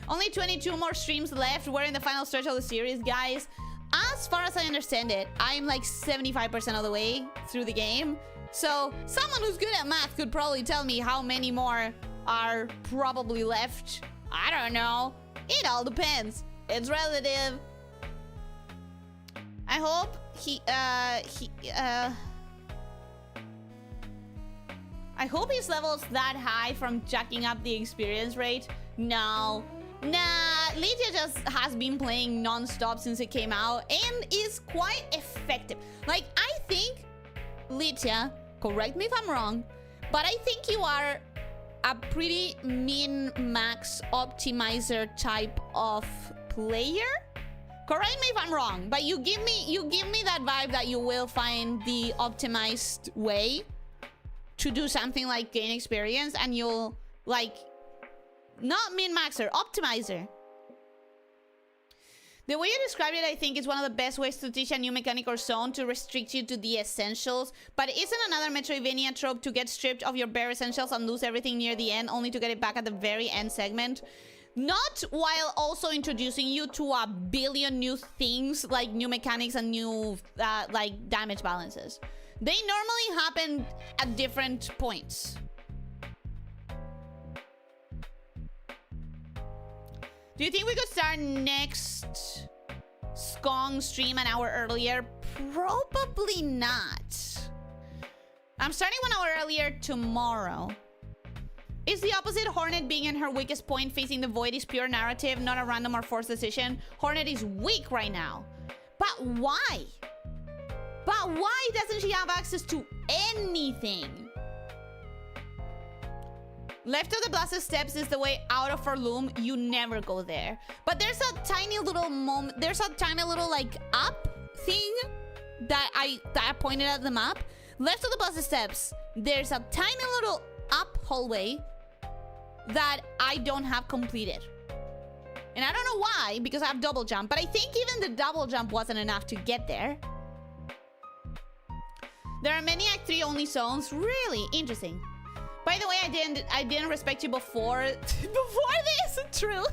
Only 22 more streams left. We're in the final stretch of the series, guys. As far as I understand it, I'm like 75% of the way through the game. So someone who's good at math could probably tell me how many more are probably left. I don't know. It all depends. It's relative. I hope I hope his level's that high from jacking up the experience rate. No. Nah, Lydia just has been playing non-stop since it came out and is quite effective. Like, I think, Lydia, correct me if I'm wrong, but I think you are a pretty min-max optimizer type of player. Correct me if I'm wrong, but you give me that vibe that you will find the optimized way to do something like gain experience, and you'll like not min-maxer, optimizer. The way you described it, I think, is one of the best ways to teach a new mechanic or zone to restrict you to the essentials. But isn't another Metroidvania trope to get stripped of your bare essentials and lose everything near the end, only to get it back at the very end segment? Not while also introducing you to a billion new things, like new mechanics and new, like, damage balances. They normally happen at different points. Do you think we could start next Skong stream an hour earlier? Probably not. I'm starting 1 hour earlier tomorrow. Is the opposite Hornet being in her weakest point, facing the void is pure narrative, not a random or forced decision? Hornet is weak right now. But why? But why doesn't she have access to anything? Left of the blasted steps is the way out of her loom. You never go there. But there's a tiny little moment. There's a tiny little like up thing that I pointed at the map. Left of the blasted steps, there's a tiny little up hallway that I don't have completed. And I don't know why, because I have double jump. But I think even the double jump wasn't enough to get there. There are many Act 3 only zones. Really interesting. By the way, I didn't respect you before this. True.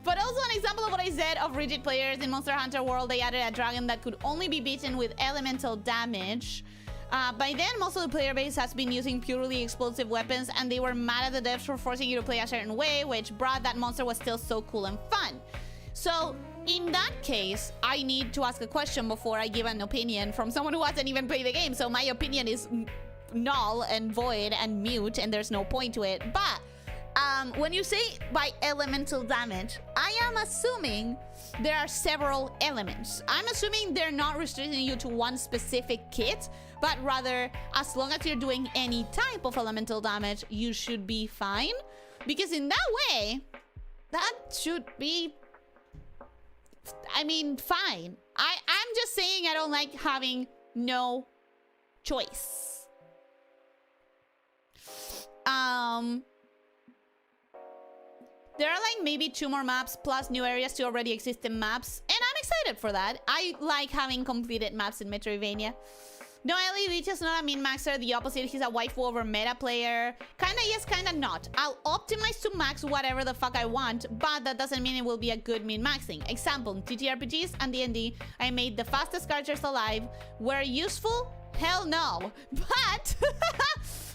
But also an example of what I said of rigid players in Monster Hunter World, they added a dragon that could only be beaten with elemental damage. By then, most of the player base has been using purely explosive weapons, and they were mad at the devs for forcing you to play a certain way, which brought that monster was still so cool and fun. So in that case, I need to ask a question before I give an opinion from someone who hasn't even played the game. So my opinion is null and void and mute, and there's no point to it. But when you say by elemental damage, I am assuming there are several elements. I'm assuming they're not restricting you to one specific kit, but rather, as long as you're doing any type of elemental damage, you should be fine. Because in that way, that should be, I mean, fine. I'm just saying I don't like having no choice. There are like maybe 2 more maps plus new areas to already existing maps, and I'm excited for that. I like having completed maps in Metroidvania. No, Ellie, Leech is not a min-maxer. The opposite, he's a waifu over meta player. Kinda yes, kinda not. I'll optimize to max whatever the fuck I want, but that doesn't mean it will be a good min-maxing. Example, TTRPGs and D&D, I made the fastest characters alive. Were useful? Hell no. But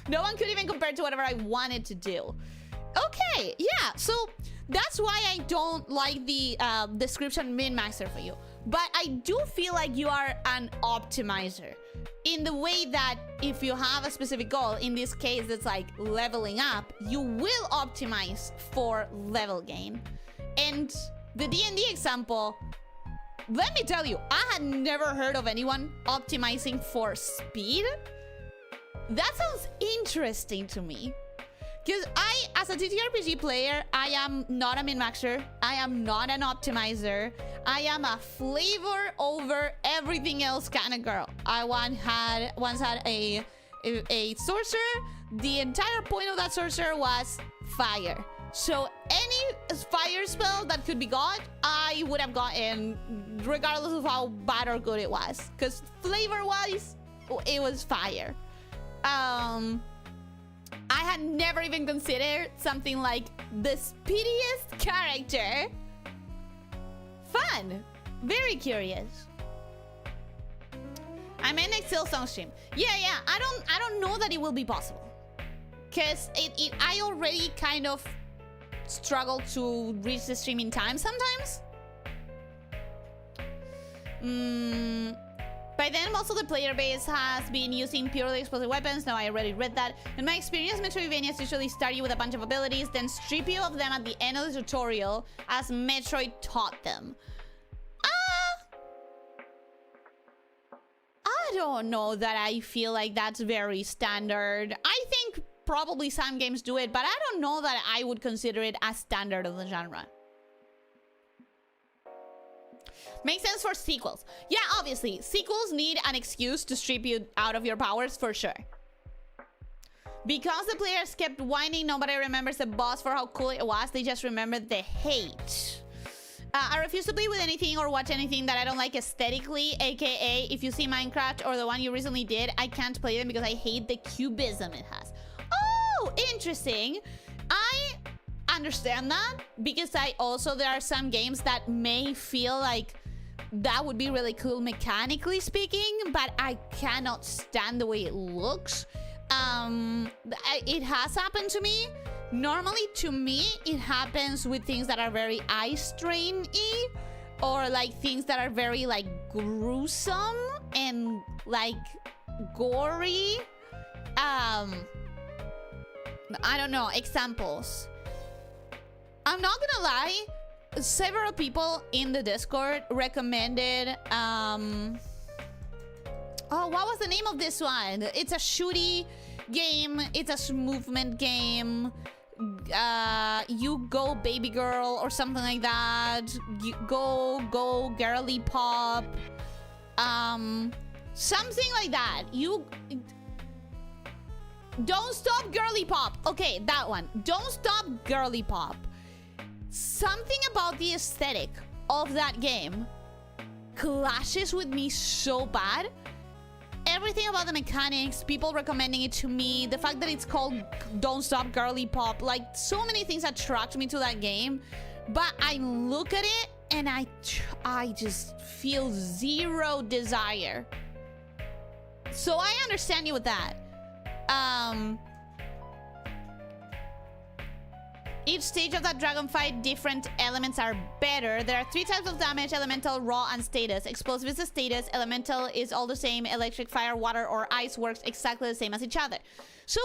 no one could even compare to whatever I wanted to do. Okay, yeah, so that's why I don't like the description min-maxer for you. But I do feel like you are an optimizer in the way that if you have a specific goal, in this case it's like leveling up, you will optimize for level gain. And the D&D example, let me tell you, I had never heard of anyone optimizing for speed. That sounds interesting to me. Because I, as a TTRPG player, I am not a min-maxer. I am not an optimizer. I am a flavor over everything else kind of girl. I once had a sorcerer. The entire point of that sorcerer was fire. So any fire spell that could be got, I would have gotten regardless of how bad or good it was. Because flavor-wise, it was fire. I had never even considered something like the speediest character. Fun. Very curious. I meant next Silksong stream. Yeah. I don't know that it will be possible. Cause I already kind of struggle to reach the streaming time sometimes. By then, most of the player base has been using purely explosive weapons. No, I already read that. In my experience, Metroidvanias usually start you with a bunch of abilities, then strip you of them at the end of the tutorial as Metroid taught them. I don't know that I feel like that's very standard. I think probably some games do it, but I don't know that I would consider it as standard of the genre. Makes sense for sequels. Yeah, obviously. Sequels need an excuse to strip you out of your powers for sure. Because the players kept whining, nobody remembers the boss for how cool it was. They just remember the hate. I refuse to play with anything or watch anything that I don't like aesthetically, aka if you see Minecraft or the one you recently did, I can't play them because I hate the cubism it has. Oh, interesting. I understand that because there are some games that may feel like that would be really cool mechanically speaking, but I cannot stand the way it looks. It has happened to me. Normally, to me, it happens with things that are very eye strain-y, or like things that are very like gruesome and like gory. I don't know, examples. I'm not gonna lie, several people in the Discord recommended oh, what was the name of this one? It's a shooty game, it's a movement game. You go baby girl or something like that. You go girly pop. Something like that. You don't stop girly pop. Okay, that one. Don't stop girly pop. Something about the aesthetic of that game clashes with me so bad. Everything about the mechanics, people recommending it to me, the fact that it's called Don't Stop Girly Pop, like so many things attract me to that game. But I look at it and I just feel zero desire. So I understand you with that. Each stage of that dragon fight, different elements are better. There are 3 types of damage: elemental, raw, and status. Explosive is the status. Elemental is all the same. Electric, fire, water, or ice works exactly the same as each other. So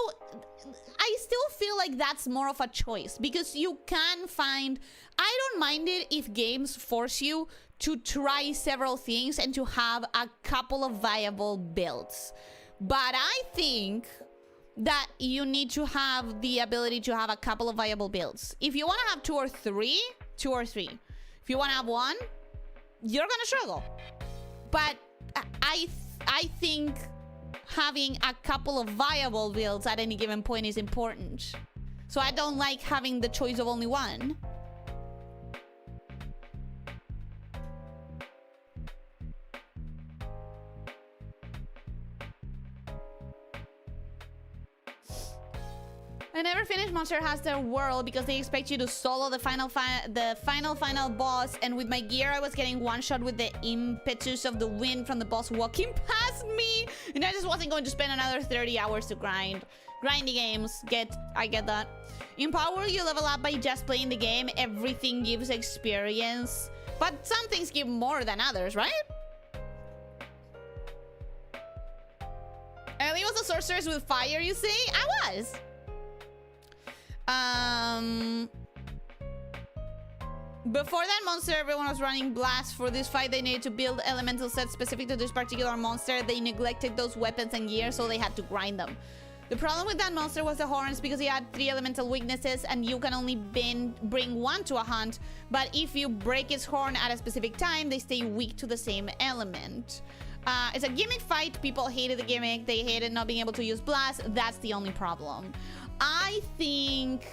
I still feel like that's more of a choice, because you can find... I don't mind it if games force you to try several things and to have a couple of viable builds. But I think that you need to have the ability to have a couple of viable builds. If you want to have 2 or 3, 2 or 3. If you want to have 1, you're gonna struggle. But I think having a couple of viable builds at any given point is important. So I don't like having the choice of only one. I never finished Monster Hunter World because they expect you to solo the final boss, and with my gear I was getting one shot with the impetus of the wind from the boss walking past me, and I just wasn't going to spend another 30 hours to grind. Grindy games, I get that. In Power you level up by just playing the game. Everything gives experience, but some things give more than others, right? Ellie was a sorceress with fire, you say? I was. Before that monster, everyone was running blast. For this fight, they needed to build elemental sets specific to this particular monster. They neglected those weapons and gear, so they had to grind them. The problem with that monster was the horns, because he had 3 elemental weaknesses and you can only bring 1 to a hunt. But if you break his horn at a specific time, they stay weak to the same element. It's a gimmick fight. People hated the gimmick. They hated not being able to use blast. That's the only problem. I think,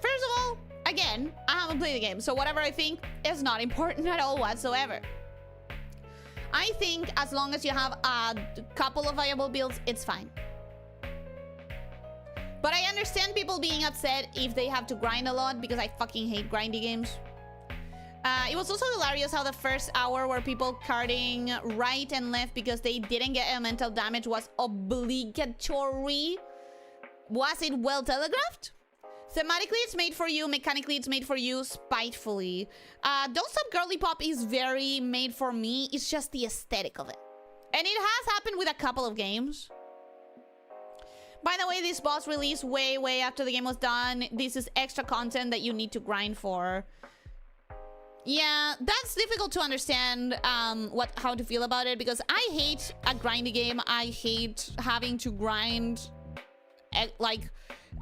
first of all, again, I haven't played the game, so whatever I think is not important at all whatsoever. I think as long as you have a couple of viable builds, it's fine. But I understand people being upset if they have to grind a lot, because I fucking hate grindy games. It was also hilarious how the first hour were people carting right and left because they didn't get elemental damage was obligatory. Was it well telegraphed? Thematically, it's made for you. Mechanically, it's made for you. Spitefully. Don't Stop Girly Pop is very made for me. It's just the aesthetic of it. And it has happened with a couple of games. By the way, this boss released way after the game was done. This is extra content that you need to grind for. Yeah, that's difficult to understand how to feel about it, because I hate a grindy game. I hate having to grind, like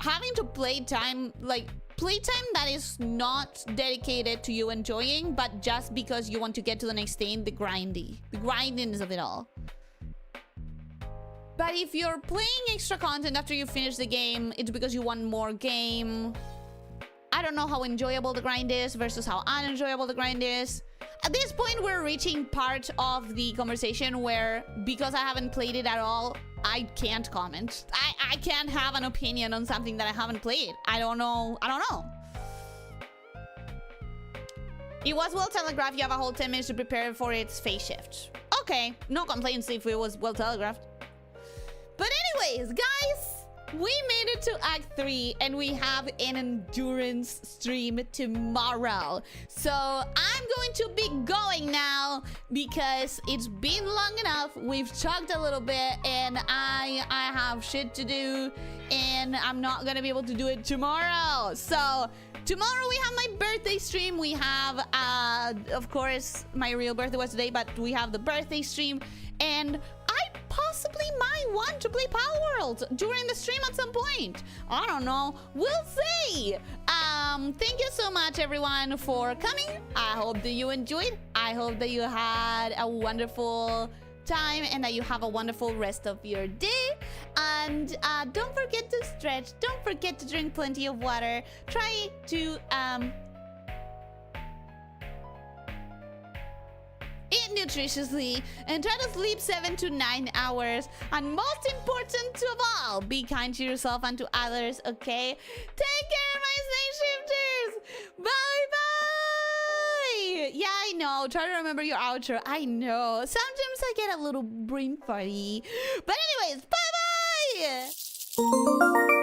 having to play time that is not dedicated to you enjoying, but just because you want to get to the next thing, the grindiness of it all. But if you're playing extra content after you finish the game, it's because you want more game. I don't know how enjoyable the grind is versus how unenjoyable the grind is. At this point, we're reaching part of the conversation where, because I haven't played it at all, I can't comment. I can't have an opinion on something that I haven't played. I don't know. It was well telegraphed. You have a whole 10 minutes to prepare for its phase shift. Okay, no complaints if it was well telegraphed. But anyways, guys, we made it to Act 3 and we have an endurance stream tomorrow. So I'm going to be going now because it's been long enough. We've chugged a little bit and I have shit to do and I'm not going to be able to do it tomorrow. So tomorrow we have my birthday stream. We have, of course, my real birthday was today, but we have the birthday stream and I possibly might want to play Power World during the stream at some point. I don't know. We'll see. Thank you so much, everyone, for coming. I hope that you enjoyed. I hope that you had a wonderful time and that you have a wonderful rest of your day. And don't forget to stretch. Don't forget to drink plenty of water. Try to eat nutritiously and try to sleep 7 to 9 hours. And most important of all, be kind to yourself and to others, okay? Take care, my snake shifters. Bye bye. Yeah, I know. Try to remember your outro. I know. Sometimes I get a little brain farty. But anyways, bye bye.